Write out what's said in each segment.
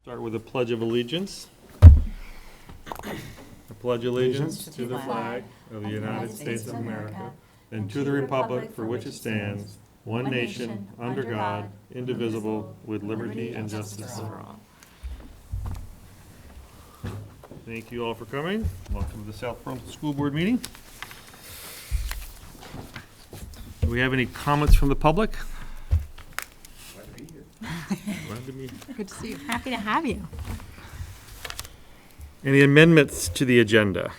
Start with a pledge of allegiance. I pledge allegiance to the flag of the United States of America and to the republic for which it stands, one nation, under God, indivisible, with liberty and justice for all. Thank you all for coming. Welcome to the South Burlington School Board meeting. Do we have any comments from the public? Glad to be here. Good to see you. Happy to have you. Any amendments to the agenda?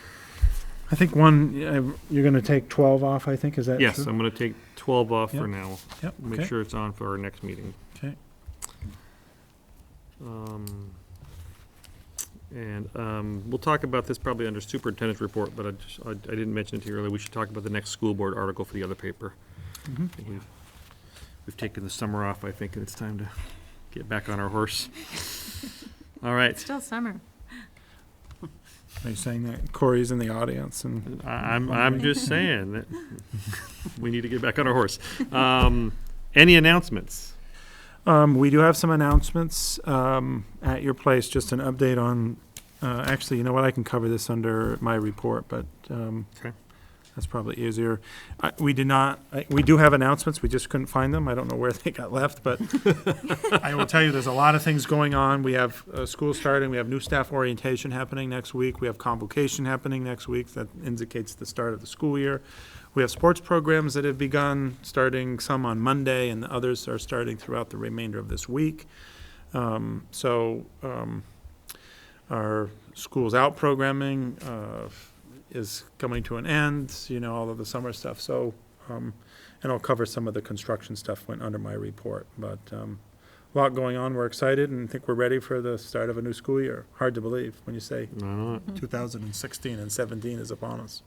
I think you're going to take 12 off, I think, is that true? Yes, I'm going to take 12 off for Yep. now. Yep, Make okay. sure it's on for our next meeting. Okay. We'll talk about this probably under superintendent's report, but I didn't mention it to you earlier. We should talk about the next school board article for the other paper. Mhm. I think we've taken the summer off, I think, and it's time to get back on our horse. All right. Still summer. Are you saying that Corey's in the audience? And I'm just saying that we need to get back on our horse. Any announcements? we do have some announcements at your place, just an update on, actually, you know what, I can cover this under my report, but Okay. that's probably easier. We do have announcements, we just couldn't find them. I don't know where they got left, but I will tell you, there's a lot of things going on. We have school starting, we have new staff orientation happening next week, we have convocation happening next week, that indicates the start of the school year. We have sports programs that have begun, starting some on Monday, and the others are starting throughout the remainder of this week. Our Schools Out programming is coming to an end, all of the summer stuff. So, and I'll cover some of the construction stuff went under my report. But a lot going on. We're excited and think we're ready for the start of a new school year. Hard to believe when you say No. 2016 and 17 is upon us.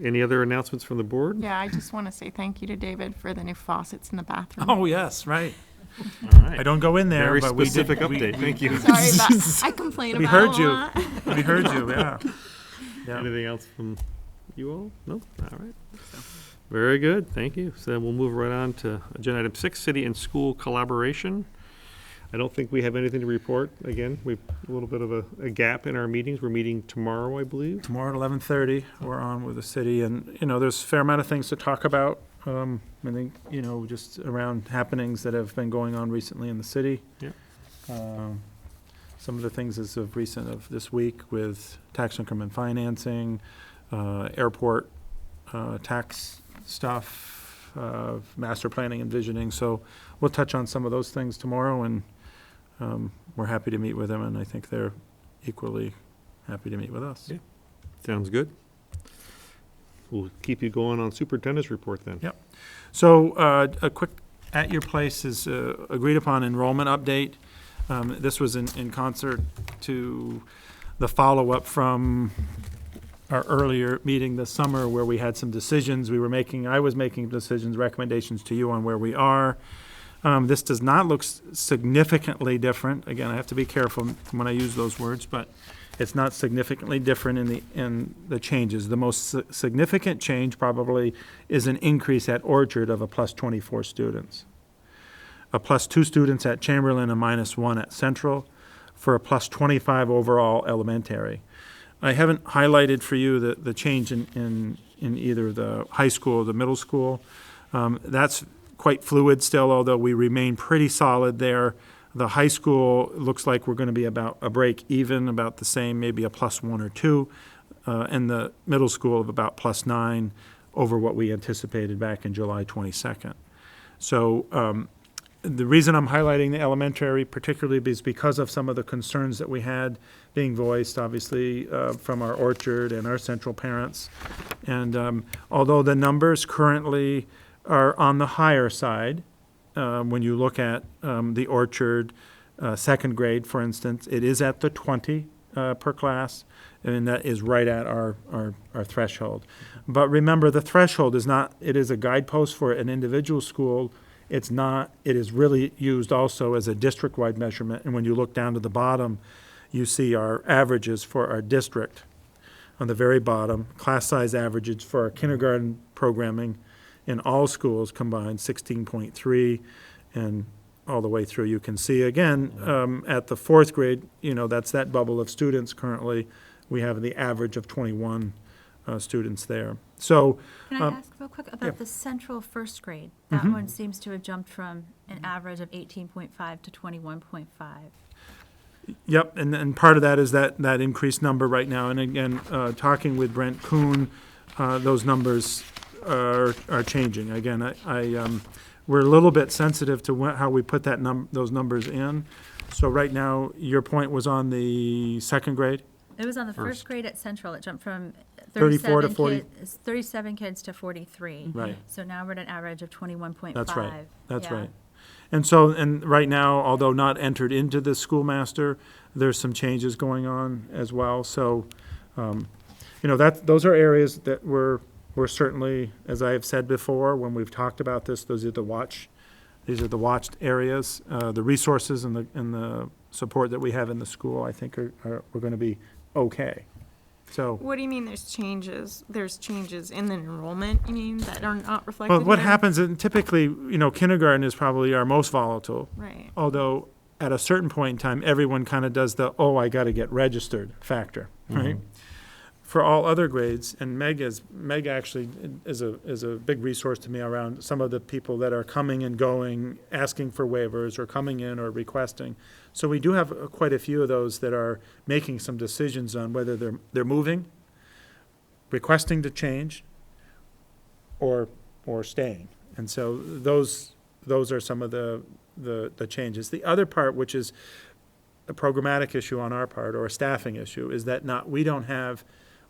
Any other announcements from the board? Yeah, I just want to say thank you to David for the new faucets in the bathroom. Oh, yes, right. All right. I don't go in there, Very but we did. specific update. Thank you. Sorry, but I complain We about heard it a you. lot. We heard you, yeah. Yeah. Anything else from you all? No? All right. Very good, thank you. So then we'll move right on to agenda item 6, city and school collaboration. I don't think we have anything to report. Again, we've a little bit of a gap in our meetings. We're meeting tomorrow, I believe. Tomorrow at 11:30, we're on with the city, and, there's a fair amount of things to talk about. I think, just around happenings that have been going on recently in the city. Yep. Some of the things as of recent of this week with tax increment financing, airport tax stuff, master planning and visioning. So we'll touch on some of those things tomorrow, and we're happy to meet with them, and I think they're equally happy to meet with us. Yeah. Sounds good. We'll keep you going on superintendent's report then. Yep. So a quick, at your place is agreed upon enrollment update. This was in concert to the follow-up from our earlier meeting this summer, where we had some decisions I was making decisions, recommendations to you on where we are. This does not look significantly different. Again, I have to be careful when I use those words, but it's not significantly different in the changes. The most significant change probably is an increase at Orchard of a plus 24 students. A plus 2 students at Chamberlain, a minus 1 at Central, for a plus 25 overall elementary. I haven't highlighted for you the change in either the high school or the middle school. That's quite fluid still, although we remain pretty solid there. The high school looks like we're going to be about a break even, about the same, maybe a plus 1 or 2, and the middle school of about plus 9 over what we anticipated back in July 22nd. So the reason I'm highlighting the elementary particularly is because of some of the concerns that we had being voiced, obviously, from our Orchard and our Central parents. And although the numbers currently are on the higher side, when you look at the Orchard second grade, for instance, it is at the 20 per class, and that is right at our threshold. But remember, the threshold is not, it is a guidepost for an individual school. It's not, it is really used also as a district-wide measurement. And when you look down to the bottom, you see our averages for our district. On the very bottom, class size averages for our kindergarten programming in all schools combined, 16.3, and all the way through. You can see again, at the fourth grade, that's that bubble of students currently. We have the average of 21 students there. So, Can I ask real quick about the central first grade? That one seems to have jumped from an average of 18.5 to 21.5. yep, and part of that is that increased number right now. And again, talking with Brent Kuhn, those numbers are changing. Again, we're a little bit sensitive to how we put those numbers in. So right now, your point was on the second grade? It was on the first grade at Central. It jumped from 34 to 37 40. 37 kids to 43. Right. So now we're at an average of 21.5. That's right. That's Yeah. right. And right now, although not entered into the schoolmaster, there's some changes going on as well. So, those are areas that we're certainly, as I have said before, when we've talked about this, these are the watched areas. The resources and the support that we have in the school, I think we're going to be okay. So. What do you mean there's changes? There's changes in the enrollment, you mean, that are not reflected Well, what here? happens, and typically, kindergarten is probably our most volatile. Right. Although, at a certain point in time, everyone kind of does the, I got to get registered factor, right? For all other grades, and Meg actually is a big resource to me around some of the people that are coming and going, asking for waivers, or coming in or requesting. So we do have quite a few of those that are making some decisions on whether they're moving, requesting to change, or staying. And so those are some of the changes. The other part, which is a programmatic issue on our part, or a staffing issue, is that we don't have,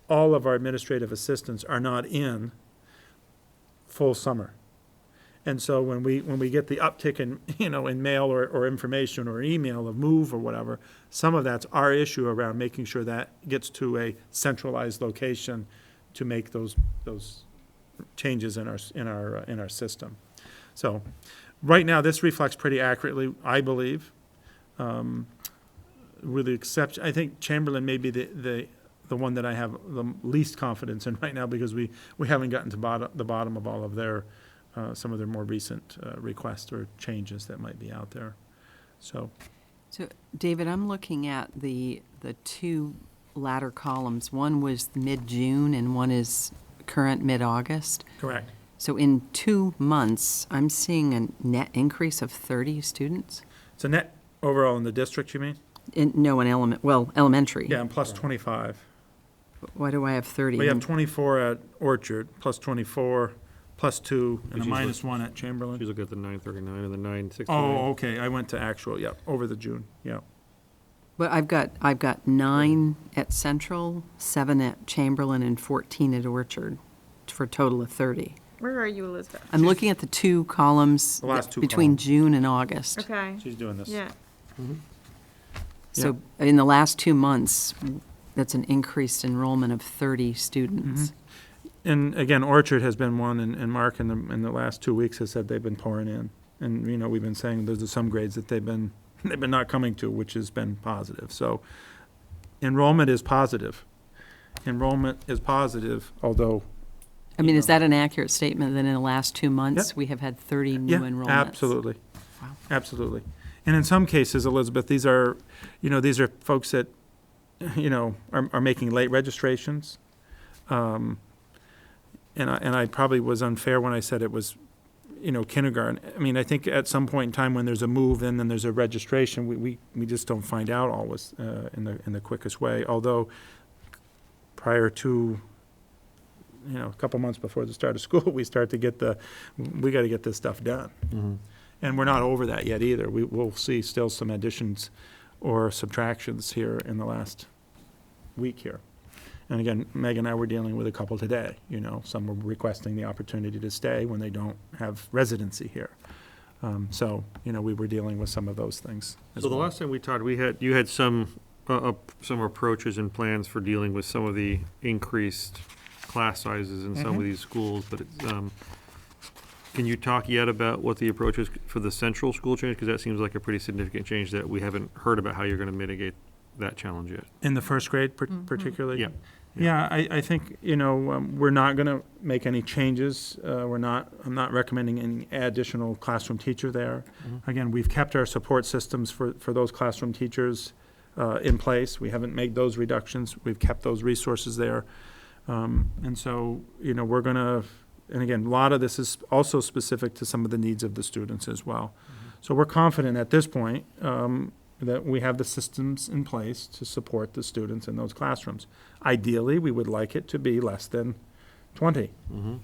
all of our administrative assistants are not in full summer. And so when we get the uptick in mail or information or email of move or whatever, some of that's our issue around making sure that gets to a centralized location to make those changes in our system. So right now, this reflects pretty accurately, I believe. With the exception, I think Chamberlain may be the one that I have the least confidence in right now, because we haven't gotten to the bottom of all of their some of their more recent requests or changes that might be out there. So, David, I'm looking at the two latter columns. One was mid-June and one is current mid-August. correct. So in 2 months, I'm seeing a net increase of 30 students? So net overall in the district, you mean? No, in elementary. Yeah, and plus 25. Why do I have 30? We have 24 at Orchard, plus 24, plus 2, and a She's minus 1 at Chamberlain. She's looking at the 939 and the 969. Oh, okay, I went to actual, yeah, over the June, yeah. But I've got 9 at Central, 7 at Chamberlain, and 14 at Orchard, for a total of 30. Where are you, Elizabeth? I'm looking at the two columns The last two between columns. June and August. Okay, She's doing this. yeah. So in the last 2 months, that's an increased enrollment of 30 students. And again, Orchard has been one, and Mark in the last 2 weeks has said they've been pouring in. And, we've been saying there's some grades that they've been not coming to, which has been positive. So enrollment is positive. Although. I mean, is that an accurate statement, that in the last 2 months, Yep. we have had 30 new enrollments? Absolutely. Wow. Absolutely. And in some cases, Elizabeth, these are folks that, are making late registrations. And I probably was unfair when I said it was, kindergarten. I mean, I think at some point in time when there's a move and then there's a registration, we just don't find out always in the quickest way. Although prior to, a couple months before the start of school, we got to get this stuff done. Mm-hmm. And we're not over that yet either. We'll see still some additions or subtractions here in the last week here. And again, Meg and I were dealing with a couple today, some were requesting the opportunity to stay when they don't have residency here. So, we were dealing with some of those things as So the well. last time we talked, you had some approaches and plans for dealing with some of the increased class sizes in some of these schools, but can you talk yet about what the approach is for the central school change? Because that seems like a pretty significant change that we haven't heard about how you're going to mitigate that challenge yet. In the first grade particularly? Yeah. Yeah, I think, we're not going to make any changes. I'm not recommending any additional classroom teacher there. Again, we've kept our support systems for those classroom teachers in place. We haven't made those reductions. We've kept those resources there. And so, we're going to, and again, a lot of this is also specific to some of the needs of the students as well. So we're confident at this point that we have the systems in place to support the students in those classrooms. Ideally, we would like it to be less than 20,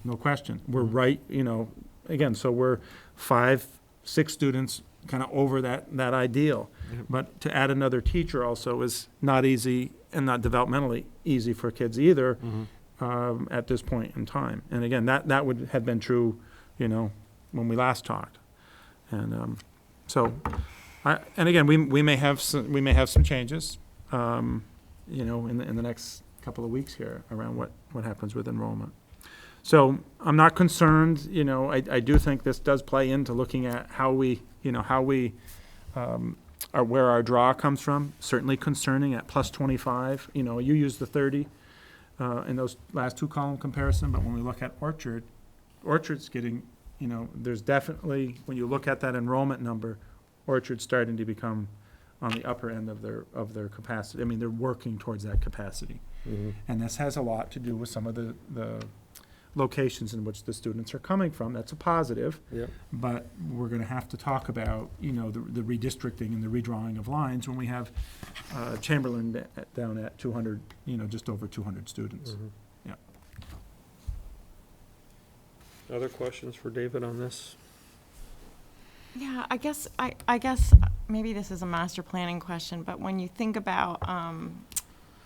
no question. We're right, again, so we're 5, 6 students kind of over that ideal. But to add another teacher also is not easy and not developmentally easy for kids either at this point in time. And again, that would have been true, when we last talked. And and again, we may have some changes, in the next couple of weeks here around what happens with enrollment. So I'm not concerned. I do think this does play into looking at how we are, where our draw comes from. Certainly concerning at plus 25. You use the 30 in those last 2 column comparison, but when we look at Orchard's getting, there's definitely, when you look at that enrollment number, Orchard's starting to become on the upper end of their capacity. I mean, they're working towards that capacity. And this has a lot to do with some of the locations in which the students are coming from. That's a positive. But we're going to have to talk about, the redistricting and the redrawing of lines when we have Chamberlain down at 200, just over 200 students. Yeah. Other questions for David on this? Yeah, I guess maybe this is a master planning question, but when you think about,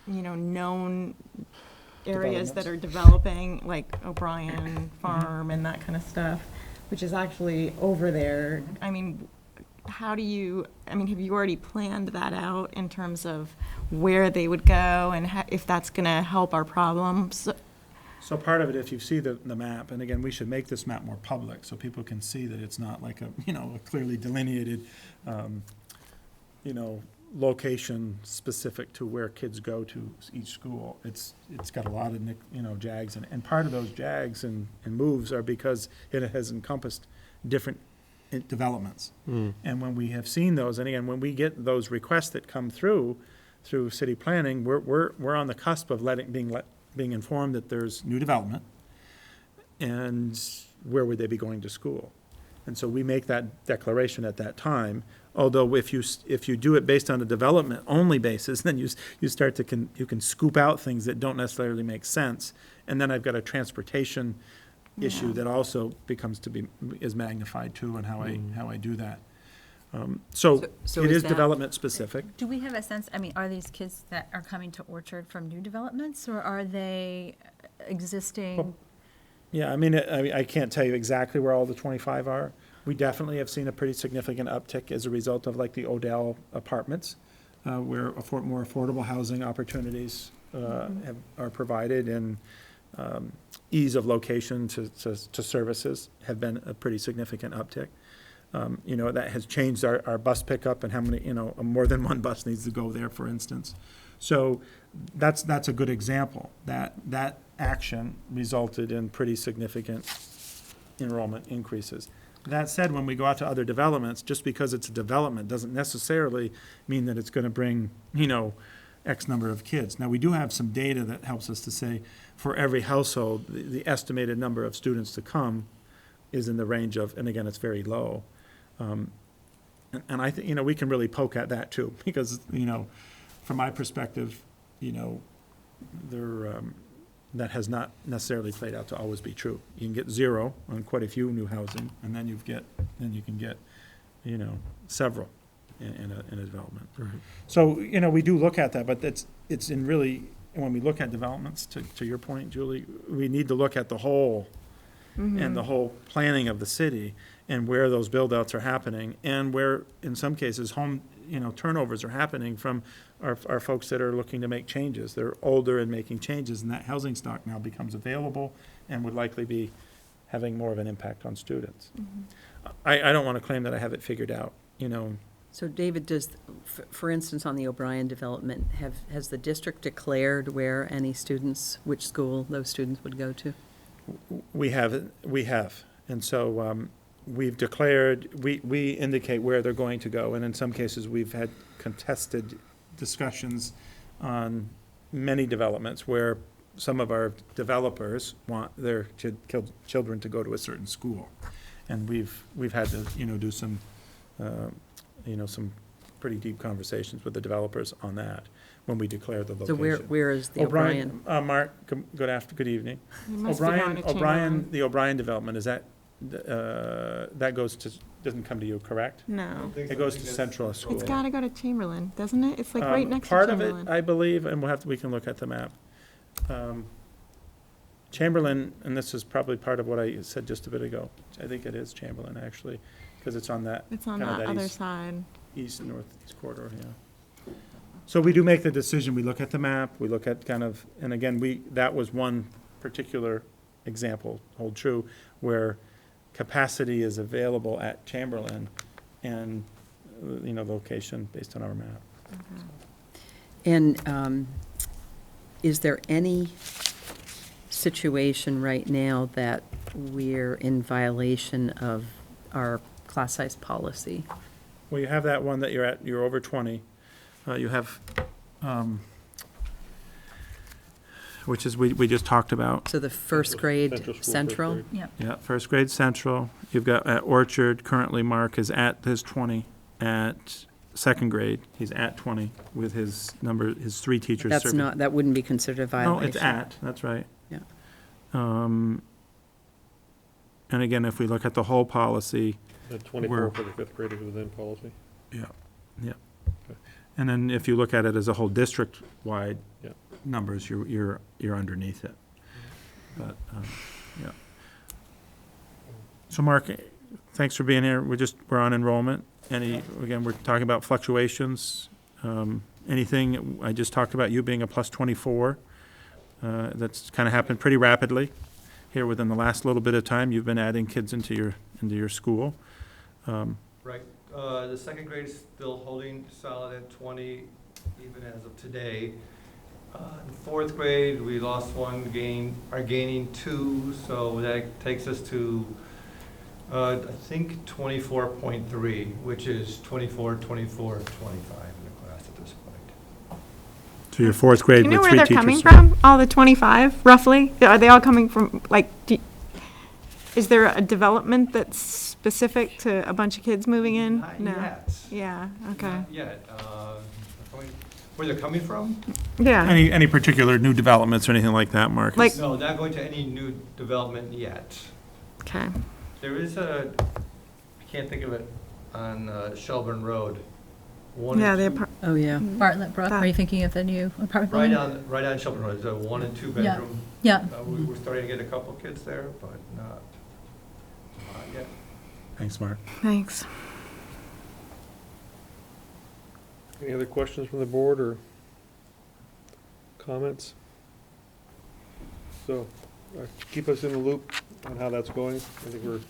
known areas that are developing, like O'Brien Farm and that kind of stuff, which is actually over there, have you already planned that out in terms of where they would go and if that's going to help our problems? So part of it, if you see the map, and again, we should make this map more public so people can see that it's not like a clearly delineated, location specific to where kids go to each school. It's got a lot of, jags, and part of those jags and moves are because it has encompassed different developments. And when we have seen those, and again, when we get those requests that come through city planning, we're on the cusp of being informed that there's new development, and where would they be going to school? And so we make that declaration at that time. Although if you do it based on a development only basis, then you can scoop out things that don't necessarily make sense. And then I've got a transportation issue that also is magnified too, and how I do that. So So it is is that- development specific. Do we have a sense, are these kids that are coming to Orchard from new developments, or are they existing? Yeah, I can't tell you exactly where all the 25 are. We definitely have seen a pretty significant uptick as a result of like the Odell apartments, where more affordable housing opportunities are provided, and ease of location to services have been a pretty significant uptick. That has changed our bus pickup and how many, more than one bus needs to go there, for instance. So that's a good example. That action resulted in pretty significant enrollment increases. That said, when we go out to other developments, just because it's a development doesn't necessarily mean that it's going to bring, X number of kids. Now, we do have some data that helps us to say for every household, the estimated number of students to come is in the range of, and again, it's very low. And I think, we can really poke at that too, because, from my perspective, that has not necessarily played out to always be true. You can get 0 on quite a few new housing, and then you can get, several in a development. Right. So, we do look at that, but it's in really, when we look at developments, to your point, Julie, we need to look at the whole and the whole planning of the city, and where those build-outs are happening, and where, in some cases, home, turnovers are happening from our folks that are looking to make changes. They're older and making changes, and that housing stock now becomes available and would likely be having more of an impact on students. I don't want to claim that I have it figured out, So David, for instance, on the O'Brien development, has the district declared where any students, which school those students would go to? We have. And so we've declared, we indicate where they're going to go. And in some cases, we've had contested discussions on many developments where some of our developers want their children to go to a certain school. And we've had to, do some, some pretty deep conversations with the developers on that when we declare the location. So where is the O'Brien? Mark, good evening. It must be going to Chamberlain. The O'Brien development, is that, that doesn't come to you, correct? No. It goes to Central School. It's gotta go to Chamberlain, doesn't it? It's like right next to Part of Chamberlain. it, I believe, and we can look at the map. Chamberlain, and this is probably part of what I said just a bit ago, I think it is Chamberlain, actually, because it's on that. It's on kind of that other east- side. East and northeast corridor, yeah. So we do make the decision, we look at the map, we look at kind of, and again, that was one particular example, hold true, where capacity is available at Chamberlain and, location based on our map. And is there any situation right now that we're in violation of our class size policy? Well, you have that one that you're over 20. You have, which is, we just talked about. So the first grade Central school, central? first grade. Yeah, first grade central. You've got at Orchard, currently Mark is at his 20. At second grade, he's at 20 with his his 3 teachers. That's serving. not, that wouldn't be considered a violation? No, it's at, that's right. Yeah. And again, if we look at the whole policy, The 24 for the fifth graders within policy. yeah. And then if you look at it as a whole district-wide Yeah. numbers, you're underneath it. But, yeah. So Mark, thanks for being here. We're on enrollment. Again, we're talking about fluctuations. Anything, I just talked about you being a plus 24. That's kind of happened pretty rapidly here within the last little bit of time. You've been adding kids into your school. Right. The second grade is still holding solid at 20, even as of today. In fourth grade, we lost one, are gaining 2, so that takes us to, I think, 24.3, which is 24, 24, 25 in the class at this point. So your fourth grade Do you know with where 3 they're teachers. coming from? All the 25, roughly? Are they all coming from, like, is there a development that's specific to a bunch of kids moving in? Not No. yet. Yeah, okay. Not yet. Where they're coming from? Yeah. Any particular new developments or anything like that, Mark? Like- No, not going to any new development yet. Okay. There is I can't think of it, on Shelburne Road. Yeah, the Oh, yeah. Bartlett Brook, are you thinking of the new apartment building? Right on Shelburne Road, it's a 1 and 2 bedroom. Yeah. We're starting to get a couple kids there, but not yet. Thanks, Mark. Thanks. Any other questions from the board or comments? So, keep us in the loop on how that's going. I think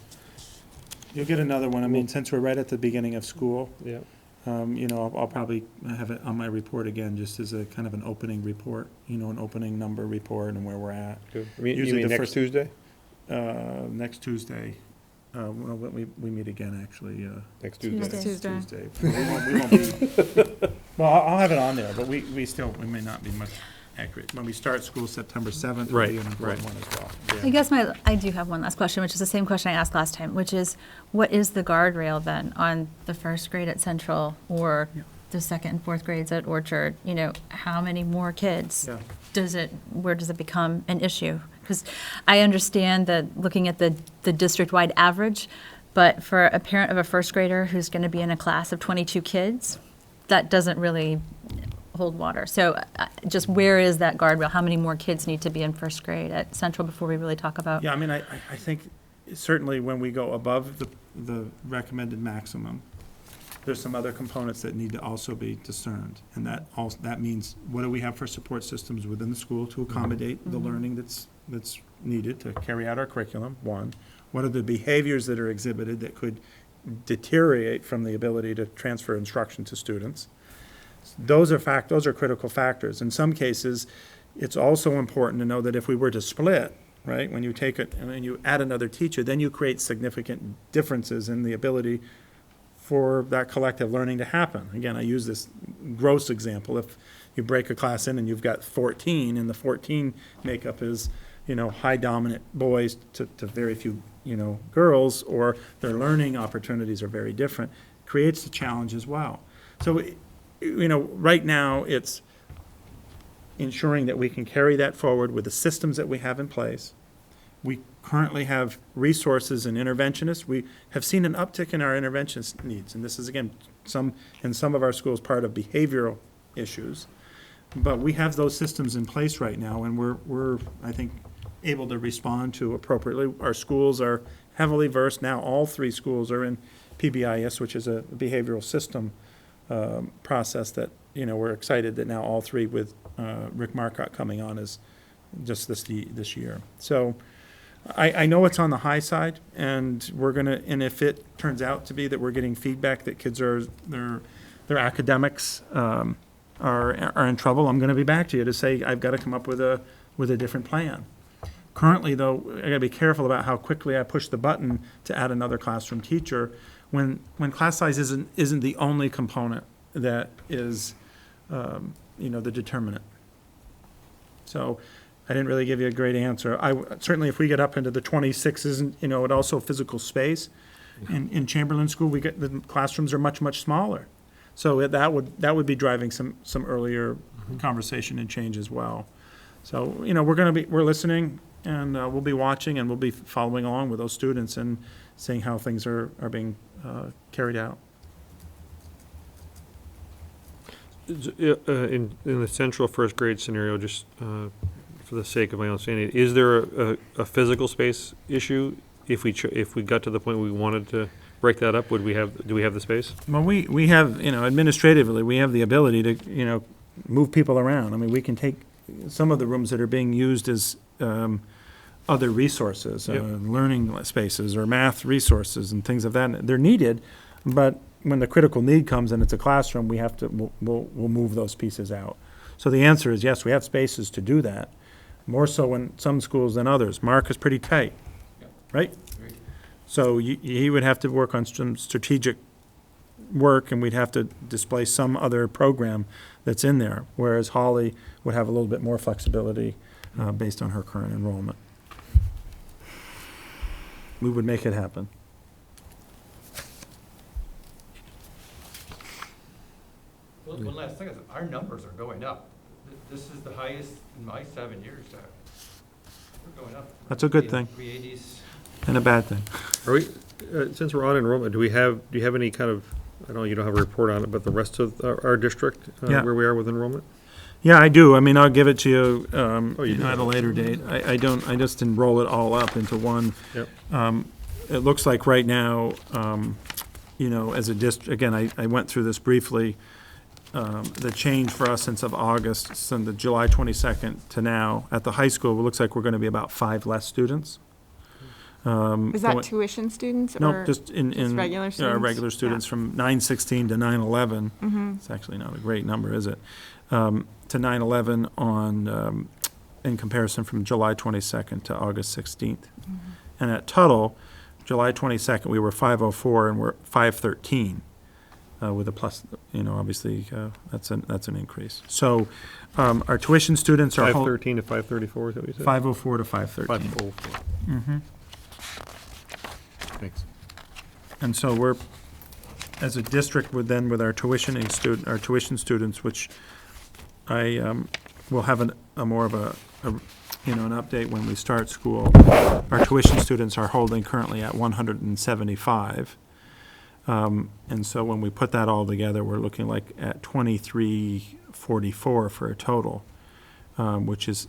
You'll get another one. I mean, since we're right at the beginning of school, yeah. I'll probably have it on my report again, just as a kind of an opening report, an opening number report and where we're at. Good. You Usually mean the next first- Tuesday? Next Tuesday, we meet again, actually. Next Tuesday. Tuesday. Tuesday. We won't be, well, I'll have it on there, but we may not be much accurate. When we start school September 7th, it'll be an important one as well. I guess I do have one last question, which is the same question I asked last time, which is, what is the guardrail then on the first grade at Central or the second and fourth grades at Orchard? How many more kids? Yeah. Where does it become an issue? Because I understand that looking at the district-wide average, but for a parent of a first grader who's going to be in a class of 22 kids, that doesn't really hold water. So just where is that guardrail? How many more kids need to be in first grade at Central before we really talk about? Yeah, I mean, I think certainly when we go above the recommended maximum, there's some other components that need to also be discerned. And that means, what do we have for support systems within the school to accommodate the learning that's needed to carry out our curriculum, one. What are the behaviors that are exhibited that could deteriorate from the ability to transfer instruction to students. Those are critical factors. In some cases, it's also important to know that if we were to split, right, when you take it and then you add another teacher, then you create significant differences in the ability for that collective learning to happen. Again, I use this gross example. If you break a class in and you've got 14, and the 14 makeup is, high dominant boys to very few, girls, or their learning opportunities are very different, creates a challenge as well. So, right now, it's ensuring that we can carry that forward with the systems that we have in place. We currently have resources and interventionists. We have seen an uptick in our interventionist needs, and this is, again, in some of our schools, part of behavioral issues. But we have those systems in place right now, and we're I think, able to respond to appropriately. Our schools are heavily versed now. All 3 schools are in PBIS, which is a behavioral system process that, we're excited that now all 3 with Rick Marcotte coming on is just this year. So I know it's on the high side, and and if it turns out to be that we're getting feedback that kids their academics are in trouble, I'm gonna be back to you to say, I've gotta come up with a different plan. Currently, though, I gotta be careful about how quickly I push the button to add another classroom teacher when class size isn't the only component that is, the determinant. So I didn't really give you a great answer. Certainly, if we get up into the 26s, and also physical space. In Chamberlain School, the classrooms are much, much smaller. So that would be driving some earlier conversation and change as well. So, we're listening, and we'll be watching, and we'll be following along with those students and seeing how things are being carried out. In the central first grade scenario, just for the sake of my understanding, is there a physical space issue? If we got to the point we wanted to break that up, do we have the space? Well, we have, administratively, we have the ability to, move people around. I mean, we can take some of the rooms that are being used as other resources, Yep. Learning spaces or math resources and things of that. They're needed, but when the critical need comes and it's a classroom, we'll move those pieces out. So the answer is yes, we have spaces to do that, more so in some schools than others. Mark is pretty tight, right? Agreed. So he would have to work on some strategic work, and we'd have to display some other program that's in there, whereas Holly would have a little bit more flexibility based on her current enrollment. We would make it happen. Well, one last thing is, our numbers are going up. This is the highest in my 7 years. We're going up. That's a good thing. 380s. And a bad thing. Are we, since we're on enrollment, do you have any kind of, I know you don't have a report on it, but the rest of our district, Yeah. where we are with enrollment? Yeah, I do. I mean, I'll give it to you, you do? at a later date. I just didn't roll it all up into one. Yep. It looks like right now, as a district, again, I went through this briefly. The change for us since of August, since the July 22nd to now, at the high school, it looks like we're going to be about 5 less students. Is that going- tuition students? No, or just in. regular students? Regular students Yeah. from 916 to 911. It's actually not a great number, is it? To 911 on, in comparison from July 22nd to August 16th. And at Tuttle, July 22nd, we were 504 and we're 513. With a plus, obviously, that's an increase. So our tuition students are. 513 to 534, is that what you said? 504 to 513. 504. Thanks. And so we're, as a district, with our tuition students, which I will have a more of an update when we start school. Our tuition students are holding currently at 175. And so when we put that all together, we're looking like at 2344 for a total, which is,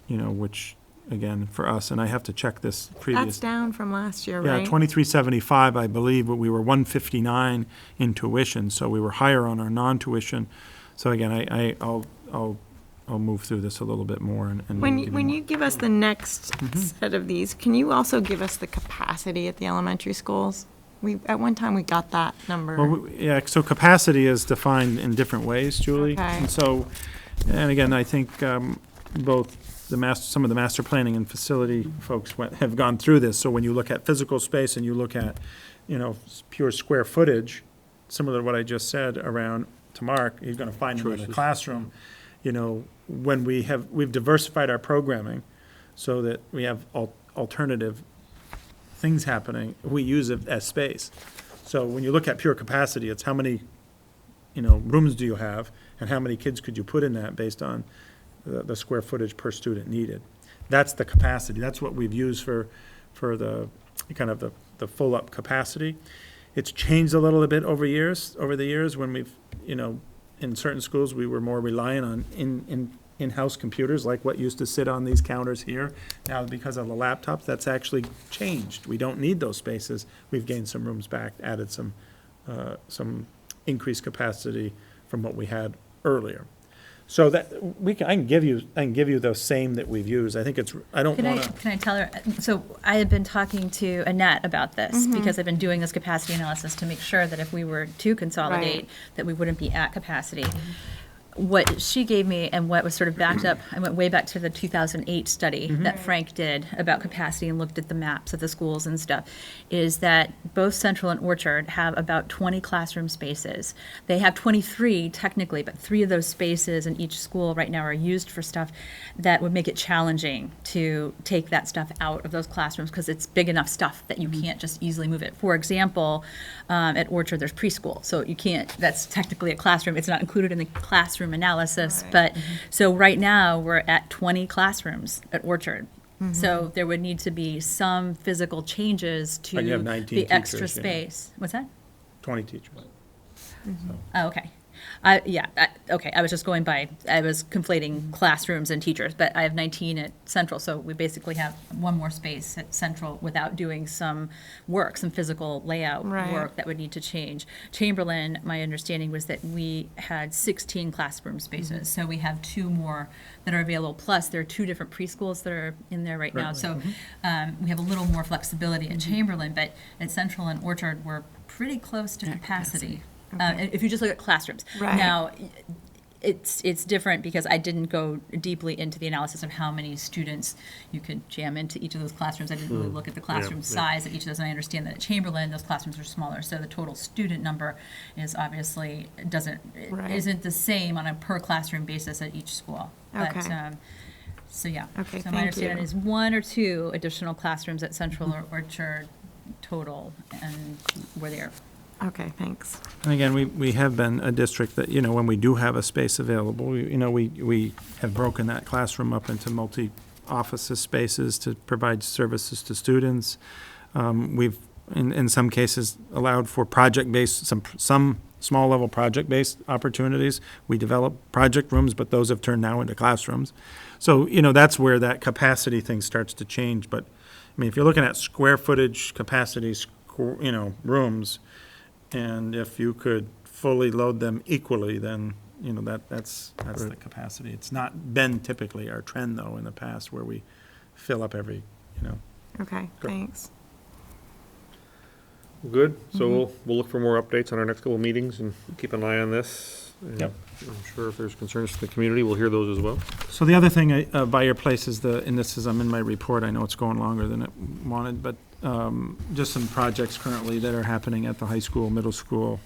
which, again, for us, and I have to check this previous. That's down from last year, Yeah, right? 2375, I believe, but we were 159 in tuition, so we were higher on our non-tuition. So again, I'll I'll move through this a little bit more and. When give you, when more- you give us the next set of these, can you also give us the capacity at the elementary schools? At one time, we got that number. Well, yeah, so capacity is defined in different ways, Julie. Okay. And so, and again, I think both some of the master planning and facility folks have gone through this. So when you look at physical space and you look at, pure square footage, similar to what I just said around, to Mark, he's gonna find them in the Choices. classroom. When we've diversified our programming so that we have alternative things happening, we use it as space. So when you look at pure capacity, it's how many, rooms do you have, and how many kids could you put in that based on the square footage per student needed. That's the capacity. That's what we've used for the kind of the full-up capacity. It's changed a little bit over the years when we've, in certain schools, we were more reliant on in-house computers, like what used to sit on these counters here. Now, because of the laptops, that's actually changed. We don't need those spaces. We've gained some rooms back, added some increased capacity from what we had earlier. So that, I can give you the same that we've used. I think I don't want to. Can I tell her, so I had been talking to Annette about this, because I've been doing this capacity analysis to make sure that if we were to consolidate, Right. that we wouldn't be at capacity. What she gave me and what was sort of backed up, I went way back to the 2008 study that Frank did about capacity and looked at the maps of the schools and stuff, is that both Central and Orchard have about 20 classroom spaces. They have 23 technically, but 3 of those spaces in each school right now are used for stuff that would make it challenging to take that stuff out of those classrooms because it's big enough stuff that you can't just easily move it. For example, at Orchard, there's preschool, so you can't, that's technically a classroom. It's not included in the classroom analysis, Right. but, so right now, we're at 20 classrooms at Orchard. So there would need to be some physical changes to But you have 19 the extra teachers, yeah. space. What's that? 20 teachers. Oh, okay. Okay, I was just going by, I was conflating classrooms and teachers, but I have 19 at Central, so we basically have one more space at Central without doing some work, some physical layout Right. work that would need to change. Chamberlain, my understanding was that we had 16 classroom spaces, so we have 2 more that are available, plus there are 2 different preschools that are in there right now, so we have a little more flexibility at Chamberlain, but at Central and Orchard, we're pretty close to capacity. If you just look at classrooms. Right. Now, it's different because I didn't go deeply into the analysis of how many students you could jam into each of those classrooms. I didn't really look at the classroom size of each of those, and I understand that at Chamberlain, those classrooms are smaller, so the total student number is obviously Right. isn't the same on a per classroom basis at each school. Okay. But, so yeah. Okay, So my thank understanding you. is 1 or 2 additional classrooms at Central or Orchard total, and we're there. Okay, thanks. And again, we have been a district that, when we do have a space available, we have broken that classroom up into multi-office spaces to provide services to students. We've, in some cases, allowed for project-based, some small-level project-based opportunities. We develop project rooms, but those have turned now into classrooms. So, that's where that capacity thing starts to change. But, if you're looking at square footage capacity, rooms, and if you could fully load them equally, then, that's the capacity. It's not been typically our trend, though, in the past, where we fill up every, Okay, Good. thanks. Good, so we'll look for more updates on our next couple of meetings and keep an eye on this. And Yep. I'm sure if there's concerns from the community, we'll hear those as well. So the other thing by your place is and this is, I'm in my report, I know it's going longer than it wanted, but just some projects currently that are happening at the high school, middle school,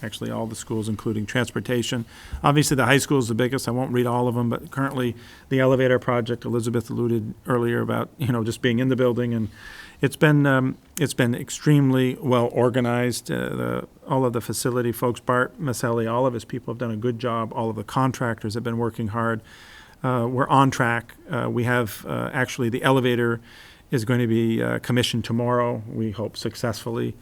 actually all the schools, including transportation. Obviously, the high school is the biggest. I won't read all of them, but currently the elevator project, Elizabeth alluded earlier about, just being in the building, and it's been extremely well organized. All of the facility folks, Bart Maselli, all of his people have done a good job. All of the contractors have been working hard. We're on track. We have, actually, the elevator is going to be commissioned tomorrow, we hope successfully.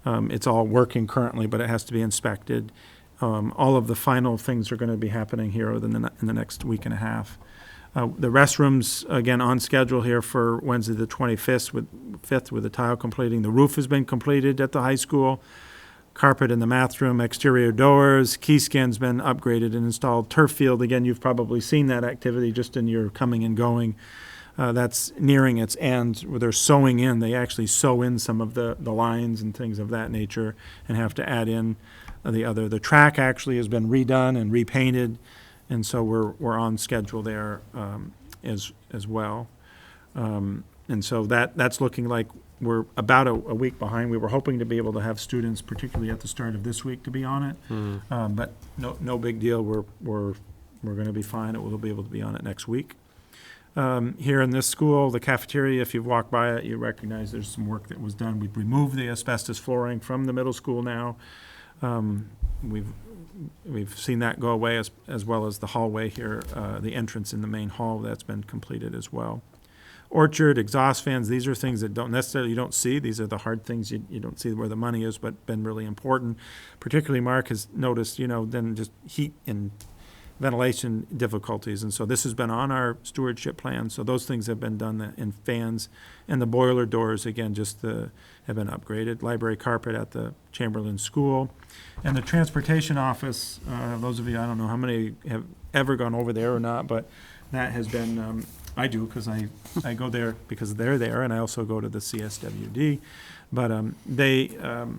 It's all working currently, but it has to be inspected. All of the final things are going to be happening here in the next week and a half. The restrooms, again, on schedule here for Wednesday the 25th with the tile completing. The roof has been completed at the high school. carpet in the math room, exterior doors, key scan's been upgraded and installed. Turf field, again, you've probably seen that activity just in your coming and going. That's nearing its end, where they're sewing in. They actually sew in some of the lines and things of that nature and have to add in the other. The track actually has been redone and repainted, and so we're on schedule there as well. And so that's looking like we're about a week behind. We were hoping to be able to have students, particularly at the start of this week, to be on it. But no big deal. We're going to be fine. We'll be able to be on it next week. Here in this school, the cafeteria, if you've walked by it, you recognize there's some work that was done. We've removed the asbestos flooring from the middle school now. We've seen that go away, as well as the hallway here, the entrance in the main hall, that's been completed as well. Orchard, exhaust fans, these are things that you don't see. These are the hard things you don't see where the money is, but been really important. Particularly Mark has noticed, then just heat and ventilation difficulties, and so this has been on our stewardship plan, so those things have been done in fans. And the boiler doors, again, have been upgraded. Library carpet at the Chamberlain School. And the transportation office, those of you, I don't know how many have ever gone over there or not, but that has been, I do, because I go there because they're there, and I also go to the CSWD. But they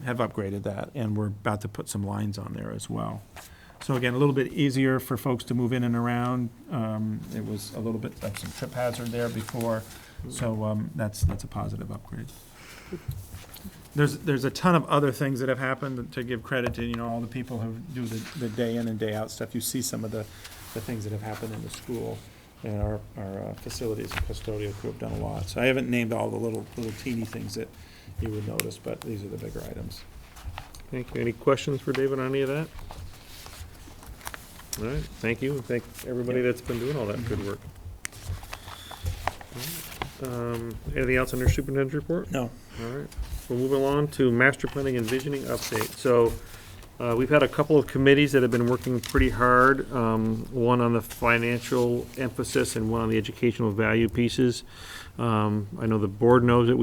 have upgraded that, and we're about to put some lines on there as well. So again, a little bit easier for folks to move in and around. It was a little bit of some trip hazard there before, so that's a positive upgrade. There's a ton of other things that have happened to give credit to, all the people who do the day in and day out stuff. You see some of the things that have happened in the school, and our facilities and custodial crew have done a lot. So I haven't named all the little teeny things that you would notice, but these are the bigger items. Thank you. Any questions for David on any of that? All right, thank you. Thank everybody that's been doing all that good work. Anything else on your superintendent's report? No. All right, we'll move along to master planning and visioning update. So we've had a couple of committees that have been working pretty hard, one on the financial emphasis and one on the educational value pieces. I know the board knows that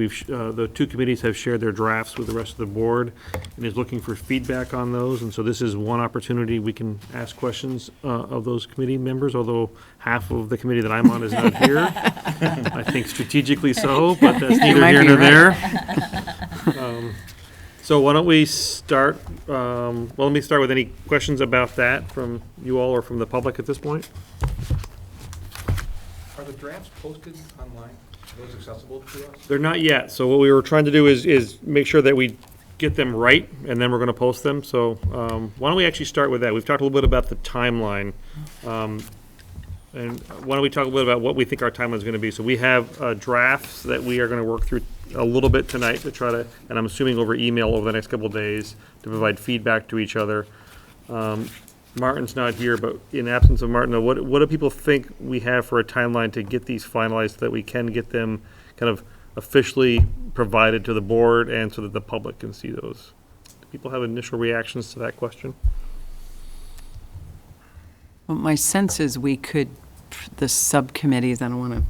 the two committees have shared their drafts with the rest of the board and is looking for feedback on those. And so this is one opportunity we can ask questions of those committee members, although half of the committee that I'm on is not here. I think strategically so, but that's neither here nor there. So why don't we start, let me start with any questions about that from you all or from the public at this point. Are the drafts posted online? Are those accessible to us? They're not yet, so what we were trying to do is make sure that we get them right, and then we're gonna post them, so, why don't we actually start with that? We've talked a little bit about the timeline, and why don't we talk a little bit about what we think our timeline is gonna be? So we have, drafts that we are gonna work through a little bit tonight to try to, and I'm assuming over email over the next couple of days, to provide feedback to each other. Martin's not here, but in absence of Martin, what do people think we have for a timeline to get these finalized so that we can get them kind of officially provided to the board and so that the public can see those? Do people have initial reactions to that question? Well, my sense is we could, the subcommittees, I don't want to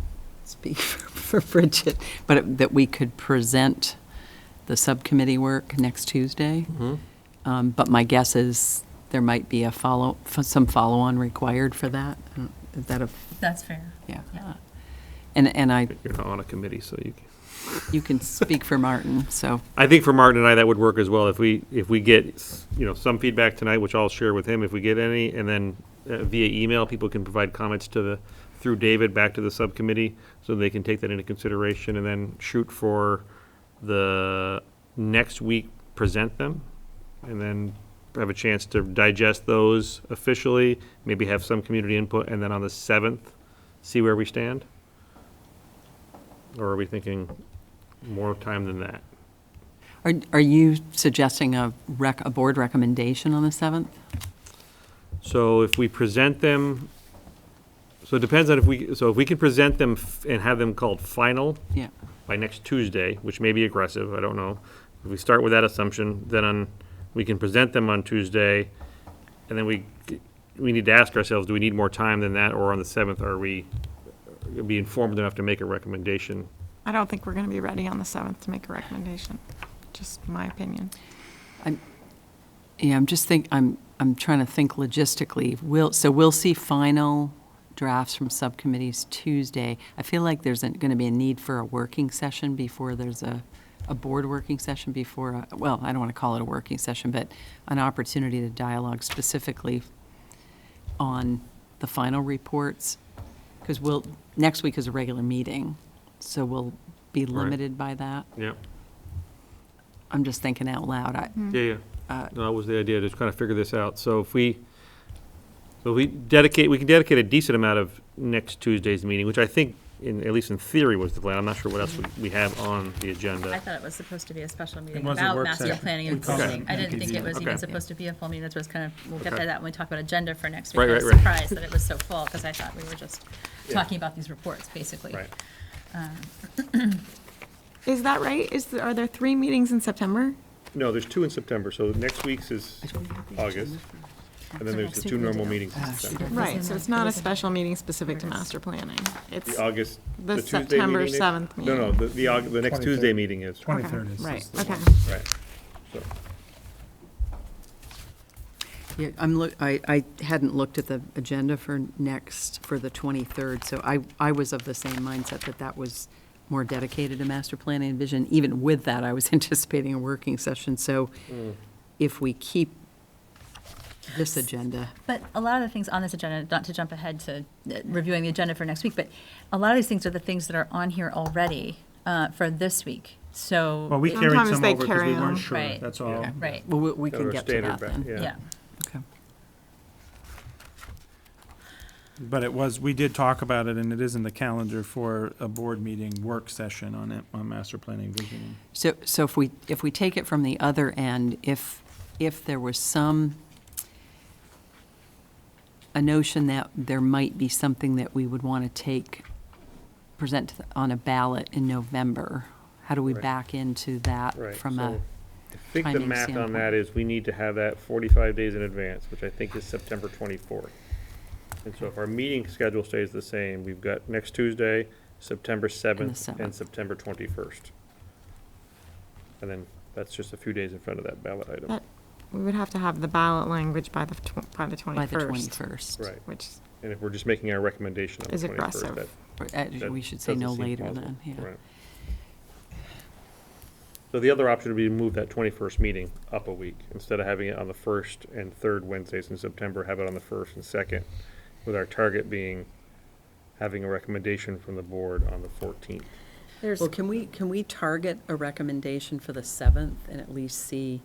speak for Bridget, but that we could present the subcommittee work next Tuesday. Mm-hmm. But my guess is there might be some follow-on required for that. Is that That's fair. yeah. Yeah. And You're not on a committee, so you can. you can speak for Martin, so. I think for Martin and I, that would work as well. If we get, some feedback tonight, which I'll share with him, if we get any, and then via email, people can provide comments through David back to the subcommittee, so they can take that into consideration and then shoot for the next week, present them, and then have a chance to digest those officially, maybe have some community input, and then on the 7th, see where we stand? Or are we thinking more time than that? Are you suggesting a board recommendation on the 7th? So if we present them, so it depends on if we can present them and have them called final Yeah. by next Tuesday, which may be aggressive, I don't know. If we start with that assumption, then we can present them on Tuesday, and then we need to ask ourselves, do we need more time than that, or on the 7th, are we be informed enough to make a recommendation? I don't think we're going to be ready on the 7th to make a recommendation, just my opinion. Yeah, I'm trying to think logistically. We'll see final drafts from subcommittees Tuesday. I feel like there's going to be a need for a working session before there's a board working session before, well, I don't want to call it a working session, but an opportunity to dialogue specifically on the final reports. Because next week is a regular meeting, so we'll be limited by that. Yeah, I'm just thinking out loud. yeah. No, that was the idea, just kind of figure this out. So if we can dedicate a decent amount of next Tuesday's meeting, which I think, at least in theory, was the plan. I'm not sure what else we have on the agenda. I thought it was supposed to be a special meeting was a about work master session. planning We and called it zoning. I didn't think it was even Okay. supposed to be a full meeting. It was kind of, we'll get Okay. to that when we talk about agenda for next Right, week. I was right, right. surprised that it was so full, because I thought we were just Yeah. talking about these reports, basically. Right. Is that right? Are there 3 meetings in September? No, there's 2 in September, so next week's is August, and then there's the 2 normal meetings in September. Right, so it's not a special meeting specific to master planning. It's The August, the the Tuesday September meeting is- 7th meeting. No, the next 23rd. Tuesday meeting is, 23rd is. Right, is- okay. right. So, Yeah, I hadn't looked at the agenda for the 23rd, so I was of the same mindset that was more dedicated to master planning and vision. Even with that, I was anticipating a working session, so if we keep this agenda, But a lot of the things on this agenda, not to jump ahead to reviewing the agenda for next week, but a lot of these things are the things that are on here already for this week. So. Well, we it- carried Sometimes some they over because we carry on. weren't sure, Right. that's all. Yeah. Right, well, we Kind can of a get to standard that back, then. yeah. yeah. Okay. But we did talk about it, and it is in the calendar for a board meeting work session on it, on master planning visioning. So if we take it from the other end, if there was a notion that there might be something that we would want to present on a ballot in November, how do we Right. back into that right. from So a, I think the timing math on standpoint. that is we need to have that 45 days in advance, which I think is September 24th. And so if our meeting schedule stays the same, we've got next Tuesday, September 7th, 7th. and September 21st. And then that's just a few days in front of that ballot item. That- We would have to have the ballot language by the 21st. by the 21st? Right. Which, And if we're just making our recommendation on the Is 21st, aggressive. that We should say doesn't no seem later plausible. then, yeah. Right. So the other option would be to move that 21st meeting up a week. Instead of having it on the 1st and 3rd Wednesdays in September, have it on the 1st and 2nd, with our target being having a recommendation from the board on the 14th. there's, Well, can we target a recommendation for the 7th and at least see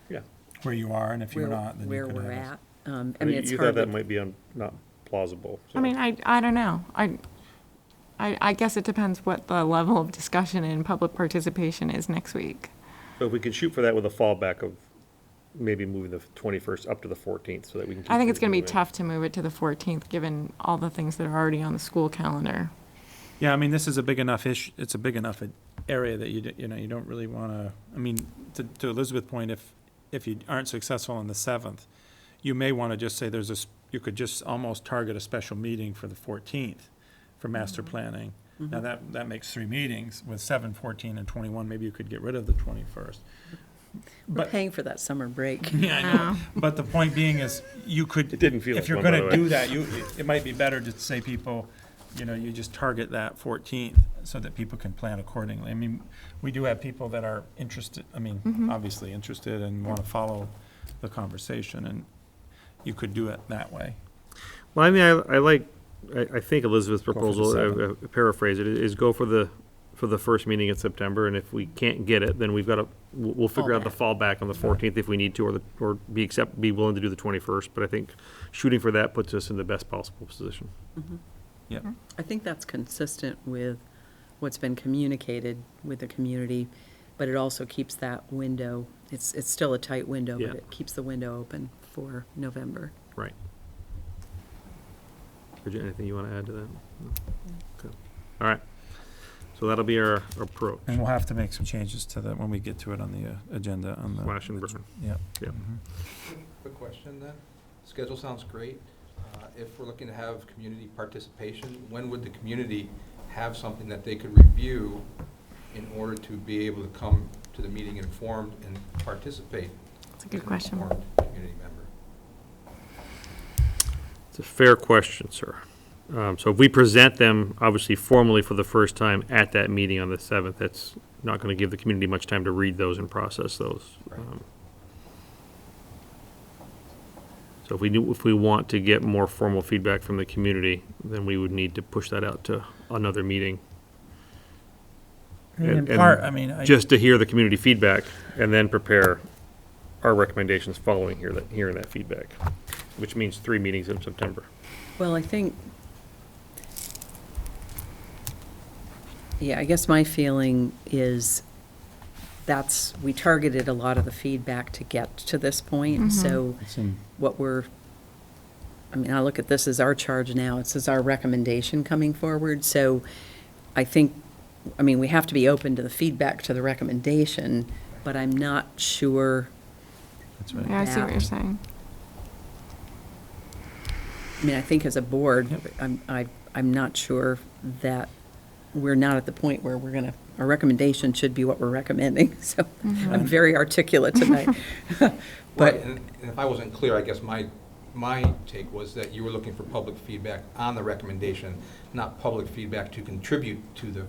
Yeah. Where you are, and if you're not, then you where could we're have us. at? I mean, it's You hard. thought that to- might be not plausible. so- I mean, I don't know. I guess it depends what the level of discussion and public participation is next week. So if we could shoot for that with a fallback of maybe moving the 21st up to the 14th so that we can keep. I think it's things going to be moving. tough to move it to the 14th, given all the things that are already on the school calendar. Yeah, I mean, this is a big enough issue, it's a big enough area that you don't really want to, I mean, to Elizabeth's point, if you aren't successful on the 7th, you may want to just say you could just almost target a special meeting for the 14th for master planning. Now, that makes 3 meetings with 7, 14, and 21. Maybe you could get rid of the 21st. We're But, paying for that summer break. yeah, I know. But the point being is, you could. It didn't feel If like you're one, by going the to way. do that, it might be better to say people, you just target that 14th so that people can plan accordingly. I mean, we do have people that are interested, obviously interested and want to follow the conversation, and you could do it that way. Well, I mean, I think Elizabeth's for the proposal, 7th. paraphrase it, is go for the first meeting in September, and if we can't get it, then we'll figure out the fallback on the 14th if we need to, or be willing to do the 21st, but I think shooting for that puts us in the best possible position. Yep. I think that's consistent with what's been communicated with the community, but it also keeps that window, it's still a tight window, Yeah. but it keeps the window open for November. Right. Bridget, anything you want to add to that? No? Okay. All right. So that'll be our approach. And we'll have to make some changes to that when we get to it on the agenda on the. Slash and burn. Yeah. Yep. Quick question then. Schedule sounds great. If we're looking to have community participation, when would the community have something that they could review in order to be able to come to the meeting informed and participate? That's a good question. Informed? community member? It's a fair question, sir. So if we present them, obviously formally for the first time at that meeting on the 7th, that's not going to give the community much time to read those and process those. Right. So if we want to get more formal feedback from the community, then we would need to push that out to another meeting. In And part, I mean, just to hear the community feedback and then prepare our recommendations following hearing that feedback, which means 3 meetings in September. Well, I think, I guess my feeling is we targeted a lot of the feedback to get to this point, so I look at this as our charge now, it's as our recommendation coming forward, so I think, we have to be open to the feedback to the recommendation, but I'm not sure. that's right. Yeah, I see what you're saying. I think as a board, I'm not sure that we're not at the point where our recommendation should be what we're recommending, so I'm very articulate tonight. Right, and if I wasn't clear, I guess my take was that you were looking for public feedback on the recommendation, not public feedback to contribute to the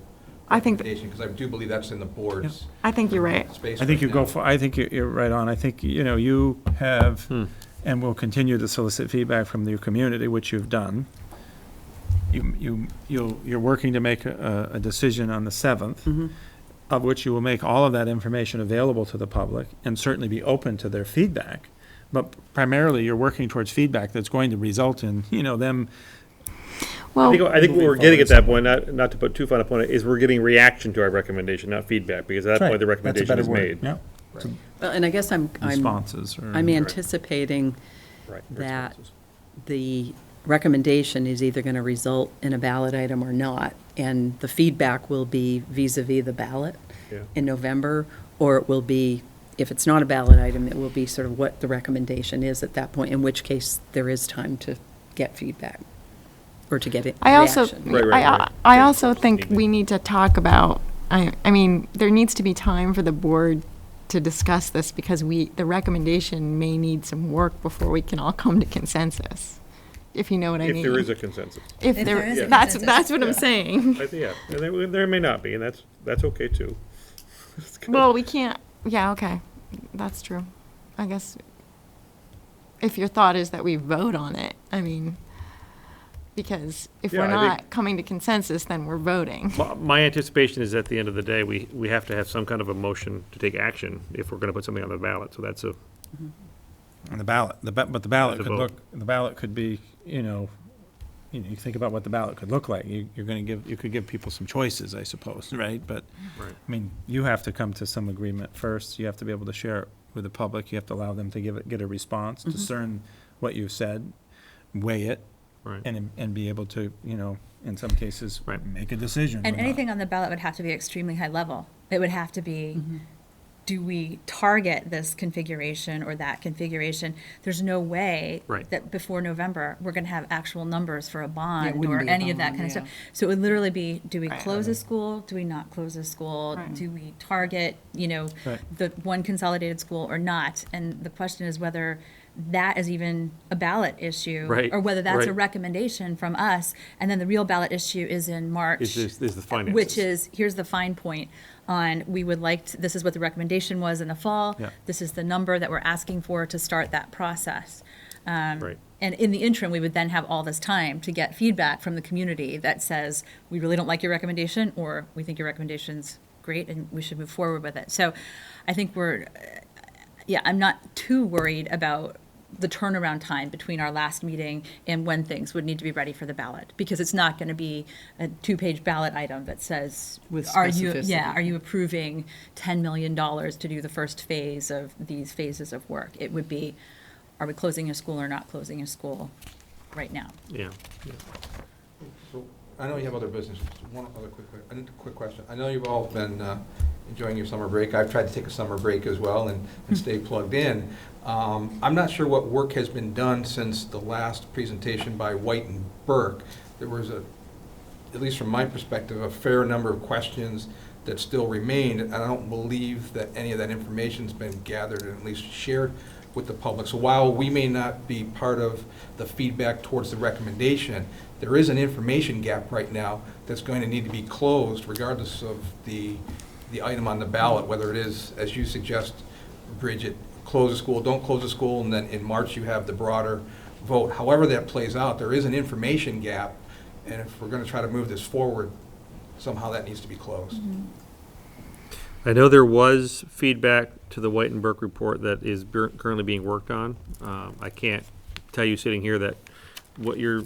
I think that- recommendation, because I do believe that's in the board's I think you're right. space. I think right now. I think you're right on. I think, you have, and will continue to solicit feedback from your community, which you've done. You're working to make a decision on the 7th, of which you will make all of that information available to the public and certainly be open to their feedback. But primarily, you're working towards feedback that's going to result in, them. Well, I think what we're getting at that point, not to put too fine a point, is we're getting reaction to our recommendation, not feedback, because at that point, the recommendation is made. Yeah, Well, and I guess I'm responses. I'm anticipating Right. that the recommendation is either going to result in a ballot item or not, and the feedback will be vis-à-vis the ballot Yeah. in November, or it will be, if it's not a ballot item, it will be sort of what the recommendation is at that point, in which case there is time to get feedback, or to get it, I also, reaction. Right. I also think we need to talk about, there needs to be time for the board to discuss this because the recommendation may need some work before we can all come to consensus, if you know what I mean. If there is a consensus. If If there, there is a that's consensus. what I'm saying. Yeah, and there may not be, and that's okay too. It's good. Well, we can't, yeah, okay, that's true. I guess if your thought is that we vote on it, because if Yeah, we're I not think- coming to consensus, then we're voting. My anticipation is at the end of the day, we have to have some kind of a motion to take action if we're going to put something on the ballot, so that's On the ballot, but the ballot The could vote. the ballot could be, you think about what the ballot could look like. You could give people some choices, I suppose, right? But, Right. you have to come to some agreement first. You have to be able to share it with the public. You have to allow them to get a response, discern what you've said, weigh it, Right. and be able to, in some cases, Right. make a decision. And or not. anything on the ballot would have to be extremely high level. It would have to be, do we target this configuration or that configuration? There's no way Right. that before November, we're going to have actual numbers for a Yeah, it bond wouldn't or be a any of that bond, kind of yeah. stuff. So it would literally be, do we Right. close a school? Do we not close a school? Right. Do we target, Right. the one consolidated school or not? And the question is whether that is even a ballot issue. Right, Or whether that's a right. recommendation from us, and then the real ballot issue is in March. Is the finances. Which is, here's the fine point on, we would like, this is what the recommendation was in the fall. Yeah. This is the number that we're asking for to start that process. Right. And in the interim, we would then have all this time to get feedback from the community that says, we really don't like your recommendation, or we think your recommendation's great and we should move forward with it. So I think I'm not too worried about the turnaround time between our last meeting and when things would need to be ready for the ballot, because it's not going to be a 2-page ballot item that says, With are specificity. you approving $10 million to do the first phase of these phases of work? It would be, are we closing a school or not closing a school right now? Yeah. So, I know you have other businesses. One other quick question. I know you've all been enjoying your summer break. I've tried to take a summer break as well and stay plugged in. I'm not sure what work has been done since the last presentation by White and Burke. There was at least from my perspective, a fair number of questions that still remained. And I don't believe that any of that information's been gathered and at least shared with the public. So while we may not be part of the feedback towards the recommendation, there is an information gap right now that's going to need to be closed regardless of the item on the ballot, whether it is, as you suggest, Bridget, close the school, don't close the school, and then in March you have the broader vote. However that plays out, there is an information gap, and if we're going to try to move this forward, somehow that needs to be closed. I know there was feedback to the White and Burke report that is currently being worked on. I can't tell you sitting here that what you're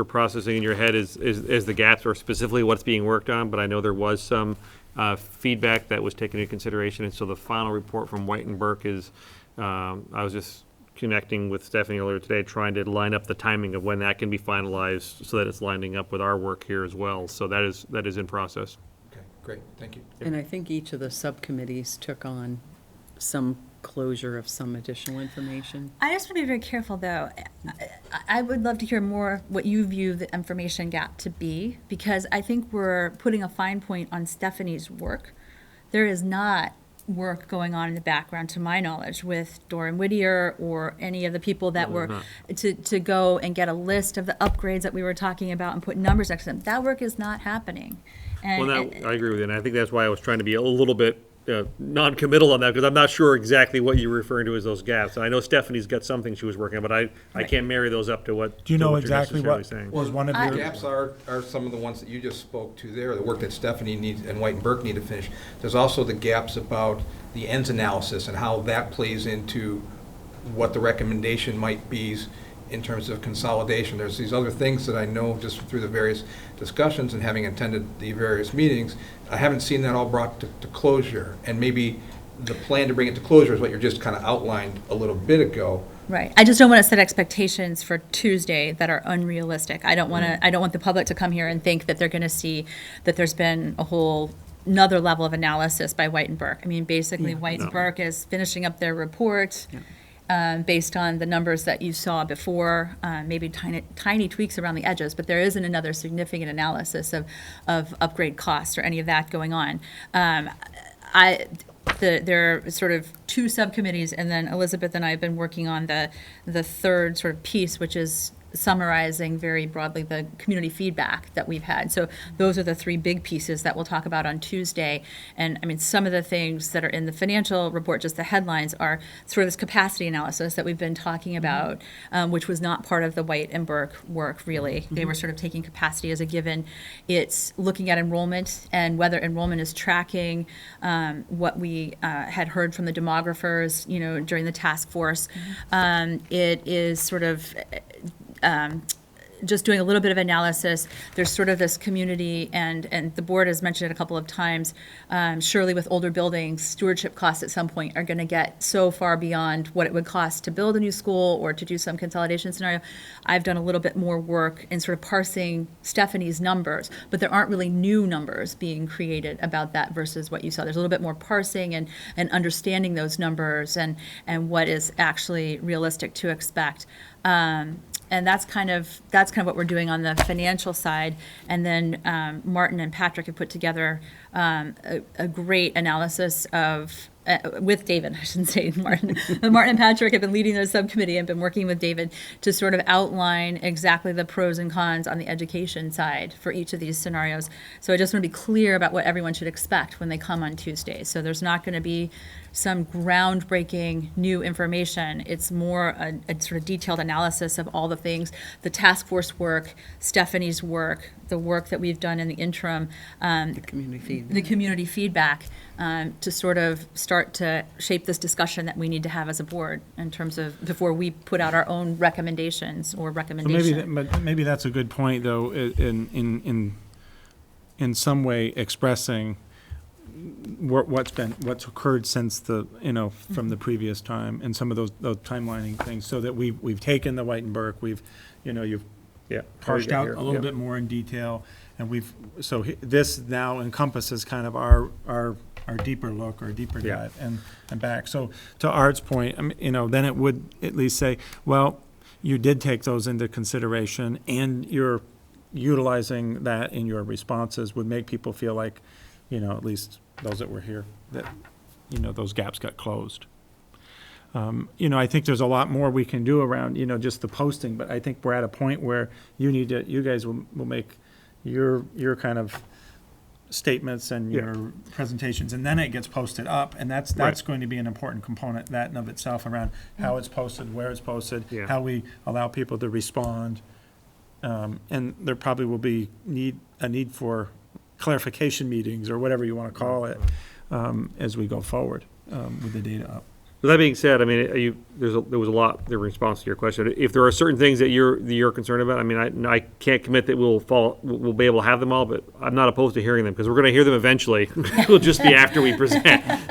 processing in your head is the gaps or specifically what's being worked on, but I know there was some feedback that was taken into consideration, and so the final report from White and Burke is, I was just connecting with Stephanie earlier today, trying to line up the timing of when that can be finalized so that it's lining up with our work here as well. So that is in process. Okay, great, thank you. And I think each of the subcommittees took on some closure of some additional information. I just want to be very careful, though. I would love to hear more what you view the information gap to be, because I think we're putting a fine point on Stephanie's work. There is not work going on in the background, to my knowledge, with Doran Whittier or any of the people that were to go and get a list of the upgrades that we were talking about and put numbers next to them. That work is not happening. And, Well, I agree with you, and I think that's why I was trying to be a little bit non-committal on that, because I'm not sure exactly what you're referring to as those gaps. And I know Stephanie's got something she was working on, but I can't marry those up to what. Do you know you're exactly necessarily what saying. was one of The your? gaps are some of the ones that you just spoke to there, the work that Stephanie needs and White and Burke need to finish. There's also the gaps about the ends analysis and how that plays into what the recommendation might be in terms of consolidation. There's these other things that I know just through the various discussions and having attended the various meetings, I haven't seen that all brought to closure. And maybe the plan to bring it to closure is what you're just kind of outlined a little bit ago. Right. I just don't want to set expectations for Tuesday that are unrealistic. I don't want to. I don't want the public to come here and think that they're going to see that there's been a whole another level of analysis by White and Burke. I mean, basically, White and Burke is finishing up their report. Based on the numbers that you saw before, maybe tiny tweaks around the edges, but there isn't another significant analysis of upgrade costs or any of that going on. There are sort of two subcommittees, and then Elizabeth and I have been working on the third sort of piece, which is summarizing very broadly the community feedback that we've had. So those are the three big pieces that we'll talk about on Tuesday. And I mean, some of the things that are in the financial report, just the headlines, are sort of this capacity analysis that we've been talking about, which was not part of the White and Burke work, really. They were sort of taking capacity as a given. It's looking at enrollment and whether enrollment is tracking what we had heard from the demographers, during the task force. It is sort of just doing a little bit of analysis. There's sort of this community, and the board has mentioned it a couple of times, surely with older buildings, stewardship costs at some point are going to get so far beyond what it would cost to build a new school or to do some consolidation scenario. I've done a little bit more work in sort of parsing Stephanie's numbers, but there aren't really new numbers being created about that versus what you saw. There's a little bit more parsing and understanding those numbers and what is actually realistic to expect. And that's kind of what we're doing on the financial side. And then Martin and Patrick have put together a great analysis of, with David, I shouldn't say Martin. Martin and Patrick have been leading the subcommittee and been working with David to sort of outline exactly the pros and cons on the education side for each of these scenarios. So I just want to be clear about what everyone should expect when they come on Tuesday. So there's not going to be some groundbreaking new information. It's more a sort of detailed analysis of all the things, the task force work, Stephanie's work, the work that we've done in the interim, The community feedback. the community feedback, to sort of start to shape this discussion that we need to have as a board in terms of before we put out our own recommendations or So recommendation. maybe that's a good point, though, in some way expressing what's occurred since from the previous time and some of those timelining things, so that we've taken the White and Burke, you've parsed out a little bit more in detail, and this now encompasses kind of our deeper look or deeper dive and back. So to Art's point, then it would at least say, well, you did take those into consideration, and you're utilizing that in your responses would make people feel like, at least those that were here, that, those gaps got closed. I think there's a lot more we can do around, just the posting, but I think we're at a point where you guys will make your kind of statements and Yeah. your presentations, and then it gets posted up, and that's Right. going to be an important component, that in of itself, around how it's posted, where it's posted, Yeah. how we allow people to respond. And there probably will be a need for clarification meetings, or whatever you want to call it, as we go forward with the data up. With that being said, I mean, there was a lot in response to your question. If there are certain things that you're concerned about, I mean, I can't commit that we'll be able to have them all, but I'm not opposed to hearing them, because we're going to hear them eventually. It'll just be after we present.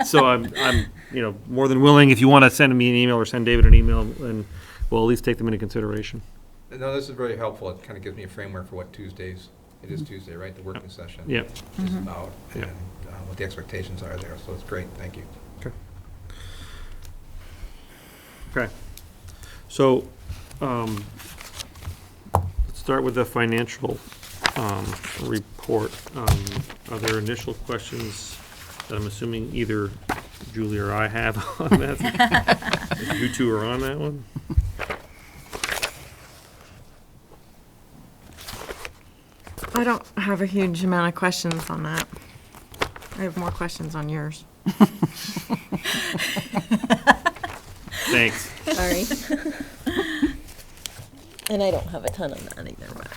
So I'm more than willing, if you want to send me an email or send David an email, and we'll at least take them into consideration. No, this is very helpful. It kind of gives me a framework for what Tuesdays, it is Tuesday, right, the working session Yeah. is about, Yeah. and what the expectations are there, so it's great, thank you. Okay. So, let's start with the financial report. Are there initial questions that I'm assuming either Julie or I have on that? You two are on that one? I don't have a huge amount of questions on that. I have more questions on yours. Thanks. Sorry. And I don't have a ton on that either, but.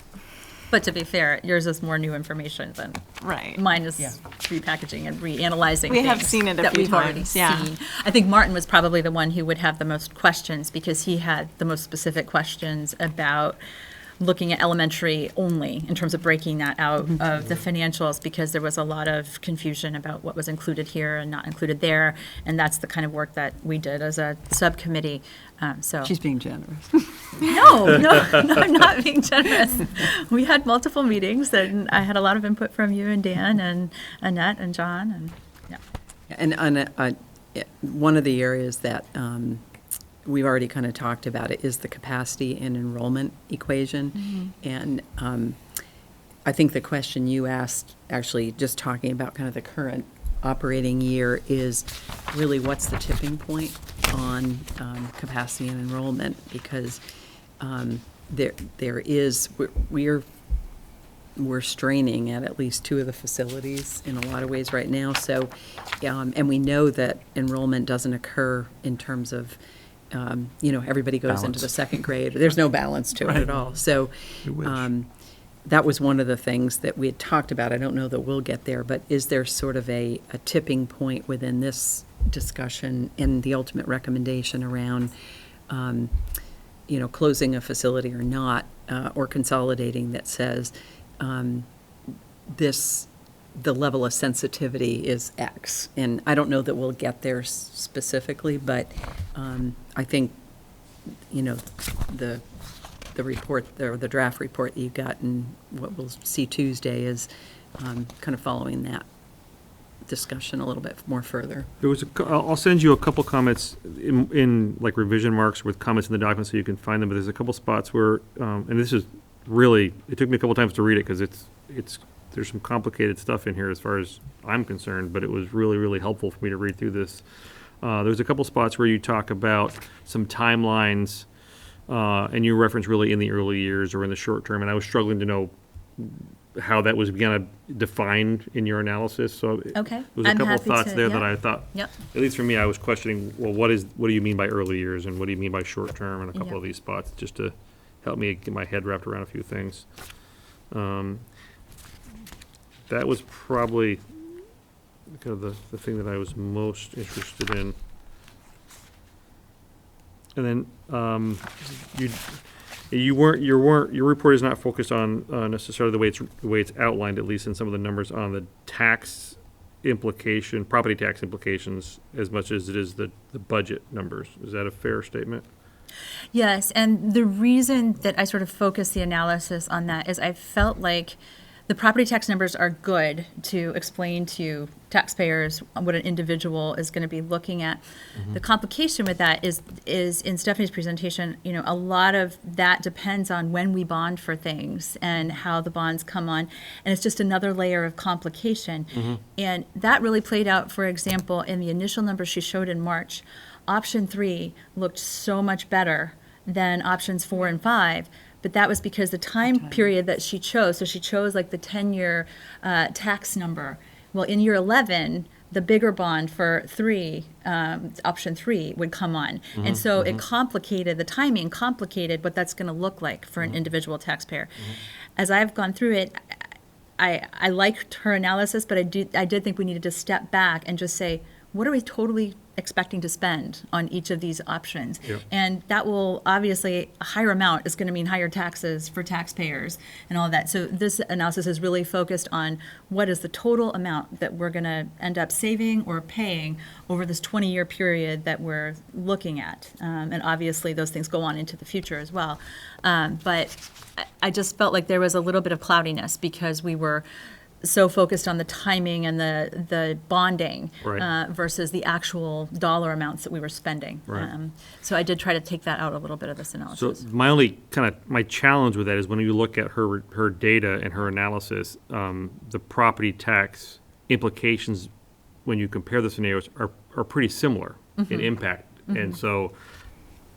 But to be fair, yours is more new information than Right. mine is repackaging and reanalyzing. We have things seen it a that few we've already times, yeah. seen. I think Martin was probably the one who would have the most questions, because he had the most specific questions about looking at elementary only, in terms of breaking that out of the financials, because there was a lot of confusion about what was included here and not included there, and that's the kind of work that we did as a subcommittee. So She's being generous. no, I'm not being generous. We had multiple meetings, and I had a lot of input from you and Dan and Annette and John, and yeah. And one of the areas that we've already kind of talked about it is the capacity and enrollment equation. And I think the question you asked, actually just talking about kind of the current operating year, is really what's the tipping point on capacity and enrollment? Because there is, we're straining at least two of the facilities in a lot of ways right now. So, and we know that enrollment doesn't occur in terms of, everybody goes into the second grade. There's no balance to it at all. So that was one of the things that we had talked about. I don't know that we'll get there, but is there sort of a tipping point within this discussion and the ultimate recommendation around, closing a facility or not, or consolidating, that says the level of sensitivity is X? And I don't know that we'll get there specifically, but I think, the report, or the draft report that you've got, and what we'll see Tuesday is kind of following that discussion a little bit more further. There was I'll send you a couple comments in like revision marks with comments in the document so you can find them, but there's a couple spots where, and this is really, it took me a couple times to read it, because there's some complicated stuff in here as far as I'm concerned, but it was really, really helpful for me to read through this. There's a couple spots where you talk about some timelines, and you reference really in the early years or in the short term, and I was struggling to know how that was kind of defined in your analysis. So Okay. there was a I'm couple of happy thoughts to- there yeah. that I thought, Yep. at least for me, I was questioning, well, what do you mean by early years, and what do you mean by short term, and a couple Yep. of these spots, just to help me get my head wrapped around a few things. That was probably kind of the thing that I was most interested in. And then your report is not focused on necessarily the way it's outlined, at least in some of the numbers, on the tax implication, property tax implications, as much as it is the budget numbers. Is that a fair statement? Yes, and the reason that I sort of focus the analysis on that is I felt like the property tax numbers are good to explain to taxpayers what an individual is going to be looking at. The complication with that is in Stephanie's presentation, a lot of that depends on when we bond for things and how the bonds come on, and it's just another layer of complication. And that really played out, for example, in the initial numbers she showed in March option 3 looked so much better than options 4 and 5. But that was because the time period that she chose, so she chose like the 10-year tax number. Well, in year 11, the bigger bond for 3, option 3, would come on. And so it complicated, the timing complicated what that's going to look like for an individual taxpayer. As I've gone through it, I liked her analysis, but I did think we needed to step back and just say, what are we totally expecting to spend on each of these options? Yep. And that will, obviously, a higher amount is going to mean higher taxes for taxpayers and all of that. So this analysis is really focused on what is the total amount that we're going to end up saving or paying over this 20-year period that we're looking at. And obviously, those things go on into the future as well. But I just felt like there was a little bit of cloudiness because we were so focused on the timing and the bonding Right. versus the actual dollar amounts that we were spending. Right. So I did try to take that out a little bit of this So analysis. my challenge with that is when you look at her data and her analysis, the property tax implications when you compare the scenarios are pretty similar in impact. And so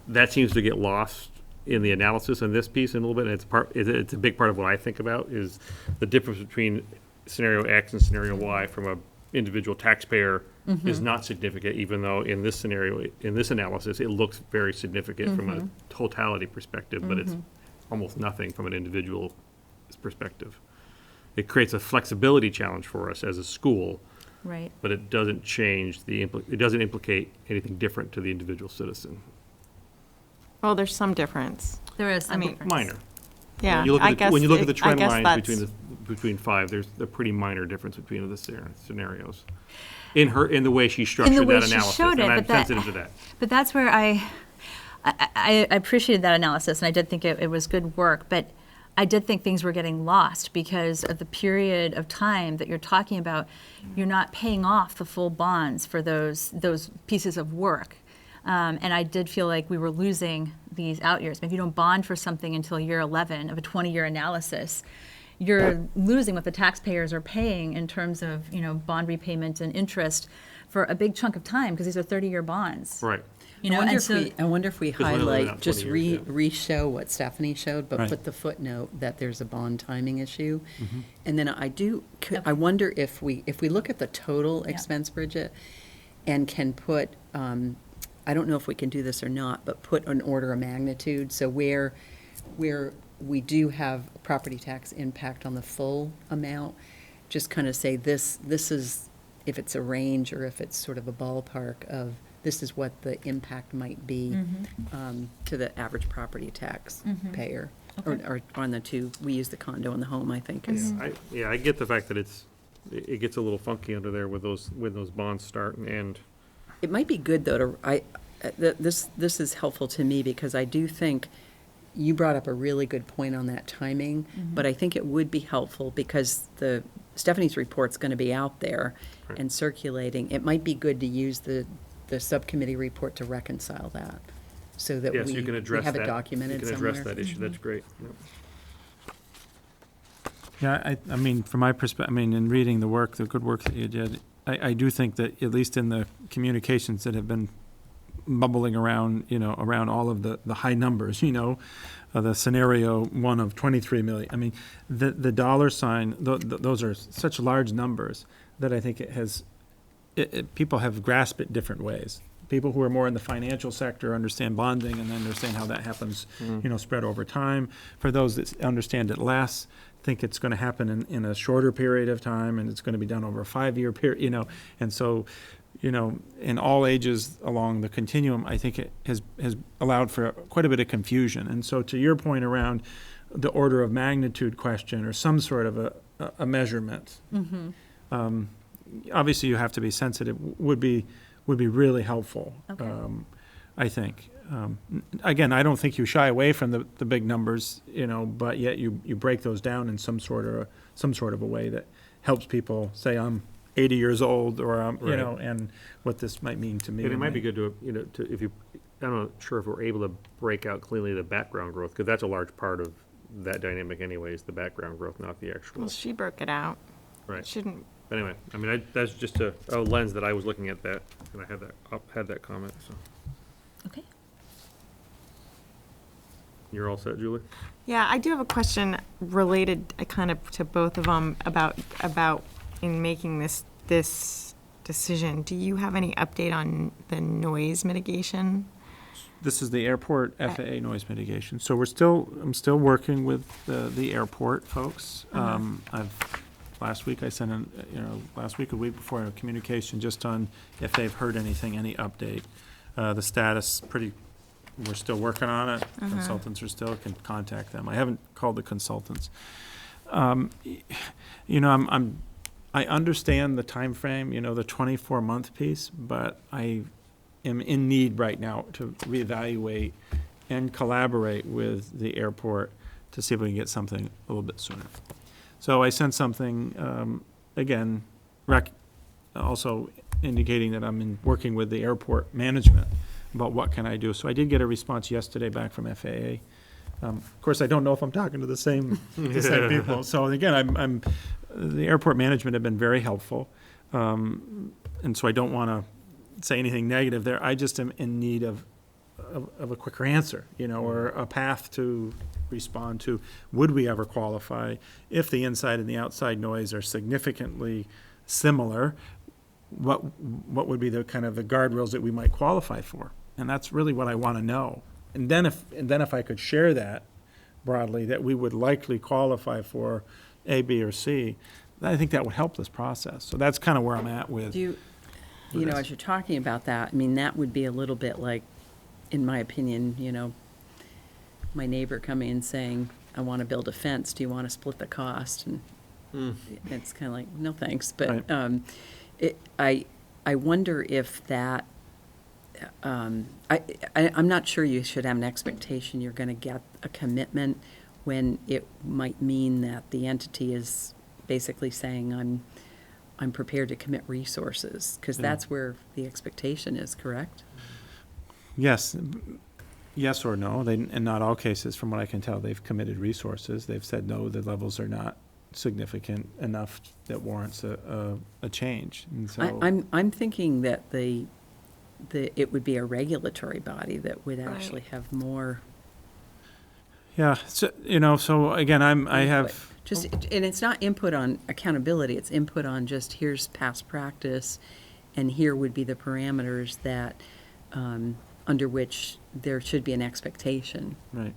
that seems to get lost in the analysis in this piece in a little bit. And it's a big part of what I think about is the difference between scenario X and scenario Y from a individual taxpayer is not significant, even though in this scenario, in this analysis, it looks very significant from a totality perspective, but it's almost nothing from an individual perspective. It creates a flexibility challenge for us as a school, Right. but it doesn't change it doesn't implicate anything different to the individual citizen. Well, there's some difference. There is some I mean, difference. Minor. Yeah, When you look I at guess. when you look at the it- I trend guess lines that's- between 5, there's a pretty minor difference between the scenarios. In the way she structured way that she analysis, showed it, and I'm but that- sensitive to that. But that's where I appreciated that analysis, and I did think it was good work, but I did think things were getting lost because of the period of time that you're talking about. You're not paying off the full bonds for those pieces of work. And I did feel like we were losing these out years. If you don't bond for something until year 11 of a 20-year analysis, you're losing what the taxpayers are paying in terms of, bond repayment and interest for a big chunk of time, because these are 30-year bonds. Right. I wonder And if so, I wonder if we 'Cause we're only highlight, out just 20 years, re-show what Stephanie showed, but Right. put the footnote that there's a bond timing issue. Mm-hmm. And then I wonder if we look at the total Yeah. expense, Bridget, and can put, I don't know if we can do this or not, but put an order of magnitude, so where we do have property tax impact on the full amount, just kind of say this is, if it's a range or if it's sort of a ballpark of, this is what the impact might be to the average property tax payer. Or on the two, we use the condo and the home, I think. is- I get the fact that it gets a little funky under there with when those bonds start and end. It might be good, though, this is helpful to me, because I do think you brought up a really good point on that timing, but I think it would be helpful, because Stephanie's report's going to be out there Right. and circulating. It might be good to use the subcommittee report to reconcile that, so that Yes, we you can address have that. it documented You can somewhere. address that issue, that's great. Yep. Yeah, I mean, from my perspective, in reading the good work that you did, I do think that, at least in the communications that have been bubbling around, around all of the high numbers, the scenario 1 of 23 million. The dollar sign, those are such large numbers that I think people have grasped it different ways. People who are more in the financial sector understand bonding and understand how that happens, spread over time. For those that understand it less, think it's going to happen in a shorter period of time, and it's going to be done over a 5-year period, and so, in all ages along the continuum, I think it has allowed for quite a bit of confusion. And so, to your point around the order of magnitude question, or some sort of a measurement, obviously you have to be sensitive, would be really helpful. Okay. I think. Again, I don't think you shy away from the big numbers, but yet you break those down in some sort of a way that helps people say, I'm 80 years old, or Right. and what this might mean to me. And it might be good to if you, I'm not sure if we're able to break out cleanly the background growth, because that's a large part of that dynamic anyways, the background growth, not the actual. Well, she broke it out. Right. It shouldn't, But anyway, that's just a lens that I was looking at that, and I had that comment, so. Okay. You're all set, Julie? Yeah, I do have a question related kind of to both of them about in making this decision. Do you have any update on the noise mitigation? This is the airport FAA noise mitigation. So I'm still working with the airport folks. Last week I sent last week, a week before, a communication just on if they've heard anything, any update. The status, we're still working on it. Consultants are still, can contact them. I haven't called the consultants. I understand the time frame, the 24-month piece, but I am in need right now to reevaluate and collaborate with the airport to see if we can get something a little bit sooner. So I sent something, again, also indicating that I'm working with the airport management about what can I do. So I did get a response yesterday back from FAA. Of course, I don't know if I'm talking to the same people. So again, the airport management have been very helpful. And so I don't want to say anything negative there. I just am in need of a quicker answer, or a path to respond to, would we ever qualify if the inside and the outside noise are significantly similar? What would be the kind of the guardrails that we might qualify for? And that's really what I want to know. And then if I could share that broadly, that we would likely qualify for A, B, or C, I think that would help this process. So that's kind of where I'm at with. Do you, as you're talking about that, I mean, that would be a little bit like, in my opinion, my neighbor coming and saying, I want to build a fence, do you want to split the cost? And it's kind of like, no, thanks. But Right. I wonder if that, I'm not sure you should have an expectation you're going to get a commitment when it might mean that the entity is basically saying, I'm prepared to commit resources, because that's where the expectation is, correct? Yes or no. In not all cases, from what I can tell, they've committed resources. They've said, no, the levels are not significant enough that warrants a change. And so I'm thinking that it would be a regulatory body that would actually have more. yeah, so again, I have. Just, and it's not input on accountability, it's input on just here's past practice, and here would be the parameters that, under which there should be an expectation. Right.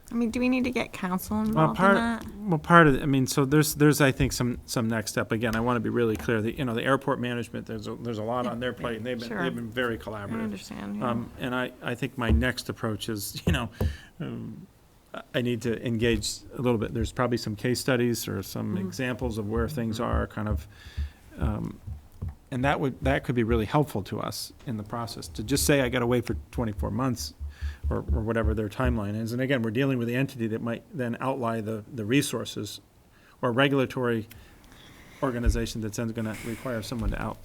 I mean, do we need to get council involved in that? Well, part of it, so there's I think some next step. Again, I want to be really clear that, the airport management, there's a lot on their plate, and they've been very collaborative. I understand, yeah. And I think my next approach is, I need to engage a little bit. There's probably some case studies or some examples of where things are kind of, and that could be really helpful to us in the process. To just say, I got to wait for 24 months or whatever their timeline is. And again, we're dealing with the entity that might then outlie the resources, or regulatory organization that's then going to require someone to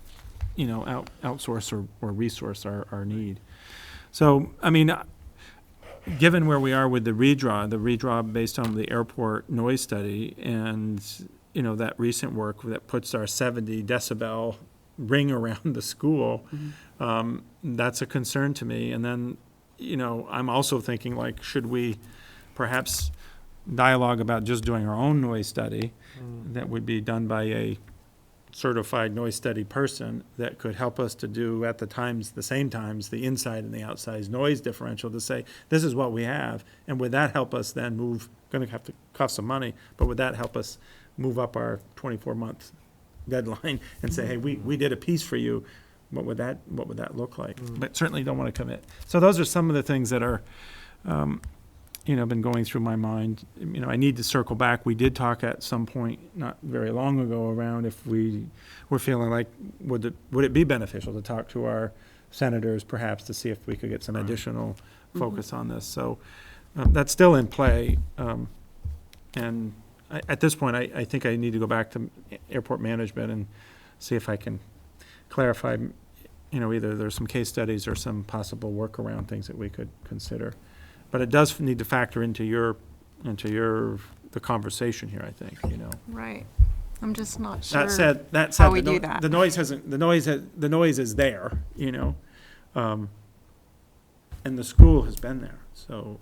outsource or resource our need. So, given where we are with the redraw based on the airport noise study and, that recent work that puts our 70 decibel ring around the school, that's a concern to me. And then, I'm also thinking, should we perhaps dialogue about just doing our own noise study that would be done by a certified noise study person that could help us to do at the same times, the inside and the outside noise differential, to say, this is what we have. And would that help us then move, going to have to cost some money, but would that help us move up our 24-month deadline and say, hey, we did a piece for you. What would that look like? But certainly don't want to commit. So those are some of the things that are, been going through my mind. I need to circle back. We did talk at some point not very long ago around if we were feeling like, would it be beneficial to talk to our senators perhaps to see if we could get some additional focus on this. So that's still in play. And at this point, I think I need to go back to airport management and see if I can clarify, either there's some case studies or some possible workaround things that we could consider. But it does need to factor into the conversation here, I think, Right. I'm just not sure That said, how we do that. the noise is there, and the school has been there. So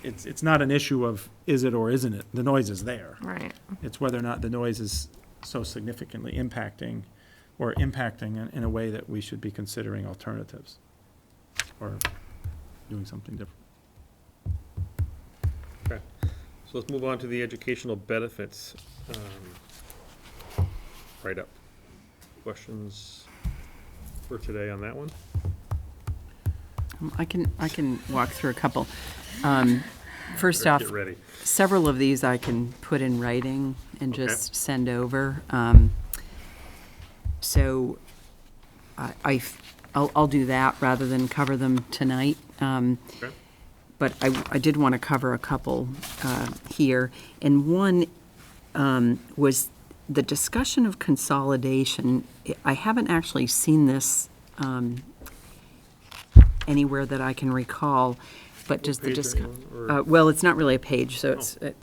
it's not an issue of is it or isn't it. The noise is there. Right. It's whether or not the noise is so significantly impacting in a way that we should be considering alternatives or doing something different. Okay, so let's move on to the educational benefits write-up. Questions for today on that one? I can walk through a couple. First Better off, get ready. several of these I can put in writing and Okay. just send over. So I'll do that rather than cover them tonight. Okay. But I did want to cover a couple here. And one was the discussion of consolidation. I haven't actually seen this anywhere that I can recall, but does the Page discussion... anyone, or- Well, it's not really a page, so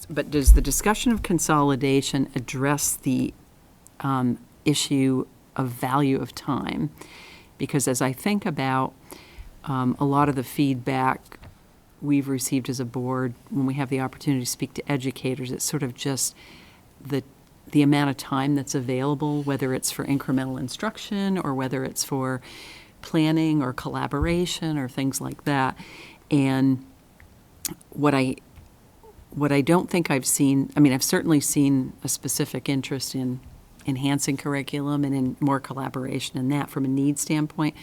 but does the discussion of consolidation address the issue of value of time? Because as I think about a lot of the feedback we've received as a board, when we have the opportunity to speak to educators, it's sort of just the amount of time that's available, whether it's for incremental instruction or whether it's for planning or collaboration or things like that. And what I don't think I've seen, I mean, I've certainly seen a specific interest in enhancing curriculum and in more collaboration in that from a need standpoint,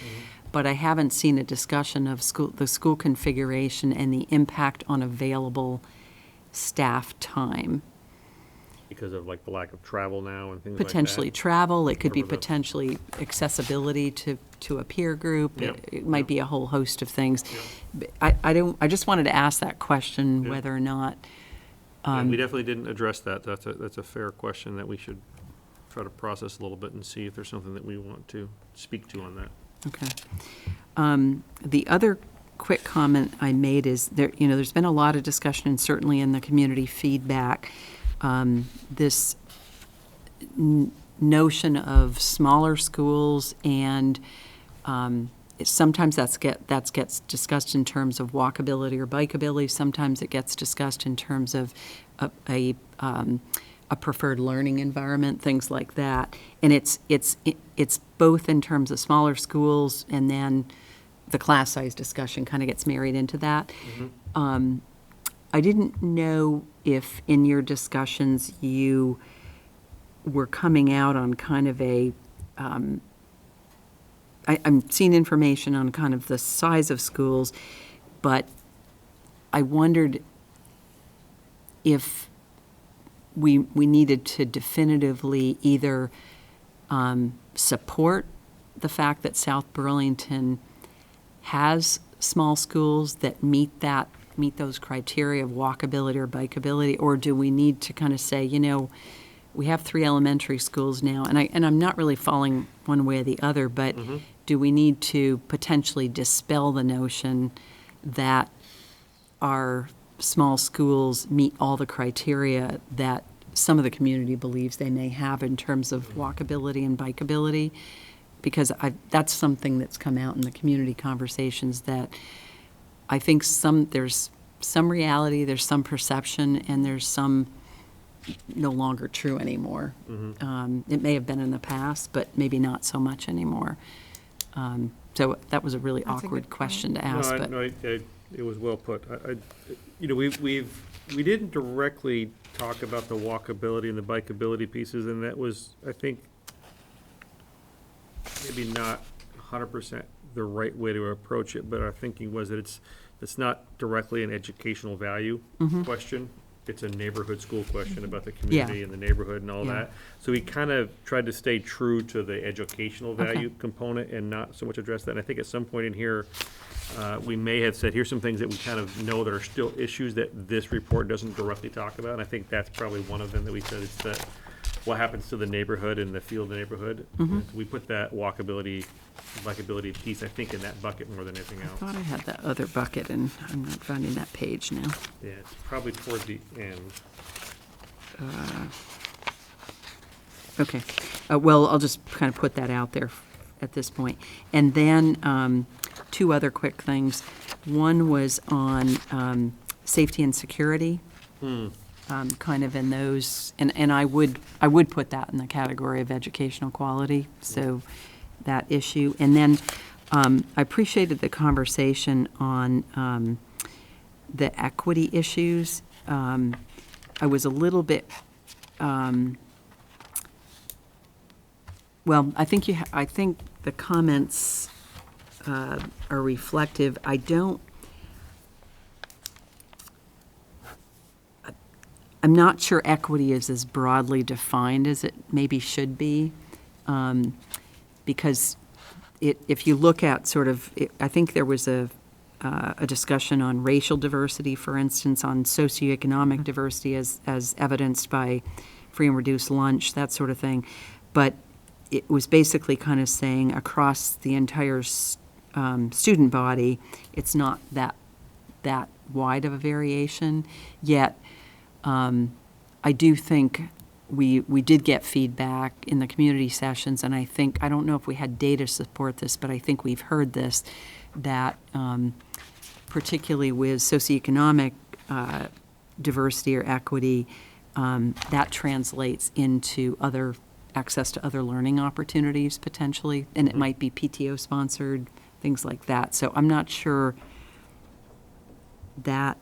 but I haven't seen a discussion of the school configuration and the impact on available staff time. Because of like the lack of travel now and things like that? Potentially travel, it could be Over the- potentially accessibility to a peer group. Yep. It might Yep. be a whole host of things. Yep. But I just wanted to ask that question, Yeah. whether or not, And we definitely didn't address that. That's a fair question that we should try to process a little bit and see if there's something that we want to speak to on that. okay. The other quick comment I made is there's been a lot of discussion, and certainly in the community feedback, this notion of smaller schools, and sometimes that gets discussed in terms of walkability or bikeability. Sometimes it gets discussed in terms of a preferred learning environment, things like that. And it's both in terms of smaller schools, and then the class size discussion kind of gets married into that. I didn't know if in your discussions you were coming out on kind of I'm seeing information on kind of the size of schools, but I wondered if we needed to definitively either support the fact that South Burlington has small schools that meet those criteria of walkability or bikeability, or do we need to kind of say, we have 3 elementary schools now, and I'm not really falling one way or the other, but do we need to potentially dispel the notion that our small schools meet all the criteria that some of the community believes they may have in terms of walkability and bikeability? Because that's something that's come out in the community conversations that I think there's some reality, there's some perception, and there's some no longer true anymore. It may have been in the past, but maybe not so much anymore. So that was a really That's a awkward good question to ask, but. No, it was well put. We didn't directly talk about the walkability and the bikeability pieces, and that was, I think, maybe not 100% the right way to approach it, but our thinking was that it's not directly an educational value question. It's a neighborhood school question about the community and the neighborhood and all Yeah. that. So we kind of tried to stay true to the educational value component and not so much address that. And I think at some point in here, we may have said, here's some things that we kind of know that are still issues that this report doesn't directly talk about. And I think that's probably one of them that we said, it's that what happens to the neighborhood and the feel of the neighborhood. So we put that walkability, bikeability piece, I think, in that bucket more than anything I else. thought I had that other bucket, and I'm not finding that page now. Yeah, it's probably toward the end. Okay. Well, I'll just kind of put that out there at this point. And then two other quick things. One was on safety and security. Kind of in those, and I would put that in the category of educational quality, so that issue. And then I appreciated the conversation on the equity issues. I was a little bit, well, I think I think the comments are reflective. I'm not sure equity is as broadly defined as it maybe should be, because if you look at sort of, I think there was a discussion on racial diversity, for instance, on socioeconomic diversity as evidenced by free and reduced lunch, that sort of thing. But it was basically kind of saying across the entire student body, it's not that wide of a variation, yet I do think we did get feedback in the community sessions, and I don't know if we had data to support this, but I think we've heard this, that particularly with socioeconomic diversity or equity, that translates into other access to other learning opportunities potentially, and it might be PTO-sponsored, things like that. So I'm not sure that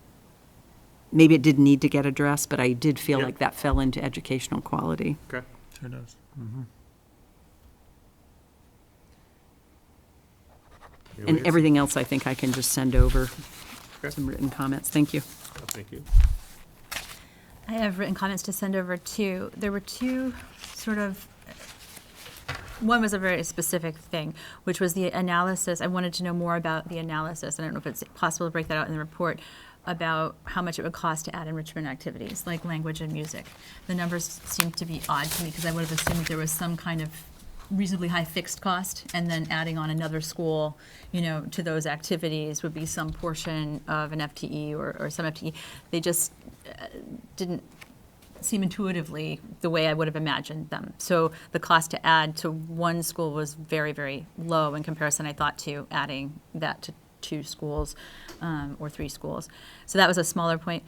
maybe it didn't need to get addressed, but I did feel like that fell into educational quality. Okay. Sure does. And everything else, I think I can just send over Okay. some written comments. Thank you. Thank you. I have written comments to send over too. There were two sort of, one was a very specific thing, which was the analysis. I wanted to know more about the analysis. I don't know if it's possible to break that out in the report, about how much it would cost to add enrichment activities like language and music. The numbers seem to be odd to me because I would have assumed that there was some kind of reasonably high fixed cost, and then adding on another school, to those activities would be some portion of an FTE or some FTE. They just didn't seem intuitively the way I would have imagined them. So the cost to add to one school was very, very low in comparison, I thought, to adding that to 2 schools or 3 schools. So that was a smaller point.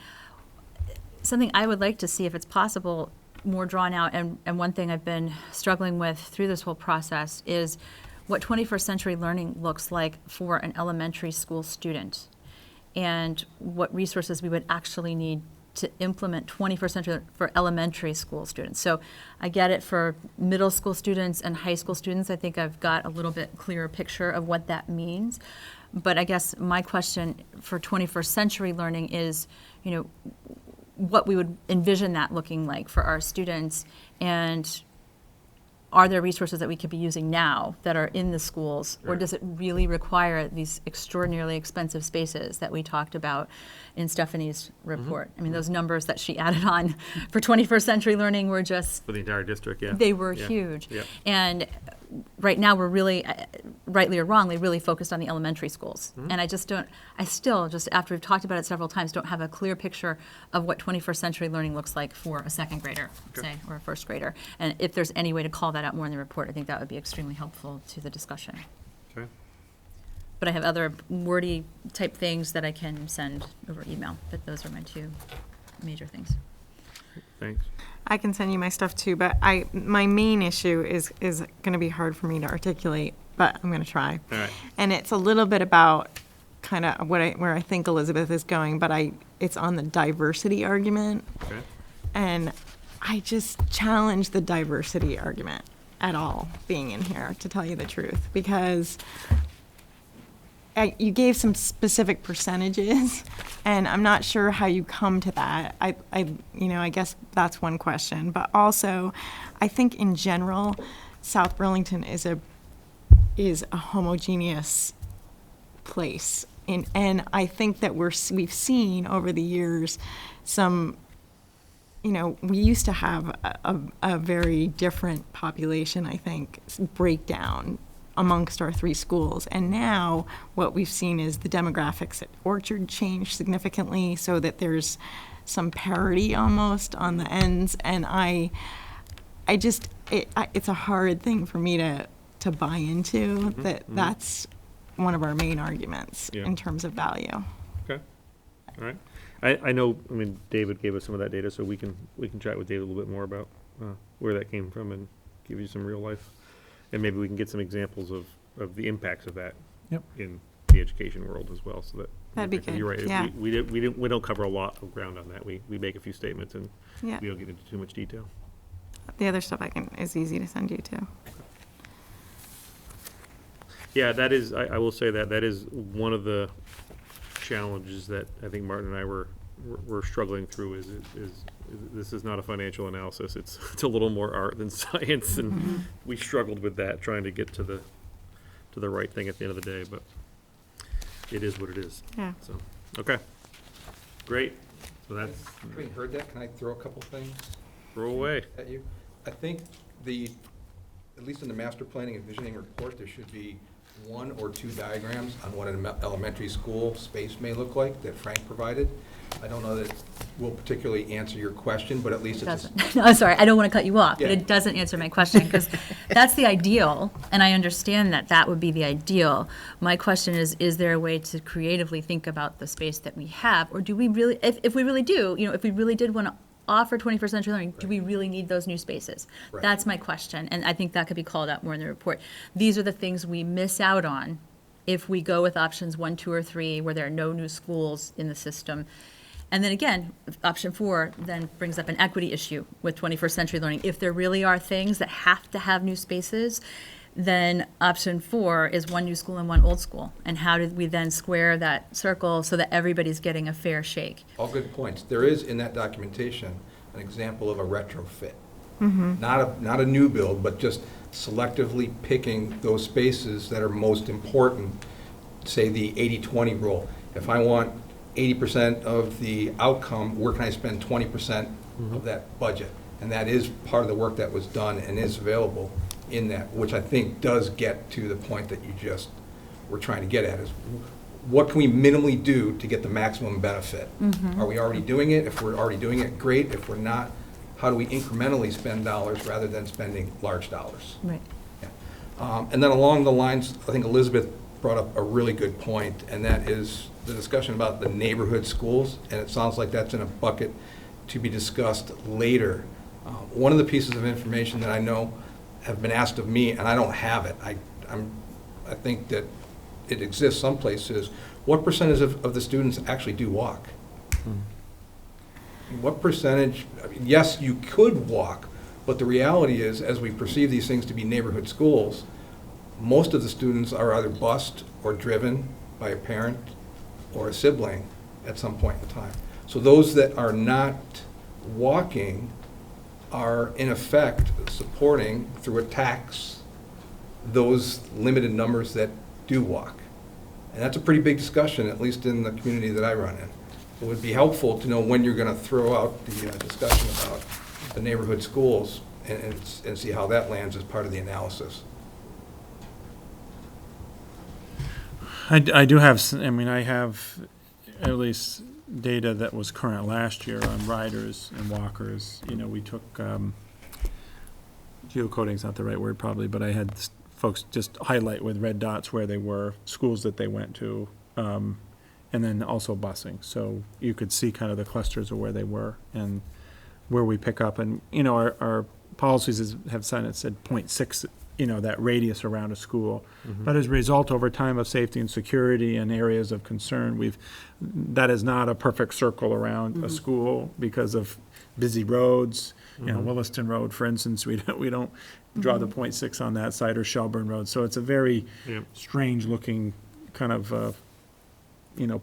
Something I would like to see, if it's possible, more drawn out, and one thing I've been struggling with through this whole process is what 21st century learning looks like for an elementary school student, and what resources we would actually need to implement 21st century for elementary school students. So I get it for middle school students and high school students. I think I've got a little bit clearer picture of what that means. But I guess my question for 21st century learning is, what we would envision that looking like for our students, and are there resources that we could be using now that are in the schools, or does it really require these extraordinarily expensive spaces that we talked about in Stephanie's report? I mean, those numbers that she added on for 21st century learning were just... For the entire district, yeah. They were Yeah. huge. Yeah. And right now, we're really, rightly or wrongly, really focused on the elementary schools. And I still, just after we've talked about it several times, don't have a clear picture of what 21st century learning looks like for a second grader, say, or a first grader. And if there's any way to call that out more in the report, I think that would be extremely helpful to the discussion. Okay. But I have other wordy type things that I can send over email, but those are my 2 major things. Thanks. I can send you my stuff too, but my main issue is going to be hard for me to articulate, but I'm going to try. All right. And it's a little bit about kind of where I think Elizabeth is going, but it's on the diversity argument. Okay. And I just challenge the diversity argument at all being in here, to tell you the truth, because you gave some specific percentages, and I'm not sure how you come to that. I guess that's one question. But also, I think in general, South Burlington is a homogeneous place, and I think that we've seen over the years some. We used to have a very different population, I think, breakdown amongst our 3 schools. And now what we've seen is the demographics at Orchard change significantly so that there's some parity almost on the ends. And it's a hard thing for me to buy into, that's one of our main arguments Yeah. in terms of value. Okay, all right. I know, I mean, David gave us some of that data, so we can chat with David a little bit more about where that came from and give you some real life. And maybe we can get some examples of the impacts of that Yep. in the education world as well, so that. That'd be because good, You're right, yeah. we don't cover a lot of ground on that. We make a few statements and Yeah. we don't get into too much detail. The other stuff is easy to send you to. Yeah, that is, I will say that is one of the challenges that I think Martin and I were struggling through is this is not a financial analysis. It's a little more art than science, and we struggled with that, trying to get to the right thing at the end of the day, but it is what it is. Yeah. So, okay, great. So that's, Having heard that, can I throw a couple things throw away. at you? I think at least in the master planning and visioning report, there should be one or two diagrams on what an elementary school space may look like that Frank provided. I don't know that it will particularly answer your question, but at least it's. Doesn't. No, sorry, I don't want to cut you off, but Yeah. it doesn't answer my question, because that's the ideal, and I understand that that would be the ideal. My question is there a way to creatively think about the space that we have, or do we really, if we really do, if we really did want to offer 21st century learning, do we really need those new spaces? Right. That's my question, and I think that could be called out more in the report. These are the things we miss out on if we go with options 1, 2, or 3, where there are no new schools in the system. And then again, option 4 then brings up an equity issue with 21st century learning. If there really are things that have to have new spaces, then option 4 is 1 new school and 1 old school. And how did we then square that circle so that everybody's getting a fair shake? All good points. There is in that documentation an example of a retrofit. Not a new build, but just selectively picking those spaces that are most important, say the 80-20 rule. If I want 80% of the outcome, where can I spend 20% of that budget? And that is part of the work that was done and is available in that, which I think does get to the point that you just were trying to get at, is what can we minimally do to get the maximum benefit? Are we already doing it? If we're already doing it, great. If we're not, how do we incrementally spend dollars rather than spending large dollars? Right. And then along the lines, I think Elizabeth brought up a really good point, and that is the discussion about the neighborhood schools, and it sounds like that's in a bucket to be discussed later. One of the pieces of information that I know have been asked of me, and I don't have it, I think that it exists someplace, is what percentage of the students actually do walk? What percentage, I mean, yes, you could walk, but the reality is, as we perceive these things to be neighborhood schools, most of the students are either bused or driven by a parent or a sibling at some point in time. So those that are not walking are in effect supporting through a tax those limited numbers that do walk. And that's a pretty big discussion, at least in the community that I run in. It would be helpful to know when you're going to throw out the discussion about the neighborhood schools and see how that lands as part of the analysis. I do have, I have at least data that was current last year on riders and walkers. We took, geocoding's not the right word probably, but I had folks just highlight with red dots where they were, schools that they went to, and then also busing. So you could see kind of the clusters of where they were and where we pick up. And, our policies have said 0.6, that radius around a school. But as a result, over time of safety and security and areas of concern, that is not a perfect circle around a school because of busy roads. Williston Road, for instance, we don't draw the 0.6 on that side, or Shelburne Road. So it's a very strange-looking kind of,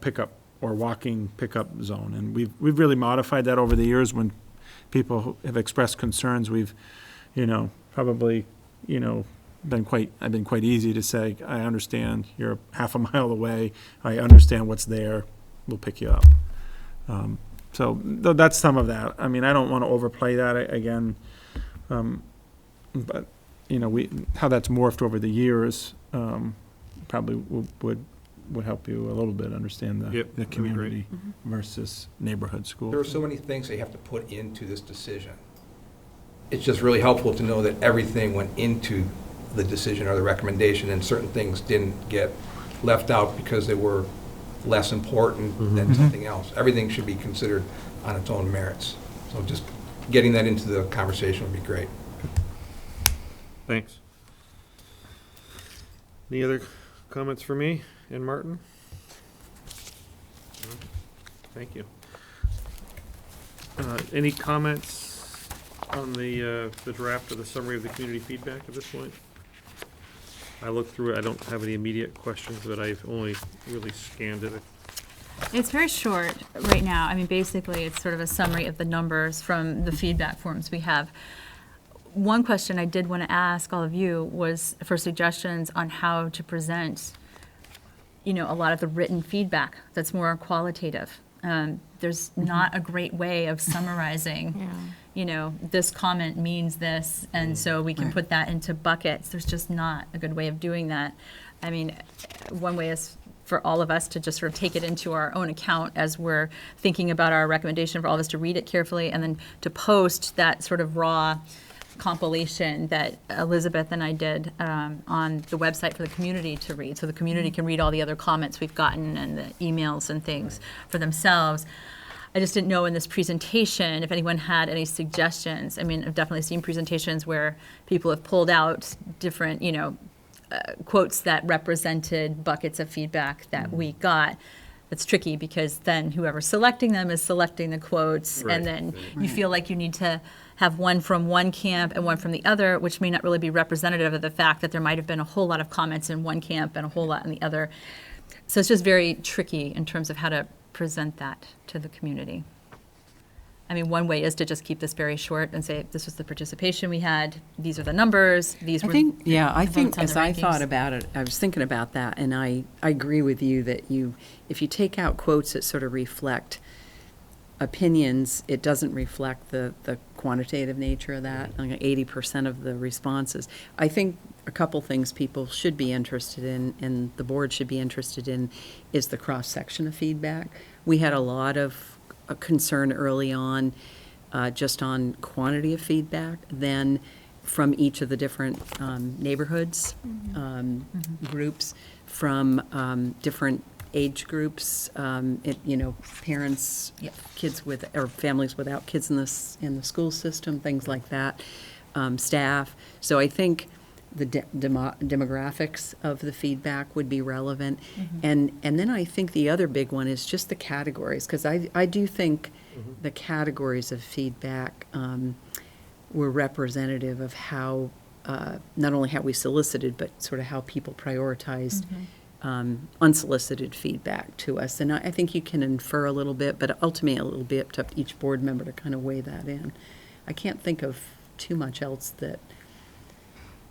pickup or walking pickup zone. And we've really modified that over the years. When people have expressed concerns, we've, probably, I've been quite easy to say, I understand, you're half a mile away, I understand what's there, we'll pick you up. So that's some of that. I don't want to overplay that again, but, how that's morphed over the years, probably would help you a little bit understand the That'd be community versus neighborhood school. There are so many things they have to put into this decision. It's just really helpful to know that everything went into the decision or the recommendation, and certain things didn't get left out because they were less important than something else. Everything should be considered on its own merits. So just getting that into the conversation would be great. Thanks. Any other comments for me and Martin? No? Thank you. Any comments on the draft of the summary of the community feedback at this point? I looked through it. I don't have any immediate questions, but I've only really scanned it. It's very short right now. I mean, basically, it's sort of a summary of the numbers from the feedback forms we have. One question I did want to ask all of you was for suggestions on how to present, a lot of the written feedback that's more qualitative. There's not a great way of summarizing, this comment means this, and so we can put that into buckets. There's just not a good way of doing that. I mean, one way is for all of us to just sort of take it into our own account as we're thinking about our recommendation, for all of us to read it carefully, and then to post that sort of raw compilation that Elizabeth and I did on the website for the community to read, so the community can read all the other comments we've gotten and the emails and things for themselves. I just didn't know in this presentation if anyone had any suggestions. I mean, I've definitely seen presentations where people have pulled out different, quotes that represented buckets of feedback that we got. It's tricky because then whoever's selecting them is selecting the quotes, Right. and then you feel like you need to have one from one camp and one from the other, which may not really be representative of the fact that there might have been a whole lot of comments in one camp and a whole lot in the other. So it's just very tricky in terms of how to present that to the community. I mean, one way is to just keep this very short and say, this was the participation we had, these are the numbers, these I were. think, the I votes think on as the I thought rankings. about it, I was thinking about that, and I agree with you that if you take out quotes that sort of reflect opinions, it doesn't reflect the quantitative nature of that, like 80% of the responses. I think a couple things people should be interested in, and the board should be interested in, is the cross-section of feedback. We had a lot of concern early on, just on quantity of feedback, then from each of the different neighborhoods, groups, from different age groups, parents, kids with, or families without kids in the school system, things like that, staff. So I think the demographics of the feedback would be relevant. And then I think the other big one is just the categories, because I do think the categories of feedback were representative of how, not only how we solicited, but sort of how people prioritized unsolicited feedback to us. And I think you can infer a little bit, but ultimately a little bit up to each board member to kind of weigh that in. I can't think of too much else that,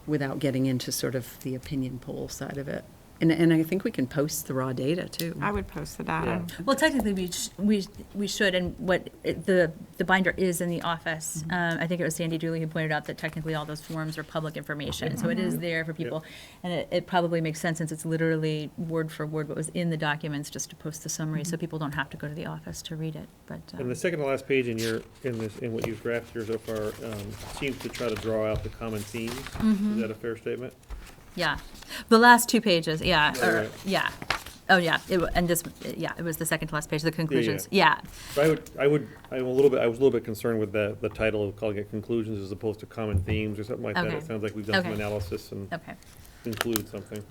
without getting into sort of the opinion poll side of it. And I think we can post the raw data, too. I would post the data. Well, technically, we should, and the binder is in the office. I think it was Sandy Dooley who pointed out that technically all those forms are public information, so it is there for people. And it probably makes sense, since it's literally word for word what was in the documents, just to post the summary, so people don't have to go to the office to read it, but. And the second to last page in what you've drafted here so far, seems to try to draw out the common themes. Is that a fair statement? Yeah, the last two pages, Right. yeah. Oh, yeah, it was the second to last page, the conclusions, yeah. But I was a little bit concerned with the title of calling it conclusions as opposed to common themes or something like that. Okay. It sounds like we've done some Okay. analysis and Okay, included something.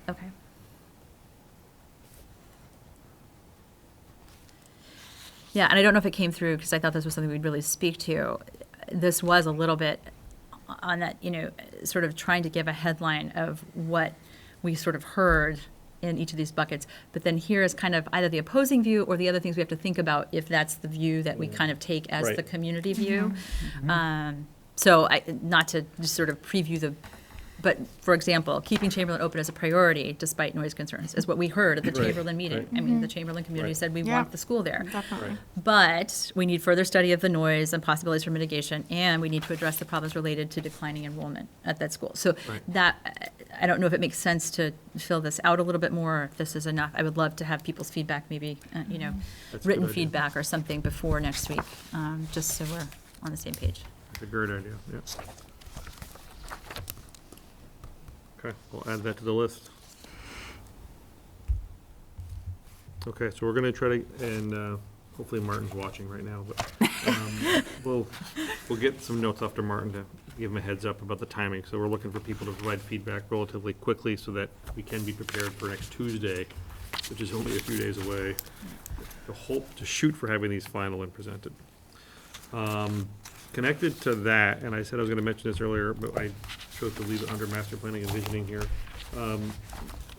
okay. Yeah, and I don't know if it came through, because I thought this was something we'd really speak to. This was a little bit on that, sort of trying to give a headline of what we sort of heard in each of these buckets. But then here is kind of either the opposing view or the other things we have to think about if that's the view that we kind of take as Right. the community view. So not to just sort of preview but for example, keeping Chamberlain open as a priority despite noise concerns is what we heard at the Right, Chamberlain meeting. right. I mean, the Chamberlain community Right. said we Yeah. want the school there. Definitely. Right. But we need further study of the noise and possibilities for mitigation, and we need to address the problems related to declining enrollment at that school. So Right. that, I don't know if it makes sense to fill this out a little bit more, or if this is enough. I would love to have people's feedback, maybe, That's a written good idea. feedback or something before next week, just so we're on the same page. That's a great idea, yeah. Okay, we'll add that to the list. Okay, so we're gonna try to, and hopefully Martin's watching right now, but we'll get some notes after Martin to give him a heads up about the timing. So we're looking for people to provide feedback relatively quickly so that we can be prepared for next Tuesday, which is only a few days away, to shoot for having these final and presented. Connected to that, and I said I was gonna mention this earlier, but I chose to leave it under master planning and visioning here.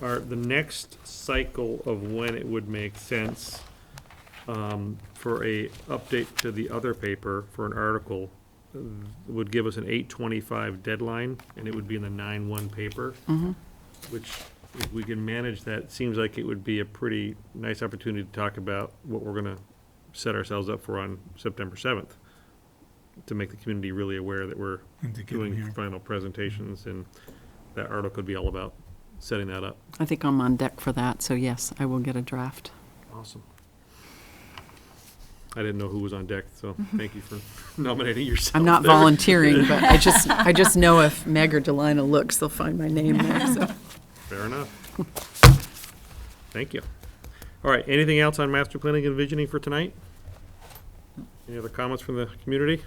The next cycle of when it would make sense for a update to the other paper for an article would give us an 8/25 deadline, and it would be in the 9/1 paper, which, if we can manage that, seems like it would be a pretty nice opportunity to talk about what we're gonna set ourselves up for on September 7th, to make the community really aware that we're doing final presentations, and that article could be all about setting that up. I think I'm on deck for that, so yes, I will get a draft. Awesome. I didn't know who was on deck, so thank you for nominating yourself. I'm not there. volunteering, but I just know if Meg or Delina looks, they'll find my name there, so. Fair enough. Thank you. All right, anything else on master planning and visioning for tonight? Any other comments from the community?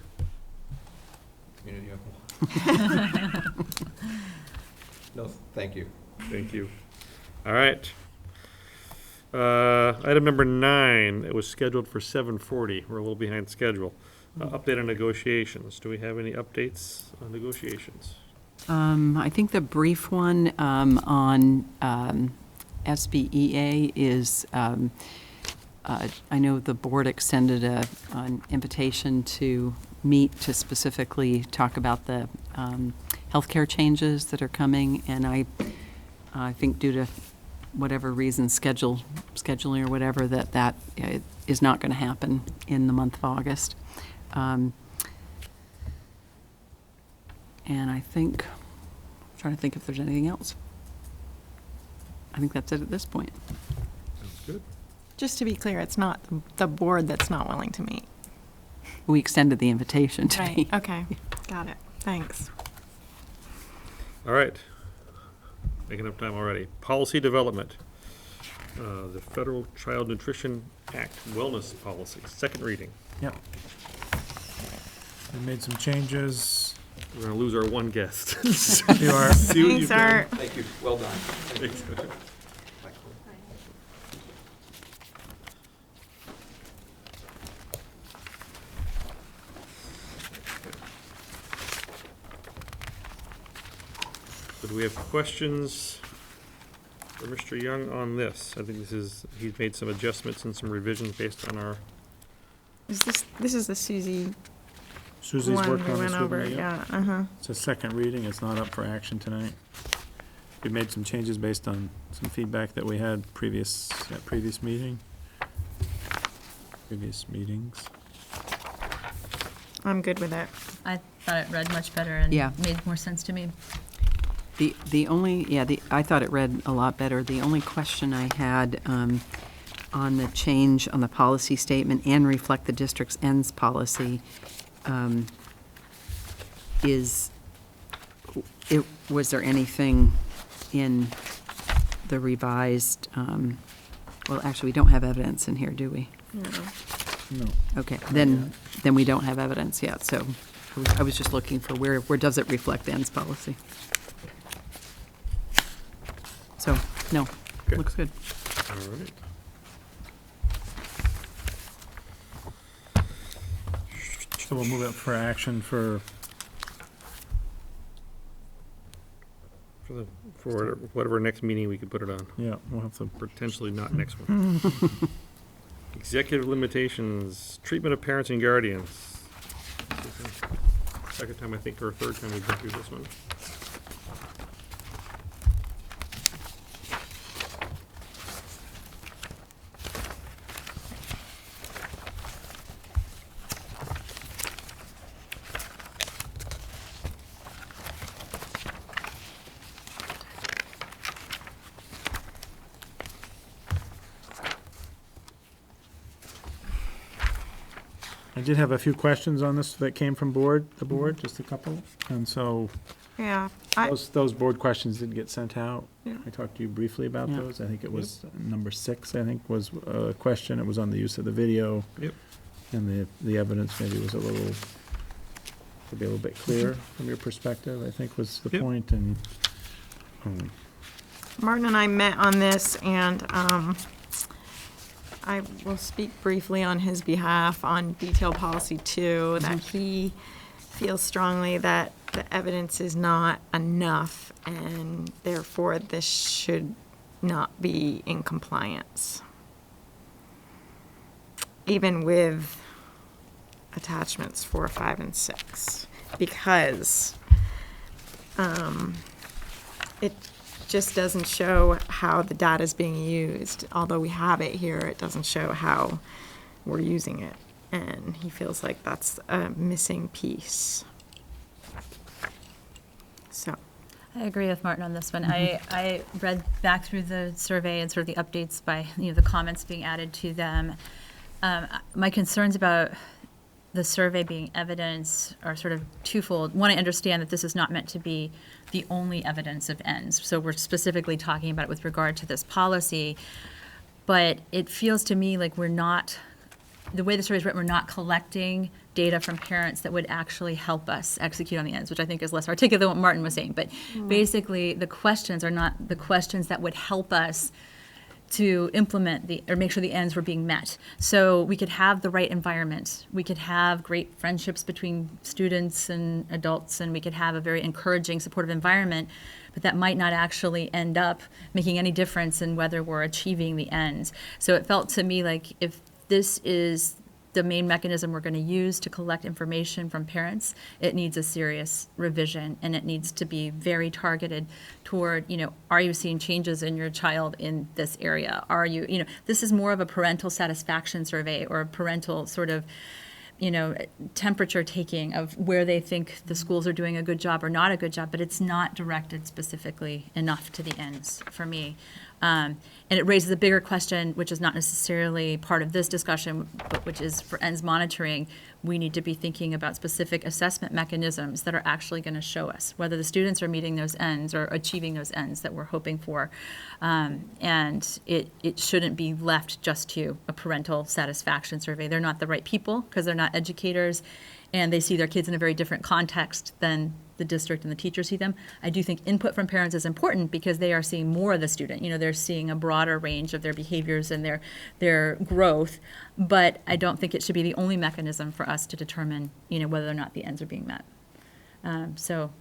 Community No, thank you. Thank you. All right. Item number 9, it was scheduled for 7:40. We're a little behind schedule. Update on negotiations. Do we have any updates on negotiations? I think the brief one on SBEA is, I know the board extended an invitation to meet to specifically talk about the healthcare changes that are coming, and I think due to whatever reason, scheduling or whatever, that is not going to happen in the month of August. And I think, I'm trying to think if there's anything else. I think that's it at this point. Sounds good. Just to be clear, it's not the board that's not willing to meet. We extended the invitation to Right, me. okay, got it, thanks. All right. Taking up time already. Policy development. The Federal Child Nutrition Act Wellness Policy, second reading. Yep. We made some changes. We're gonna lose our one guest. You are. See what Thanks, you've done. Art. Thank you, well done. Thanks. So do we have questions for Mr. Young on this? I think he's made some adjustments and some revisions based on our, This is the Susie Susie's one working we on this went with over, me. Yep. yeah, It's a second reading. It's not up for action tonight. We made some changes based on some feedback that we had at previous meetings. I'm good with it. I thought it read much better and Yeah. made more sense to me. I thought it read a lot better. The only question I had on the change on the policy statement and reflect the district's ends policy was there anything in the revised, well, actually, we don't have evidence in here, do we? No. Okay, then we don't have evidence yet, so I was just looking for where does it reflect the ends policy? So, no, Okay. looks good. all right. So we'll move it for action for, For whatever next meeting we could put it on. yeah, we'll have to, Potentially not next one. Executive limitations, treatment of parents and guardians. Second time, I think, or third time we've been through this one. I did have a few questions on this that came from the board, just a couple. And so Yeah, Those board questions did get sent out. Yeah. I talked to you briefly about Yeah. those. I think it was number 6, I think, was a question. It was on the use of the video. Yep. And the evidence maybe was to be a little bit clearer from your perspective, I think was the Yep. point. And Martin and I met on this, and I will speak briefly on his behalf on detail policy 2, that he feels strongly that the evidence is not enough, and therefore this should not be in compliance, even with attachments 4, 5, and 6, because it just doesn't show how the data is being used. Although we have it here, it doesn't show how we're using it, and he feels like that's a missing piece. So, I agree with Martin on this one. I read back through the survey and sort of the updates by, the comments being added to them. My concerns about the survey being evidence are sort of twofold. One, I understand that this is not meant to be the only evidence of ends. So we're specifically talking about it with regard to this policy. But it feels to me like the way the survey is written, we're not collecting data from parents that would actually help us execute on the ends, which I think is less articulate than what Martin was saying. But basically, the questions are not the questions that would help us to implement or make sure the ends were being met. So we could have the right environment. We could have great friendships between students and adults, and we could have a very encouraging, supportive environment, but that might not actually end up making any difference in whether we're achieving the ends. So it felt to me like if this is the main mechanism we're going to use to collect information from parents, it needs a serious revision, and it needs to be very targeted toward, are you seeing changes in your child in this area? Are you, this is more of a parental satisfaction survey or a parental sort of, temperature taking of where they think the schools are doing a good job or not a good job, but it's not directed specifically enough to the ends for me. And it raises a bigger question, which is not necessarily part of this discussion, but which is for ends monitoring. We need to be thinking about specific assessment mechanisms that are actually going to show us whether the students are meeting those ends or achieving those ends that we're hoping for. And it shouldn't be left just to a parental satisfaction survey. They're not the right people because they're not educators, and they see their kids in a very different context than the district and the teachers see them. I do think input from parents is important because they are seeing more of the student. They're seeing a broader range of their behaviors and their growth, but I don't think it should be the only mechanism for us to determine, whether or not the ends are being met. So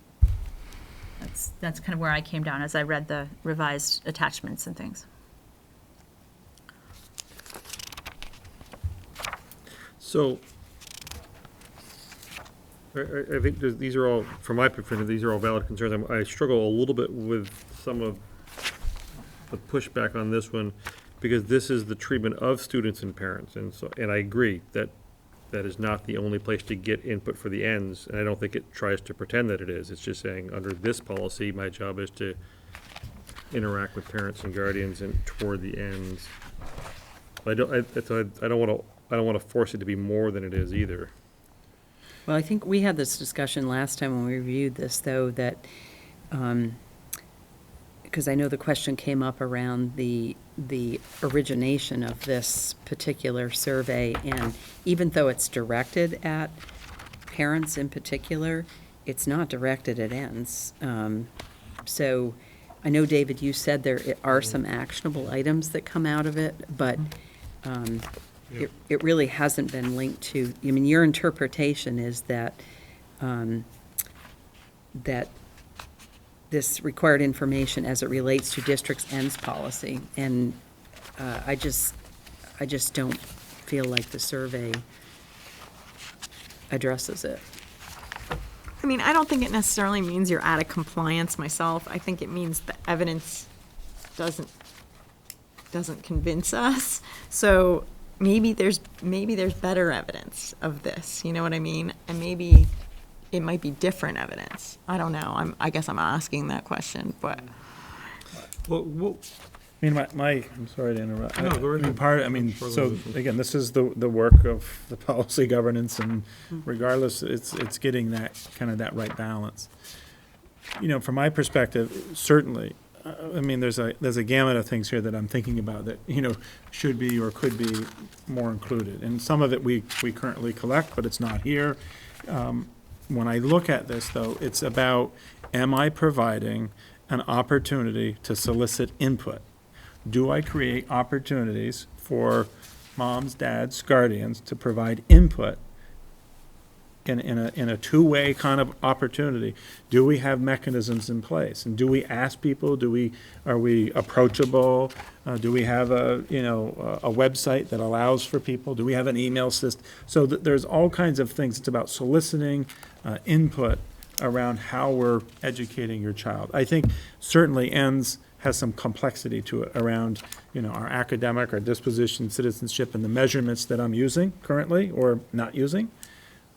that's kind of where I came down as I read the revised attachments and things. So, I think these are all, from my perspective, these are all valid concerns. I struggle a little bit with some of the pushback on this one, because this is the treatment of students and parents, and I agree that that is not the only place to get input for the ends, and I don't think it tries to pretend that it is. It's just saying, under this policy, my job is to interact with parents and guardians and toward the ends. I don't want to force it to be more than it is either. Well, I think we had this discussion last time when we reviewed this, though, that, because I know the question came up around the origination of this particular survey, and even though it's directed at parents in particular, it's not directed at ends. So I know, David, you said there are some actionable items that come out of it, but it really hasn't been linked to, your interpretation is that, that this required information as it relates to district's ends policy, and I just don't feel like the survey addresses it. I don't think it necessarily means you're out of compliance myself. I think it means the evidence doesn't convince us. So maybe there's better evidence of this, you know what I mean? And maybe it might be different evidence. I don't know. I guess I'm asking that question, but. Well, I'm sorry to interrupt. No, go ahead. So again, this is the work of the policy governance, and regardless, it's getting that right balance. from my perspective, certainly, I mean, there's a gamut of things here that I'm thinking about that, should be or could be more included. And some of it we currently collect, but it's not here. When I look at this, though, it's about, am I providing an opportunity to solicit input? Do I create opportunities for moms, dads, guardians to provide input in a two-way kind of opportunity? Do we have mechanisms in place? And do we ask people? Are we approachable? Do we have a website that allows for people? Do we have an email system? So there's all kinds of things. It's about soliciting input around how we're educating your child. I think certainly ENDS has some complexity to it around, our academic, our disposition, citizenship, and the measurements that I'm using currently or not using.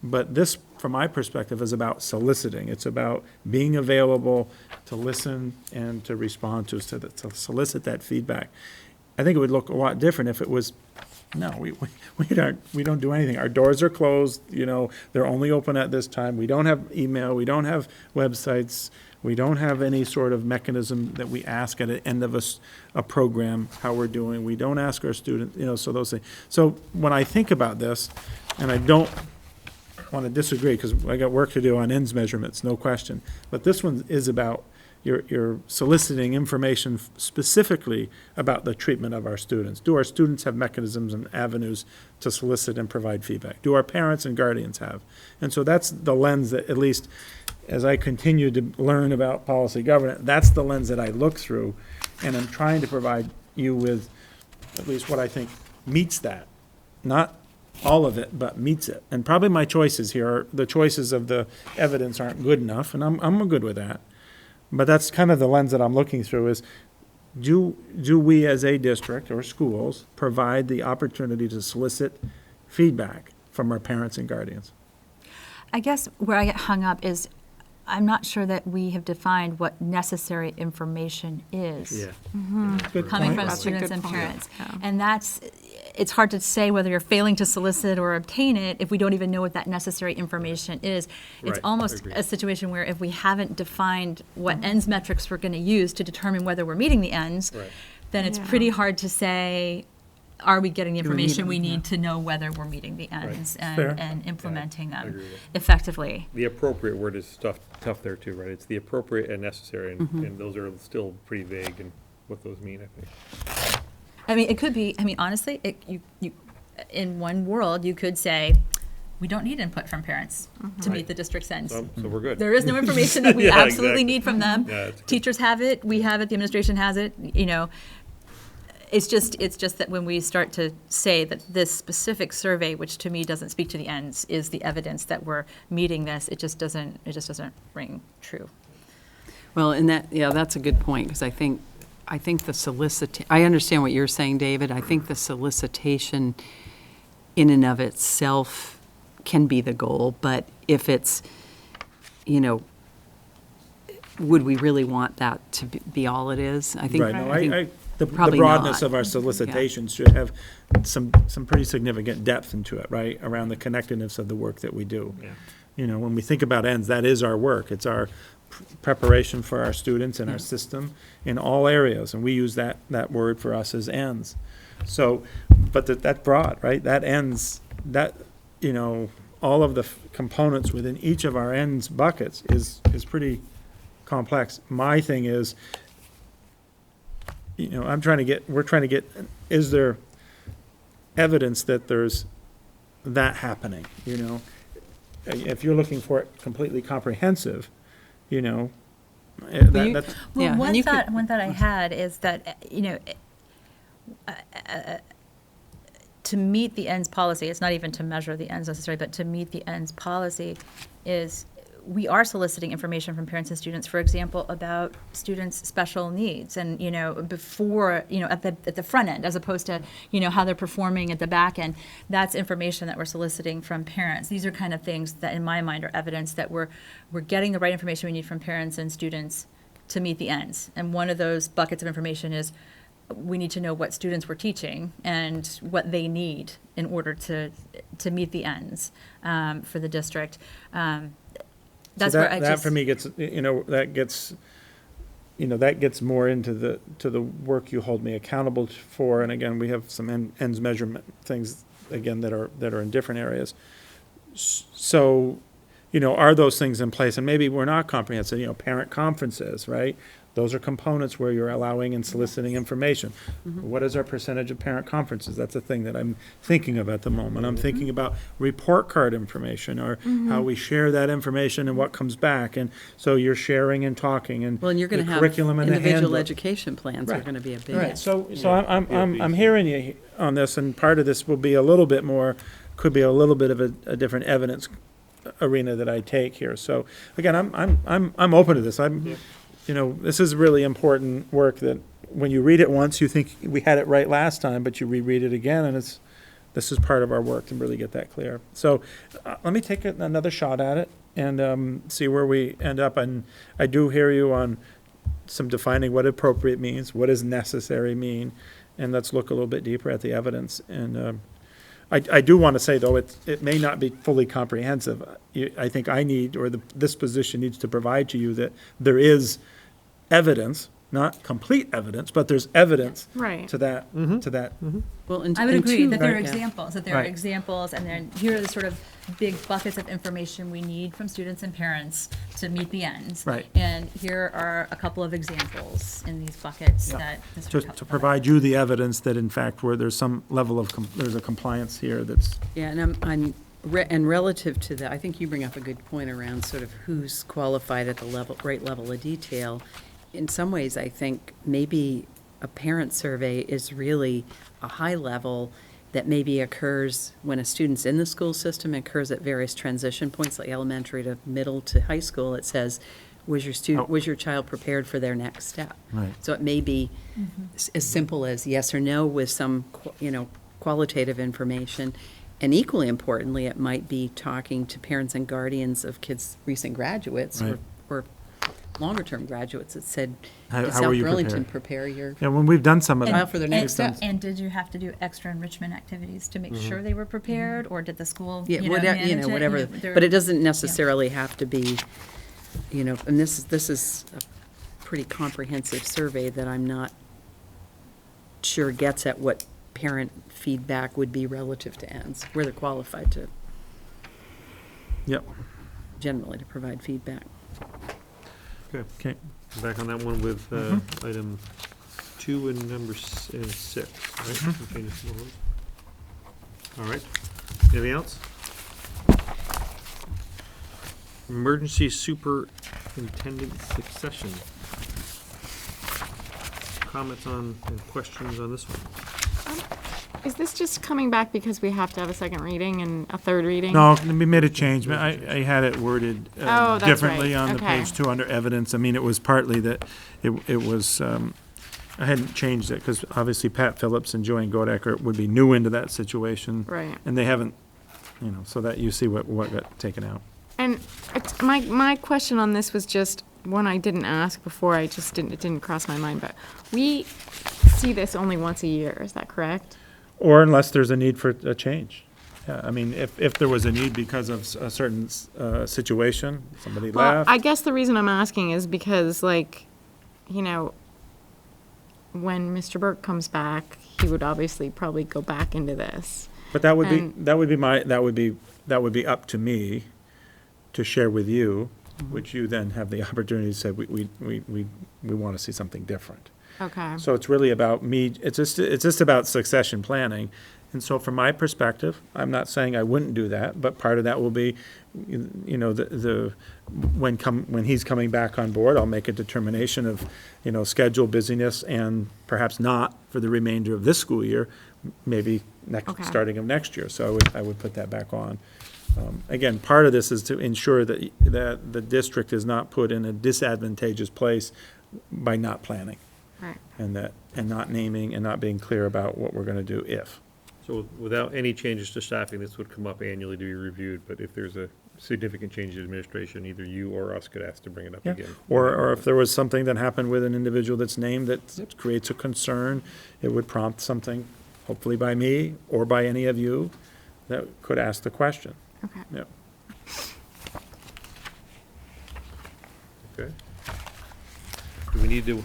But this, from my perspective, is about soliciting. It's about being available to listen and to respond to solicit that feedback. I think it would look a lot different if it was, no, we don't do anything. Our doors are closed, they're only open at this time. We don't have email, we don't have websites, we don't have any sort of mechanism that we ask at the end of a program how we're doing. We don't ask our students, so those things. So when I think about this, and I don't want to disagree because I got work to do on ENDS measurements, no question. But this one is about you're soliciting information specifically about the treatment of our students. Do our students have mechanisms and avenues to solicit and provide feedback? Do our parents and guardians have? And so that's the lens that, at least as I continue to learn about policy governance, that's the lens that I look through, and I'm trying to provide you with at least what I think meets that. Not all of it, but meets it. And probably my choices here are, the choices of the evidence aren't good enough, and I'm good with that. But that's kind of the lens that I'm looking through is, do we as a district or schools provide the opportunity to solicit feedback from our parents and guardians? I guess where I get hung up is, I'm not sure that we have defined what necessary information is. Yeah. Good Coming point. from That's a students good and point. parents. Yeah. And it's hard to say whether you're failing to solicit or obtain it if we don't even know what that necessary information is. It's Right, almost agreed. a situation where if we haven't defined what ENDS metrics we're going to use to determine whether we're meeting the ENDS, Right. then it's Yeah. pretty hard to say, are we getting the Do we meet information them? we Yeah. need to know whether we're meeting the ENDS Fair. and implementing I them agree with effectively. The appropriate word is tough there too, right? It's the appropriate and necessary, and those are still pretty vague in what those mean, I think. I mean, it could be, honestly, you, in one world, you could say, we don't need input from parents to Right. meet the district's ends. So we're good. There is no information that we Yeah, absolutely exactly. need from them. Yeah, it's good. Teachers have it, we have it, the administration has it, It's just that when we start to say that this specific survey, which to me doesn't speak to the ends, is the evidence that we're meeting this, it just doesn't ring true. Well, and that's a good point, because I think the I understand what you're saying, David. I think the solicitation in and of itself can be the goal, but if it's, would we really want that to be all it is? I think. Right, no, I think the probably broadness not. of our solicitations should have some pretty significant depth into it, right? Around the connectedness of the work that we do. Yeah. When we think about ends, that is our work. It's our preparation for our students and our system in all areas, and we use that word for us as ends. So, but that's broad, right? That ends, all of the components within each of our ends buckets is pretty complex. My thing is, we're trying to get, is there evidence that there's that happening, If you're looking for it completely comprehensive, that's. Well, Yeah, and one you thought could- I had is that, to meet the ends policy, it's not even to measure the ends necessarily, but to meet the ends policy is, we are soliciting information from parents and students, for example, about students' special needs and, before, at the front end, as opposed to, how they're performing at the back end. That's information that we're soliciting from parents. These are kind of things that, in my mind, are evidence that we're getting the right information we need from parents and students to meet the ends. And one of those buckets of information is, we need to know what students we're teaching and what they need in order to meet the ends for the district. That's So where I that just. for me gets, that gets more into the work you hold me accountable for. And again, we have some ends measurement things, again, that are in different areas. So, are those things in place? And maybe we're not comprehensive, parent conferences, right? Those are components where you're allowing and soliciting information. What is our percentage of parent conferences? That's a thing that I'm thinking of at the moment. I'm thinking about report card information, or how we share that information and what comes back. And so you're sharing and talking, and Well, and you're going the to have curriculum and the individual handbook. education plans are Right. going to be a big. Right, so Yeah. I'm hearing you on this, and part of this will be a little bit more, could be a little bit of a different evidence arena that I take here. So again, I'm open to this. This is really important work that when you read it once, you think we had it right last time, but you reread it again, and this is part of our work to really get that clear. So let me take another shot at it and see where we end up. And I do hear you on some defining what appropriate means, what does necessary mean, and let's look a little bit deeper at the evidence. And I do want to say, though, it may not be fully comprehensive. I think this position needs to provide to you that there is evidence, not complete evidence, but there's evidence Right. to that. Well, and I would and agree two- that there are yeah. examples, and then here are the sort of big buckets of information we need from students and parents to meet the ends. Right. And here are a couple of examples in these buckets Yeah. that. this would Just help to with. provide you the evidence that in fact where there's some level of, there's a compliance here that's, Yeah, and and relative to that, I think you bring up a good point around sort of who's qualified at the right level of detail. In some ways, I think maybe a parent survey is really a high level that maybe occurs when a student's in the school system, occurs at various transition points, like elementary to middle to high school. It says, was your child prepared for their next step? Right. So it may be as simple as yes or no with some, qualitative information. And equally importantly, it might be talking to parents and guardians of kids, recent graduates, Right. or longer-term graduates that said, How- did how were South you Burlington prepared? prepare your yeah, when we've done some of child that. for their And- next step? And did you have to do extra enrichment activities to make sure they were prepared, or did the school, Yeah, whatever, manage it? whatever, There- but it doesn't necessarily have to be, and this is a pretty comprehensive survey that I'm not sure gets at what parent feedback would be relative to ends, where they're qualified to, Yep, generally, to provide feedback. okay. Back on that one with item 2 and number 6, right? Some changes to those. All right. Anything else? Emergency superintendent succession. Comments on and questions on this one? Is this just coming back because we have to have a second reading and a third reading? No, we made a change. I had it worded Oh, that's differently right. on the Okay. page 2 under evidence. I mean, it was partly that it was, I hadn't changed it because obviously Pat Phillips and Joanne Godecker would be new into that situation. Right. And they haven't, so that you see what got taken out. And my question on this was just one I didn't ask before. It didn't cross my mind. But we see this only once a year. Is that correct? Or unless there's a need for a change. Yeah, I mean, if there was a need because of a certain situation, somebody Well, left. I guess the reason I'm asking is because, when Mr. Burke comes back, he would obviously probably go back into this. But that would and- be up to me to share with you, which you then have the opportunity to say, we want to see something different. Okay. So it's really about me, it's just about succession planning. And so from my perspective, I'm not saying I wouldn't do that, but part of that will be, when he's coming back on board, I'll make a determination of, schedule, busyness, and perhaps not for the remainder of this school year, maybe Okay. starting of next year. So I would put that back on. Again, part of this is to ensure that the district is not put in a disadvantageous place by not planning. Right. And not naming and not being clear about what we're gonna do if. So without any changes to staffing, this would come up annually to be reviewed, but if there's a significant change in administration, either you or us could ask to bring it up Yeah. again. Or if there was something that happened with an individual that's named that creates a concern, it would prompt something, hopefully by me or by any of you, that could ask the question. Okay. Yep. need to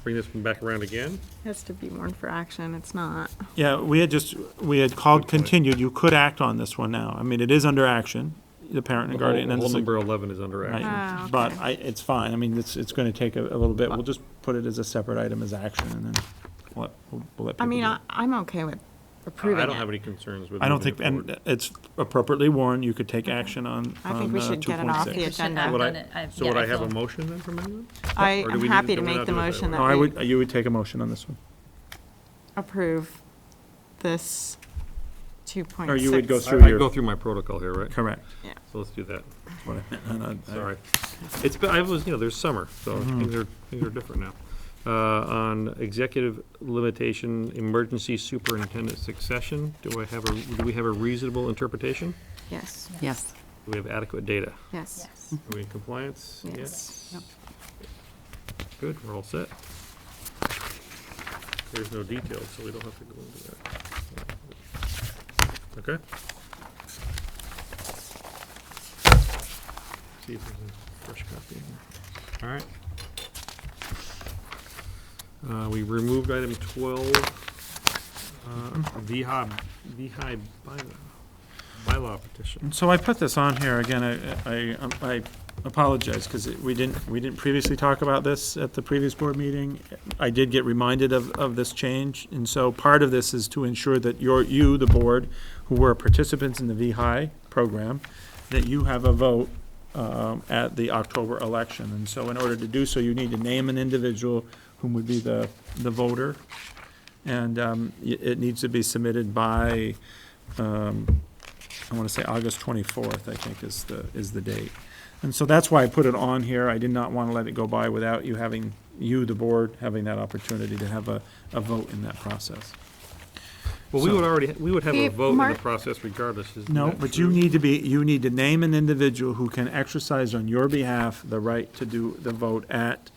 bring this one back around again? Has to be warned for action, it's not. Yeah, we had called continued. You could act on this one now. I mean, it is under action, the parent and guardian. and Whole it's a- number 11 is under Right. action. Oh, But okay. it's fine. I mean, it's going to take a little bit. We'll just put it as a separate item as action, and then we'll let people I mean, do it. I'm okay with approving I it. don't have any concerns with I don't moving think, it forward. and it's appropriately warned, you could take action on I think we should get it off the 2.6. agenda. I've Would done I- it. I've- So yeah, would I have feel- a motion then from anyone? I Or do am we need happy to- to we're make not the doing it that motion way? No, that we you would take a motion on this one. approve this 2.6. Or you would go I through go your, through my protocol here, right? correct. So let's do that. That's what I meant. And I- Sorry. It's, I was, there's summer, so Mm-hmm. things are different now. On executive limitation, emergency superintendent succession, do we have a reasonable interpretation? Yes, Yes. Do we have adequate data? yes. Yes. Are we in compliance? Yes. Yep. Good, we're all set. There's no details, so we don't have to go into that. Okay? See if there's a fresh copy in here. All right. We removed item 12, VHI bylaw petition. So I put this on here, again, I apologize, because we didn't previously talk about this at the previous board meeting. I did get reminded of this change, and so part of this is to ensure that you, the board, who were participants in the VHI program, that you have a vote at the October election. And so in order to do so, you need to name an individual whom would be the voter, and it needs to be submitted by, I want to say August 24th, I think is the date. And so that's why I put it on here. I did not want to let it go by without you, the board, having that opportunity to have a vote in that process. Well, we would have a Hey, vote in the Mark- process regardless, isn't No, that but true? you need to name an individual who can exercise on your behalf the right to do the vote at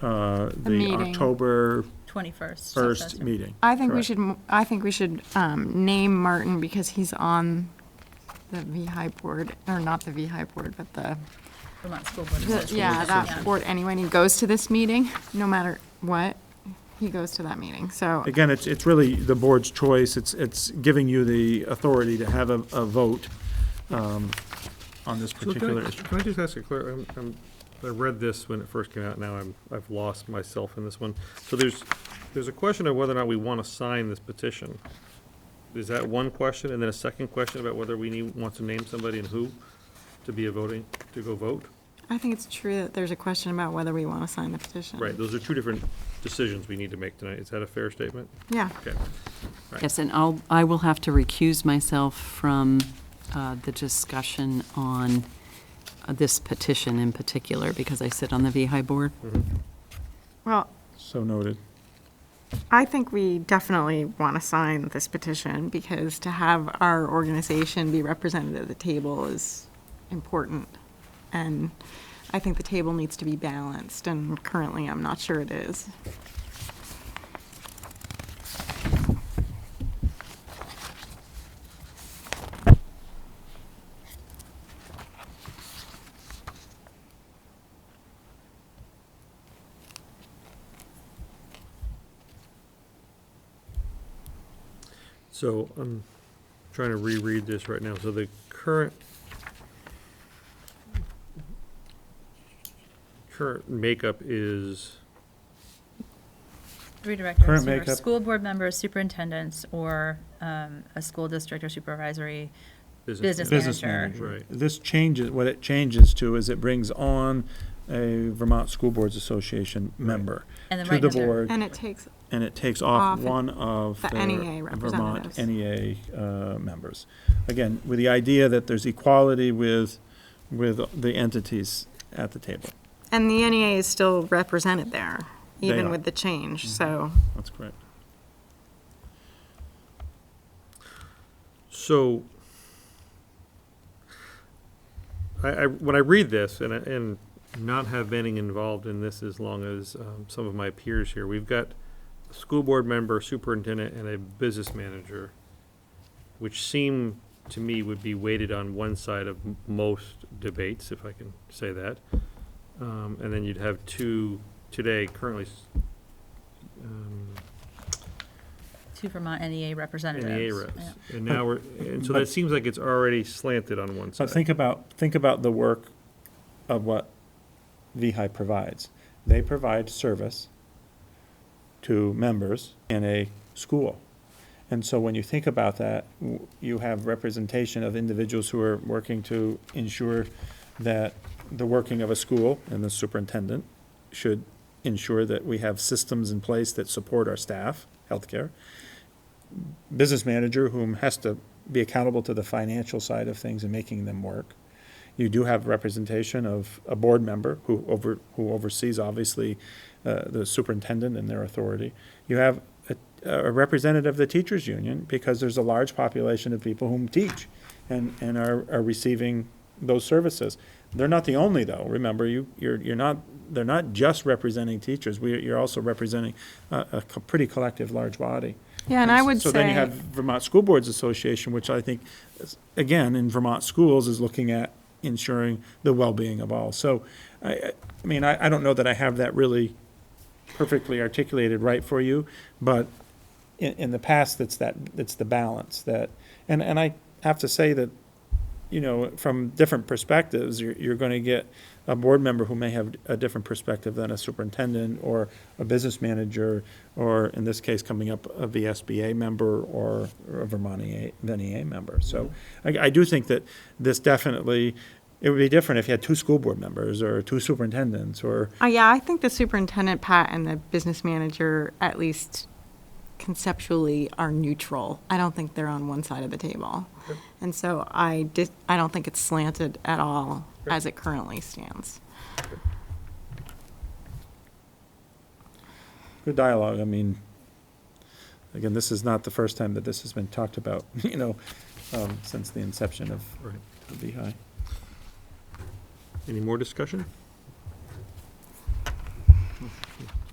the meeting. October 21st. 1st meeting. I think Correct. we should name Martin because he's on the VHI board, or not the VHI board, but the, Vermont School Board yeah, Association. that board anyway, and he goes to this meeting, no matter what, he goes to that meeting, so. Again, it's really the board's choice. It's giving you the authority to have a vote on this So particular issue. Can I just ask a clear, I read this when it first came out, now I've lost myself in this one. So there's a question of whether or not we want to sign this petition. Is that one question, and then a second question about whether we want to name somebody and who to go vote? I think it's true that there's a question about whether we want to sign the petition. Right, those are two different decisions we need to make tonight. Is that a fair statement? Yeah, Okay. Yes, and I will have to recuse myself from the discussion on this petition in particular, because I sit on the VHI board. well, So noted. I think we definitely want to sign this petition because to have our organization be represented at the table is important. And I think the table needs to be balanced, and currently I'm not sure it is. So I'm trying to reread this right now. So the current makeup is, Three directors, Current who are makeup. school board members, superintendents, or a school district or supervisory business Business manager. manager. Right. This changes, what it changes to is it brings on a Vermont School Boards Association member And then to right the under- board, And it takes, and it takes off Off one of the the NEA Vermont representatives. NEA members. Again, with the idea that there's equality with the entities at the table. and the NEA is still represented there, They even are. with the change, so. That's correct. so when I read this, and not have been involved in this as long as some of my peers here, we've got a school board member, superintendent, and a business manager, which seem to me would be weighted on one side of most debates, if I can say that. And then you'd have two today, currently, 2 Vermont NEA representatives. NEA reps. Yeah. And now and so that seems like it's already slanted on one So side. think about the work of what VHI provides. They provide service to members in a school. And so when you think about that, you have representation of individuals who are working to ensure that the working of a school, and the superintendent should ensure that we have systems in place that support our staff, healthcare. Business manager, whom has to be accountable to the financial side of things and making them work. You do have representation of a board member who oversees, obviously, the superintendent and their authority. You have a representative of the teachers' union, because there's a large population of people whom teach and are receiving those services. They're not the only, though. Remember, they're not just representing teachers. You're also representing a pretty collective, large body. Yeah, and I would So then you say, have Vermont School Boards Association, which I think, again, in Vermont schools, is looking at ensuring the well-being of all. So, I mean, I don't know that I have that really perfectly articulated right for you, but in the past, it's the balance that, and I have to say that, you know, from different perspectives, you're going to get a board member who may have a different perspective than a superintendent or a business manager, or in this case, coming up, a VSBA member or a Vermont NEA member. So I do think that this definitely, it would be different if you had 2 school board members or 2 superintendents or. yeah, I think the superintendent, Pat, and the business manager, at least conceptually, are neutral. I don't think they're on one side of the table. And so I don't think it's slanted at all as it currently stands. Good dialogue. I mean, again, this is not the first time that this has been talked about, you know, since the inception of Right. the VHI. Any more discussion?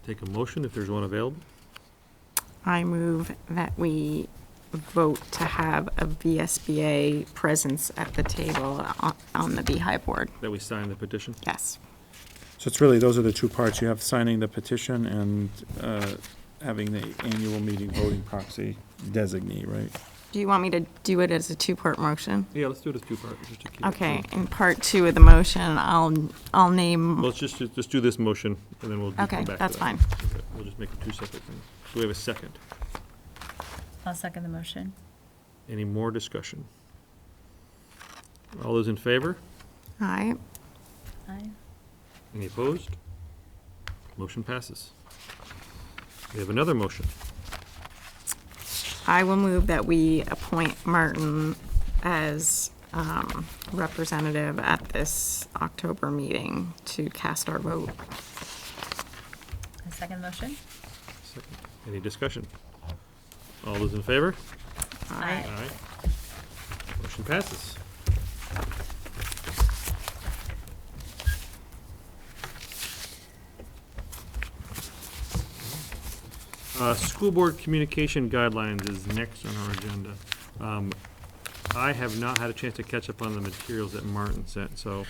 Take a motion if there's one available. I move that we vote to have a VSBA presence at the table on the Beehive board. That we sign the petition? Yes. So it's really, those are the 2 parts. You have signing the petition and having the annual meeting voting proxy designee, right? Do you want me to do it as a 2-part motion? Yeah, let's do it as 2 parts. Just to keep it Okay, simple. in part 2 of the motion, I'll name, Let's just do this motion, and then we'll come okay, back to that. that's fine. Okay, we'll just make it 2 separate things. Do we have a second? I'll second the motion. Any more discussion? All those in favor? Aye. Aye. Any opposed? Motion passes. We have another motion. I will move that we appoint Martin as representative at this October meeting to cast our vote. A second motion? Second. Any discussion? All those in favor? Aye. Aye. Motion passes. School board communication guidelines is next on our agenda. I have not had a chance to catch up on the materials that Martin sent, so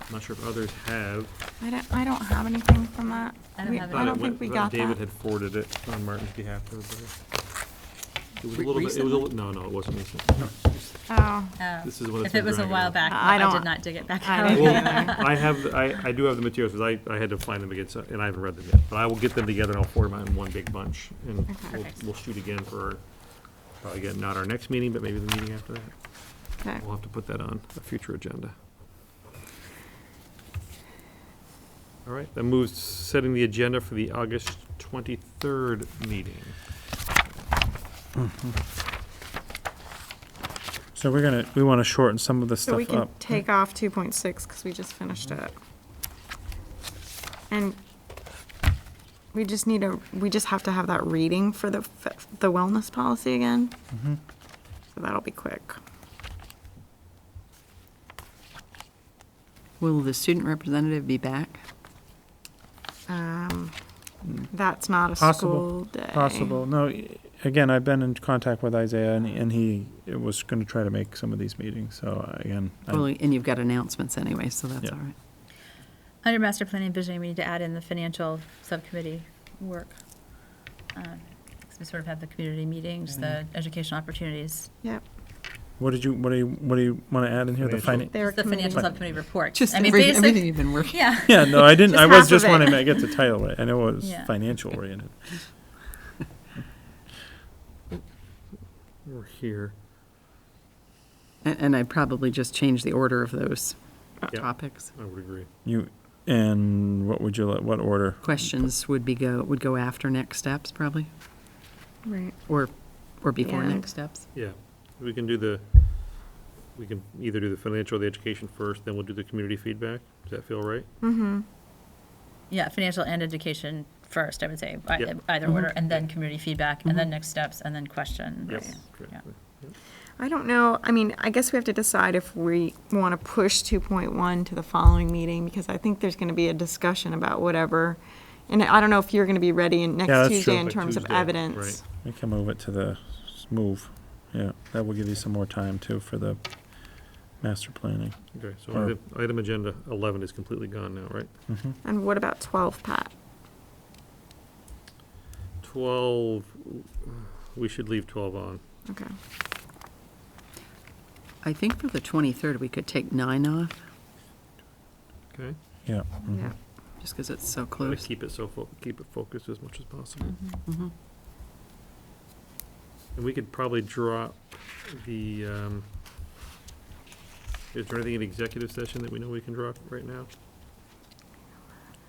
I'm not sure if others have. I don't have anything from that. I don't have I it. don't think we got David that. had forwarded it on Martin's behalf to everybody. It was a Re- little bit, it was a, recently? no, it wasn't recent. Oh, Oh. This is one that's If it been was a dragging while on. back, I I don't- did not dig it back I out. didn't Well, I do have the materials, because I had to find them again, so, and I haven't read them yet. But I will get them together and I'll forward them out in one big bunch. And Perfect. we'll shoot again for, probably again, not our next meeting, but maybe the meeting after that. okay. We'll have to put that on a future agenda. All right, that moves setting the agenda for the August 23rd meeting. So we want to shorten some of the So we stuff can up. take off 2.6 because we just finished it. And we just have to have that reading for the wellness policy again. Mhm. So that'll be quick. Will the student representative be back? That's not a Possible, school day. Possible. No, again, I've been in contact with Isaiah, and he was going to try to make some of these meetings, so again. Well, and you've got announcements anyway, so that's Yeah. all right. Under master planning and visioning, we need to add in the financial subcommittee work. 'Cause we sort of have the community meetings, the educational opportunities. Yep. What do you want to add in here? The Financial. Their It's the financial committee. subcommittee report. Just I mean, everything basic, you've been working. yeah. Yeah, no, I didn't, Just I was half just of it. wanting to get the title right. I know it was Yeah. financial oriented. We're here. And I'd probably just change the order of those Yeah. topics. I would agree. And what would what order? Questions would go after next steps, probably, Right. or before Yeah. next steps. Yeah, we can either do the financial or the education first, then we'll do the community feedback. Does that feel right? Mm-hmm. Yeah, financial and education first, I would say, Yep. either Mhm. order, and then community feedback, and then next steps, and then question. Yes. Yeah. I don't know, I mean, I guess we have to decide if we want to push 2.1 to the following meeting, because I think there's going to be a discussion about whatever, and I don't know if you're going to be ready in Yeah, next that's Tuesday true. in By terms of Tuesday, evidence. right. We can move it to the Yeah, that will give you some more time too for the master planning. Okay, so Or- item agenda 11 is completely gone now, right? Mhm. And what about 12, Pat? 12, we should leave 12 on. Okay. I think for the 23rd, we could take 9 off, Okay? Yeah. mhm. Yeah. just because it's so Try to close. keep it keep it focused as much as possible. Mhm. And we could probably drop the, is there anything in executive session that we know we can drop right now?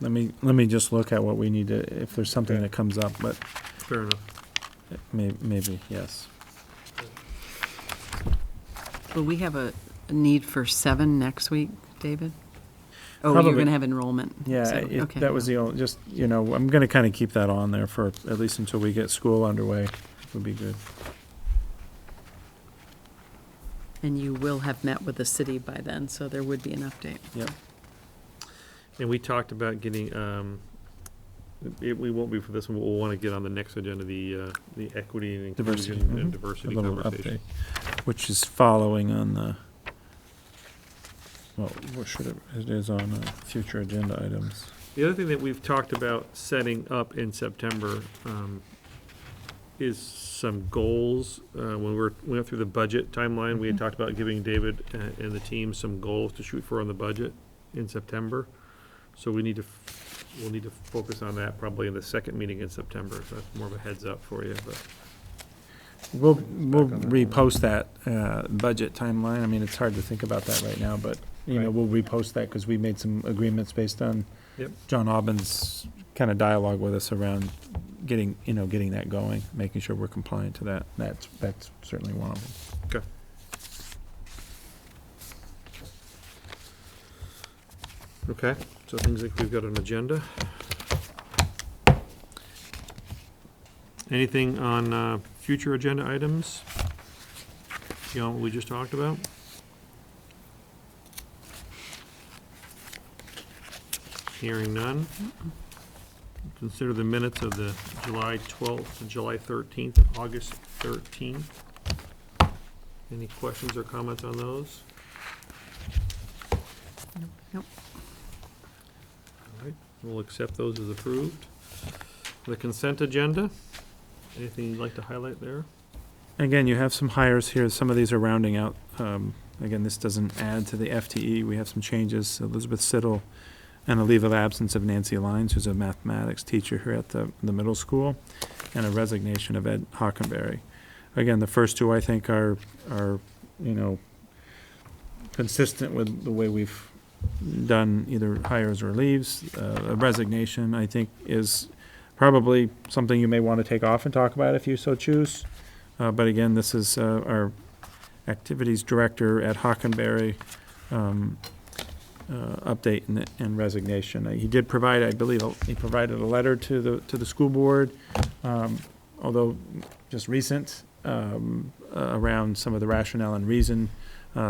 Let me just look at what we need to, if there's something Okay. that comes up, but Fair enough. maybe, yes. Will we have a need for 7 next week, David? Oh, Probably. you're going to have enrollment. Yeah, so, okay. that was the only, just, I'm gonna kind of keep that on there for, at least until we get school underway, would be good. And you will have met with the city by then, so there would be an update. Yep. And we talked about getting, we won't be for this one, but we'll want to get on the next agenda, the equity and Diversity, inclusion and mhm. diversity A little conversation. update, which is following on the, well, what should it is on future agenda items. The other thing that we've talked about setting up in September is some goals. When we went through the budget timeline, we had talked about giving David and the team some goals to shoot for on the budget in September. So we'll need to focus on that probably in the second meeting in September. So that's more of a heads up for you, but. We'll Back on that. repost that budget timeline. I mean, it's hard to think about that right now, but, Right. we'll repost that because we made some agreements based on Yep. John Aubin's kind of dialogue with us around getting that going, making sure we're compliant to that. That's certainly one of them. Okay. Okay, so things like we've got an agenda. Anything on future agenda items? Beyond what we just talked about? Hearing none. Consider the minutes of the July 12th and July 13th and August 13th. Any questions or comments on those? Nope. All right, we'll accept those as approved. The consent agenda, anything you'd like to highlight there? Again, you have some hires here. Some of these are rounding out. Again, this doesn't add to the FTE. We have some changes. Elizabeth Siddle and a leave of absence of Nancy Lyons, who's a mathematics teacher here at the middle school, and a resignation of Ed Hockenberry. Again, the first two, I think, are consistent with the way we've done either hires or leaves. A resignation, I think, is probably something you may want to take off and talk about if you so choose. But again, this is our activities director at Hockenberry update and resignation. He did provide, I believe, he provided a letter to the school board, although just recent, around some of the rationale and reason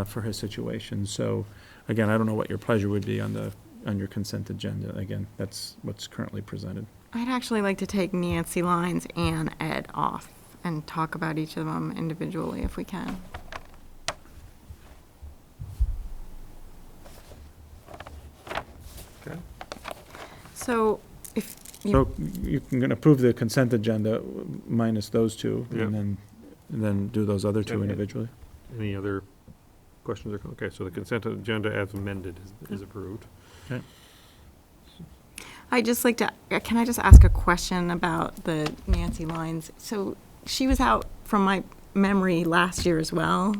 for his situation. So again, I don't know what your pleasure would be on your consent agenda. Again, that's what's currently presented. I'd actually like to take Nancy Lyons and Ed off and talk about each of them individually if we can. Okay. So if you, So you can approve the consent agenda minus those two, Yeah. and then do those other two Okay. individually. Any other questions or, okay, so the consent agenda as amended is approved. I just like to, can I just ask a question about the Nancy lines? So she was out from my memory last year as well.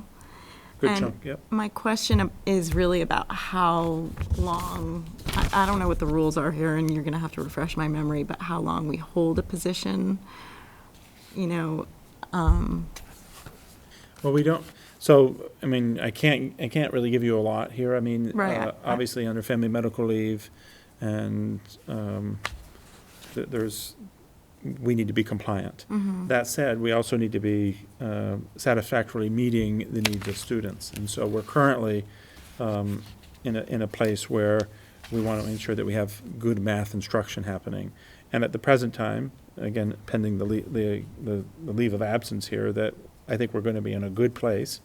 Good And chunk, yep. my question is really about how long, I don't know what the rules are here, and you're going to have to refresh my memory, but how long we hold a position, you know, Well, we don't, so, I mean, I can't really give you a lot here. I mean, Right. obviously, under family medical leave, and we need to be compliant. That said, we also need to be satisfactorily meeting the needs of students. And so we're currently in a place where we want to ensure that we have good math instruction happening. And at the present time, again, pending the leave of absence here, that I think we're going to be in a good place,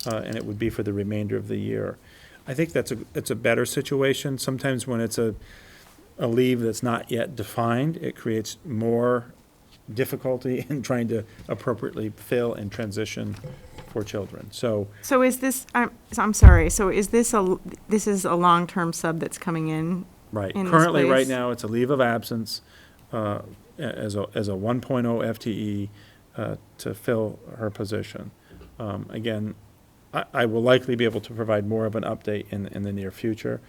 and it would be for the remainder of the year. I think it's a better situation. Sometimes when it's a leave that's not yet defined, it creates more difficulty in trying to appropriately fill and transition for children. So, so is this, I'm sorry, so is this this is a long-term sub that's coming in? right, In this currently, right place? now, it's a leave of absence as a 1.0 FTE to fill her position. Again, I will likely be able to provide more of an update in the near future.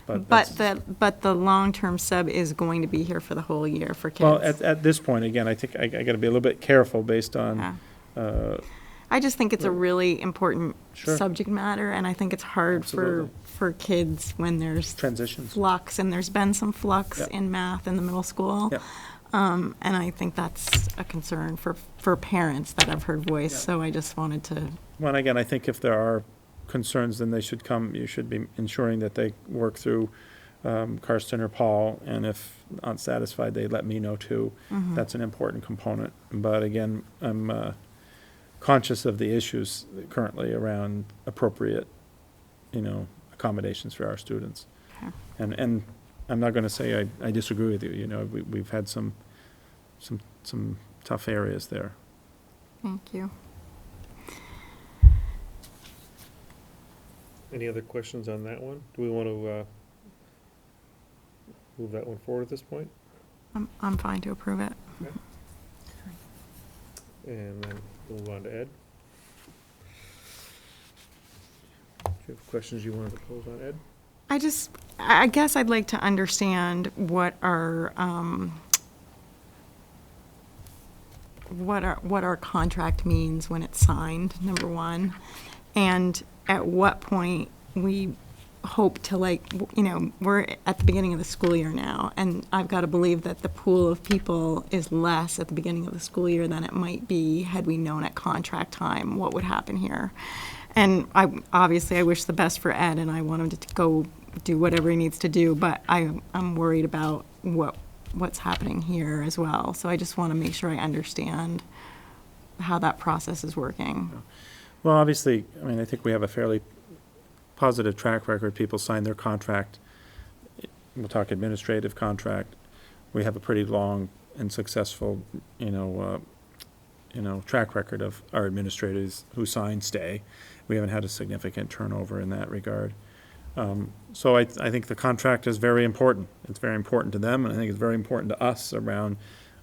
But the long-term sub is going to be here for the whole year for kids? well, at this point, again, I think I got to be a little bit careful based on, Yeah. I just think it's a really important Sure. subject matter, and I think it's hard Absolutely. for kids when there's transitions. flux, and there's been some flux Yeah. in math in the middle school. Yeah. And I think that's a concern for parents that have heard voice, Yeah. so I just wanted to, Well, and again, I think if there are concerns, then they should come, you should be ensuring that they work through Karsten or Paul, and if not satisfied, they let me know too. That's an important component. But again, I'm conscious of the issues currently around appropriate, accommodations for our students. Okay. And I'm not going to say I disagree with you, we've had some tough areas there. thank you. Any other questions on that one? Do we want to move that one forward at this point? I'm fine to approve it. And then we'll move on to Ed. Do you have questions you wanted to pose on Ed? I guess I'd like to understand what our contract means when it's signed, number one, and at what point we hope to, we're at the beginning of the school year now, and I've got to believe that the pool of people is less at the beginning of the school year than it might be had we known at contract time what would happen here. And obviously I wish the best for Ed, and I want him to go do whatever he needs to do, but I'm worried about what's happening here as well. So I just want to make sure I understand how that process is working. Well, obviously, I think we have a fairly positive track record. People sign their contract. We'll talk administrative contract. We have a pretty long and successful, track record of our administrators who sign stay. We haven't had a significant turnover in that regard. So I think the contract is very important. It's very important to them, and I think it's very important to us around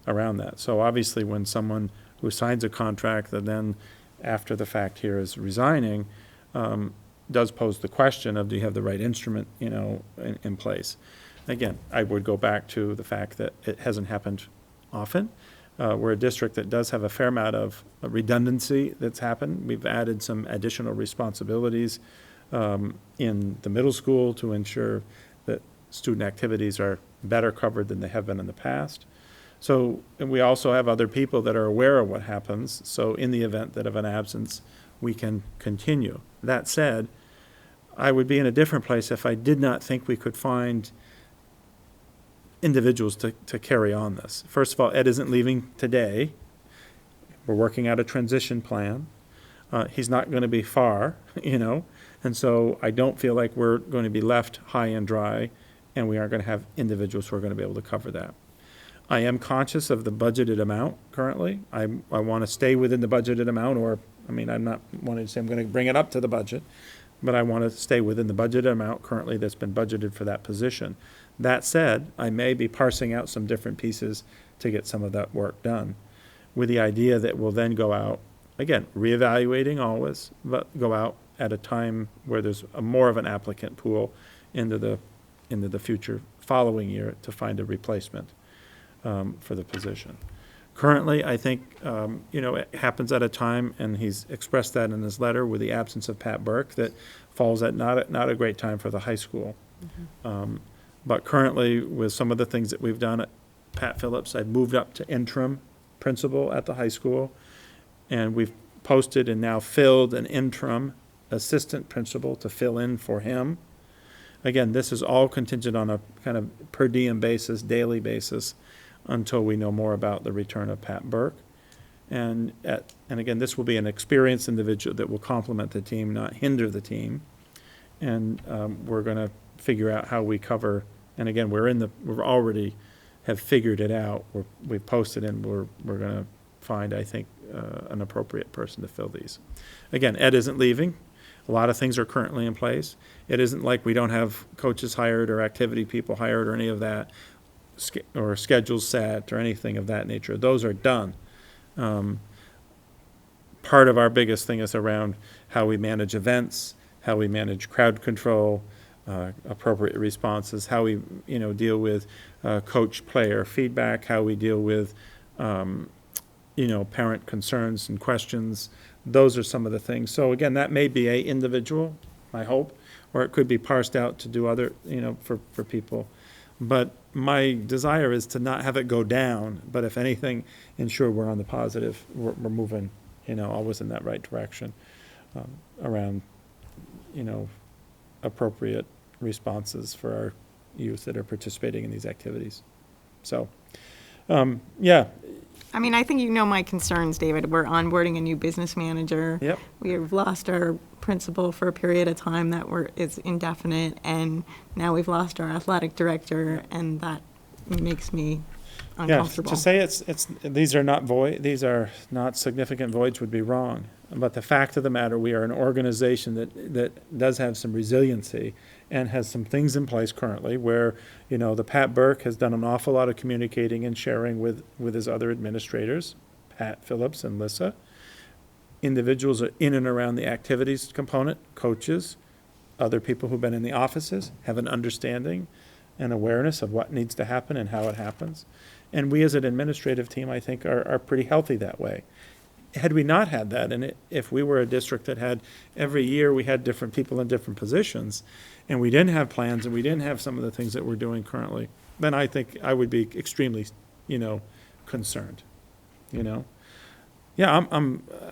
that. So obviously, when someone who signs a contract that then, after the fact here, is resigning, does pose the question of, do you have the right instrument, in place? Again, I would go back to the fact that it hasn't happened often. We're a district that does have a fair amount of redundancy that's happened. We've added some additional responsibilities in the middle school to ensure that student activities are better covered than they have been in the past. So, and we also have other people that are aware of what happens, so in the event that of an absence, we can continue. That said, I would be in a different place if I did not think we could find individuals to carry on this. First of all, Ed isn't leaving today. We're working out a transition plan. He's not going to be far, and so I don't feel like we're going to be left high and dry and we aren't going to have individuals who are going to be able to cover that. I am conscious of the budgeted amount currently. I want to stay within the budgeted amount, or, I mean, I'm not wanting to say I'm going to bring it up to the budget, but I want to stay within the budgeted amount currently that's been budgeted for that position. That said, I may be parsing out some different pieces to get some of that work done, with the idea that we'll then go out, again, reevaluating always, but go out at a time where there's more of an applicant pool into the future following year to find a replacement for the position. Currently, I think, it happens at a time, and he's expressed that in his letter, with the absence of Pat Burke, that falls at not a great time for the high school. But currently, with some of the things that we've done at Pat Phillips, I've moved up to interim principal at the high school, and we've posted and now filled an interim assistant principal to fill in for him. Again, this is all contingent on a kind of per diem basis, daily basis, until we know more about the return of Pat Burke. And again, this will be an experienced individual that will complement the team, not hinder the team. And we're going to figure out how we cover, and again, we've already have figured it out. We've posted, and we're going to find, I think, an appropriate person to fill these. Again, Ed isn't leaving. A lot of things are currently in place. It isn't like we don't have coaches hired or activity people hired or any of that, or schedules set or anything of that nature. Those are done. Part of our biggest thing is around how we manage events, how we manage crowd control, appropriate responses, how we deal with coach-player feedback, how we deal with parent concerns and questions. Those are some of the things. So again, that may be a individual, I hope, or it could be parsed out to do other, for people. But my desire is to not have it go down, but if anything, ensure we're on the positive. We're moving, always in that right direction around, appropriate responses for our youth that are participating in these activities. So, yeah. I mean, I think you know my concerns, David. We're onboarding a new business manager. Yep. We have lost our principal for a period of time that is indefinite, and now we've lost our athletic director, and that makes me uncomfortable. Yeah, to say these are not significant voids would be wrong. But the fact of the matter, we are an organization that does have some resiliency and has some things in place currently where, the Pat Burke has done an awful lot of communicating and sharing with his other administrators, Pat Phillips and Lissa. Individuals are in and around the activities component, coaches, other people who've been in the offices, have an understanding and awareness of what needs to happen and how it happens. And we as an administrative team, I think, are pretty healthy that way. Had we not had that, and if we were a district that had, every year we had different people in different positions, and we didn't have plans, and we didn't have some of the things that we're doing currently, then I think I would be extremely, concerned, Yeah,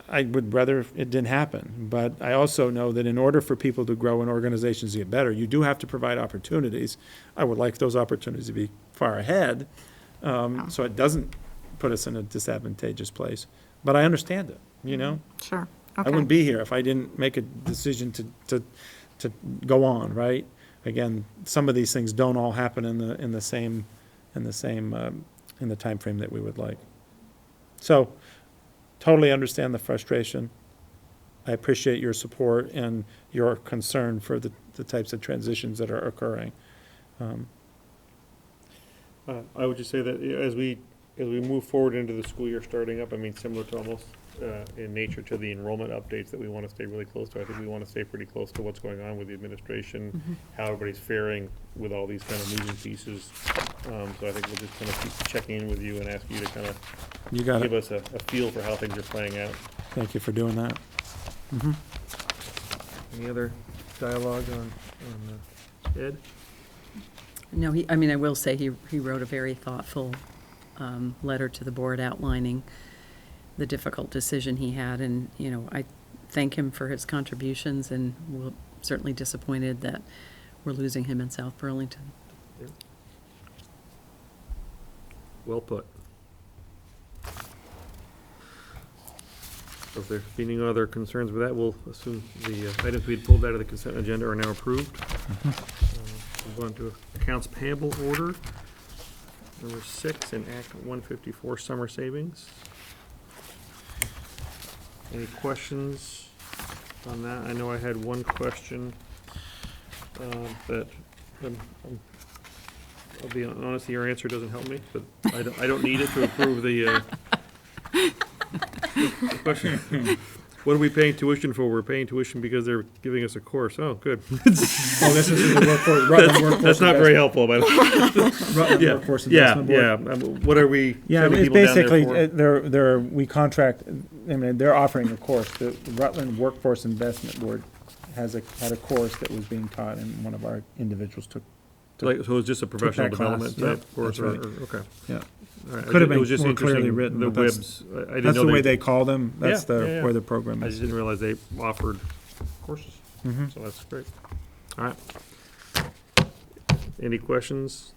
I would rather it didn't happen, but I also know that in order for people to grow and organizations to get better, you do have to provide opportunities. I would like those opportunities to be far ahead, so it doesn't put us in a disadvantageous place. But I understand it, Sure. I Okay. wouldn't be here if I didn't make a decision to go on, right? Again, some of these things don't all happen in the same time frame that we would like. So, totally understand the frustration. I appreciate your support and your concern for the types of transitions that are occurring. I would just say that as we move forward into the school year starting up, similar to almost in nature to the enrollment updates that we want to stay really close to. I think we want to stay pretty close to what's going on with the administration, how everybody's faring with all these kind of moving pieces. So I think we'll just kind of keep checking in with you and ask you to kind of give us a feel for how things are playing out. Thank you for doing that. Any other dialogue on Ed? No, I will say he wrote a very thoughtful letter to the board outlining the difficult decision he had, and, I thank him for his contributions, and we're certainly disappointed that we're losing him in South Burlington. Well put. So if there being no other concerns with that, we'll assume the items we had pulled out of the consent agenda are now approved. Move on to accounts payable order, number 6 in Act 154 summer savings. Any questions on that? I know I had one question that I'll be honest, your answer doesn't help me, but I don't need it to approve the question. What are we paying tuition for? We're paying tuition because they're giving us a course. Oh, good. Oh, this is the Rutland Workforce. That's not very helpful, but. Rutland Yeah, Workforce yeah, Investment Board. yeah. What are we Yeah, sending it's people down basically, there for? we contract, I mean, they're offering a course. The Rutland Workforce Investment Board had a course that was being taught, and one of our individuals took. Like, so it's just a professional that class. development Yep, type course, that's right. okay. Yeah. All right. Could have It been was just more clearly interesting, written, the but that's- webs, I didn't That's know the way they call them. That's Yeah, yeah. where the program I is. just didn't realize they offered courses, Mhm. so that's great. All right. Any questions?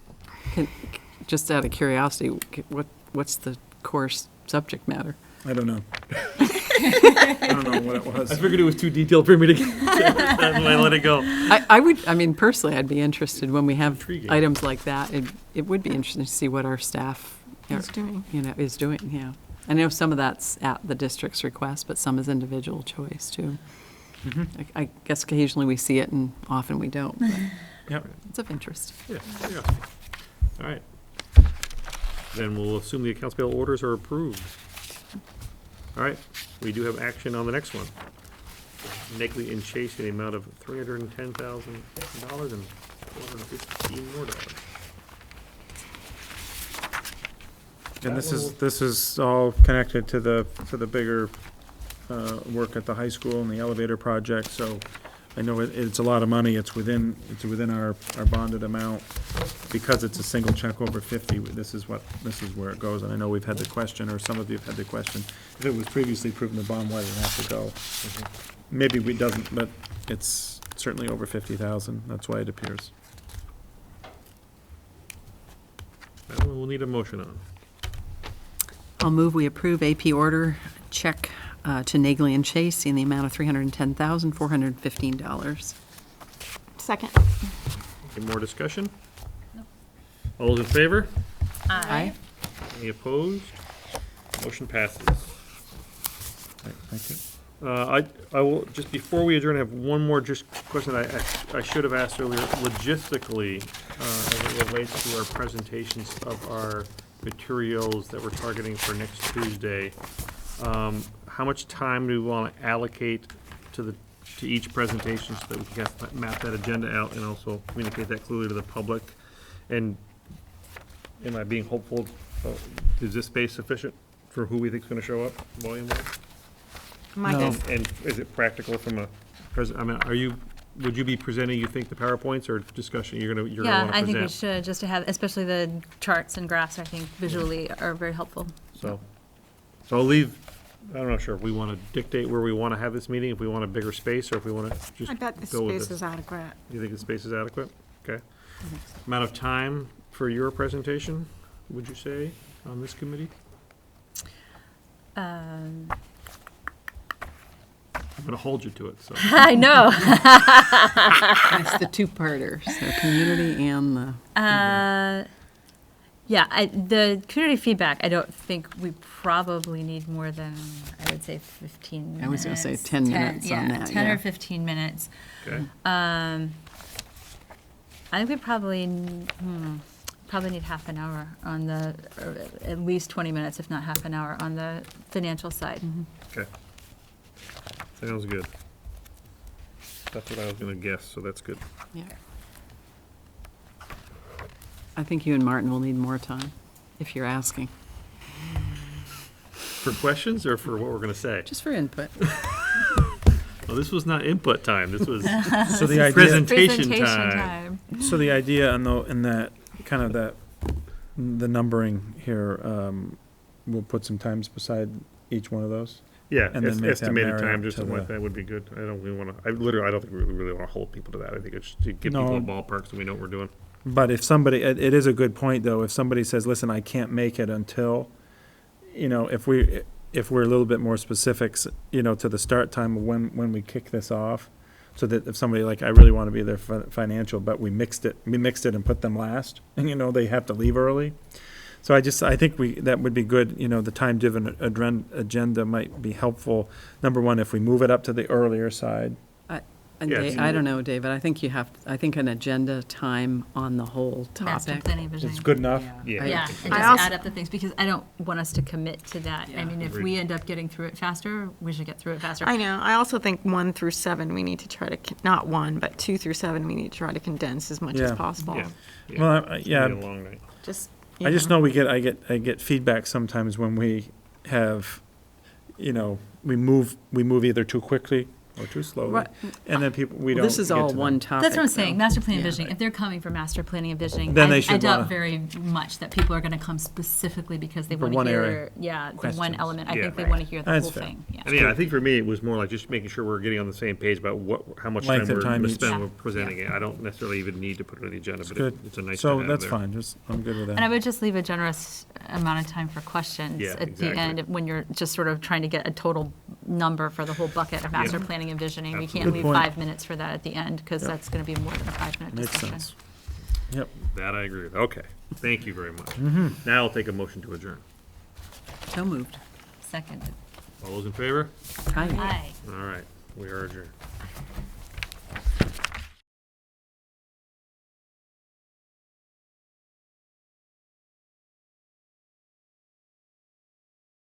Just out of curiosity, what's the course subject matter? I don't know. I don't know what it I was. figured it was too detailed for me to get, that's why I let it go. I mean, personally, I'd be interested when we have Intriguing. items like that. It would be interesting to see what our staff Is doing. is doing, yeah. I know some of that's at the district's request, but some is individual choice, too. I guess occasionally we see it and often we don't, but Yep. it's of interest. Yeah, yeah. All right. Then we'll assume the accounts payable orders are approved. All right, we do have action on the next one. Negley and Chase in the amount of $310,000 and $415 more. And this is all connected to the bigger work at the high school and the elevator project, so I know it's a lot of money. It's within our bonded amount. Because it's a single check over 50, this is where it goes. And I know we've had the question, or some of you have had the question, if it was previously proven the bond, why did it have to go? Maybe it doesn't, but it's certainly over 50,000. That's why it appears. That one we'll need a motion on. I'll move we approve AP order check to Nagley and Chase in the amount of $310,415. Second. Any more discussion? All those in favor? Aye. Any opposed? Motion passes. Thank you. I will, just before we adjourn, I have one more just question I should have asked earlier. Logistically, as it relates to our presentations of our materials that we're targeting for next Tuesday, how much time do we want to allocate to each presentation so that we can map that agenda out and also communicate that clearly to the public? And am I being hopeful? Is this space sufficient for who we think is going to show up, volume-wise? My No. guess, And is it practical from a I mean, would you be presenting, you think, the PowerPoints or discussion you're gonna Yeah, wanna I think we present? should, just to have, especially the charts and graphs, I think visually are very helpful. So I'll leave, I'm not sure if we want to dictate where we want to have this meeting, if we want a bigger space, or if we want to just I bet the go with space this. is adequate. You think the space is adequate? Okay. Amount of time for your presentation, would you say, on this committee? I'm going to hold you to it, so. I know. It's the two-parter, so community and the. Yeah, the community feedback, I don't think we probably need more than, I would say 15 minutes. I was gonna say 10 minutes on that, 10 yeah. or 15 minutes. Okay. I think we probably need half an hour on or at least 20 minutes, if not half an hour, on the financial side. Okay. Sounds good. That's what I was going to guess, so that's good. Yeah. I think you and Martin will need more time, if you're asking, For questions or for what we're going to say? just for input. Well, this was not input time. This was So the idea, presentation time. so the idea in that kind of the numbering here, we'll put some times beside each one of those. Yeah, And then make that estimated marry time, up just to something like the- that would be good. I don't really want to, I don't think we really want to hold people to that. I think it's to give people a No. ballpark so we know what we're doing. But if somebody, it is a good point, though, if somebody says, listen, I can't make it until, if we're a little bit more specifics, to the start time of when we kick this off, so that if somebody like, I really want to be there for financial, but we mixed it and put them last, and they have to leave early. So I think that would be good, the time-driven agenda might be helpful. Number one, if we move it up to the earlier side. And Yeah, I don't know, David, I think I think an agenda time on the whole Master topic. planning and visioning. It's good enough? Yeah. Yeah, and I just also- add up the things, because I don't want us to commit to that. I Yeah. mean, if we end up getting through it faster, we should get through it faster. I know. I also think 1 through 7, we need to try to, not 1, but 2 through 7, we need to try to condense as much as Yeah. possible. Yeah. Well, It's gonna be yeah, a long night. Just, I just know I get feedback sometimes when we have, we move either too quickly or too slowly. Right. And then we don't. This is get all to them. one topic. That's what I'm saying, though. master planning and Yeah. visioning. If they're coming for master planning and visioning, Then they I should doubt wanna- very much that people are gonna come specifically because they For want one to area. hear, the one Questions. element. I Yeah. think they want to hear the That's whole fair. thing, yeah. And yeah, I think for me, it was more like just making sure we're getting on the same page about how much time Length of we're time gonna each. spend Yeah. with presenting it. I don't necessarily even need to put it on the agenda, It's but good. it's a nice to So have that's there. fine, I'm good with And I that. would just leave a generous amount of time for questions Yeah, at the exactly. end, when you're just sort of trying to get a total number for the whole bucket of master Yeah. planning and visioning. We Absolutely. can't Good leave point. 5 minutes for that at the end, because Yep. that's gonna be more than a 5-minute Makes discussion. sense. Yep. That I agree with. Okay, thank you very much. Mm-hmm. Now I'll take a motion to adjourn. So moved. Second. All those in favor? Hi. Aye. All right, we are adjourned.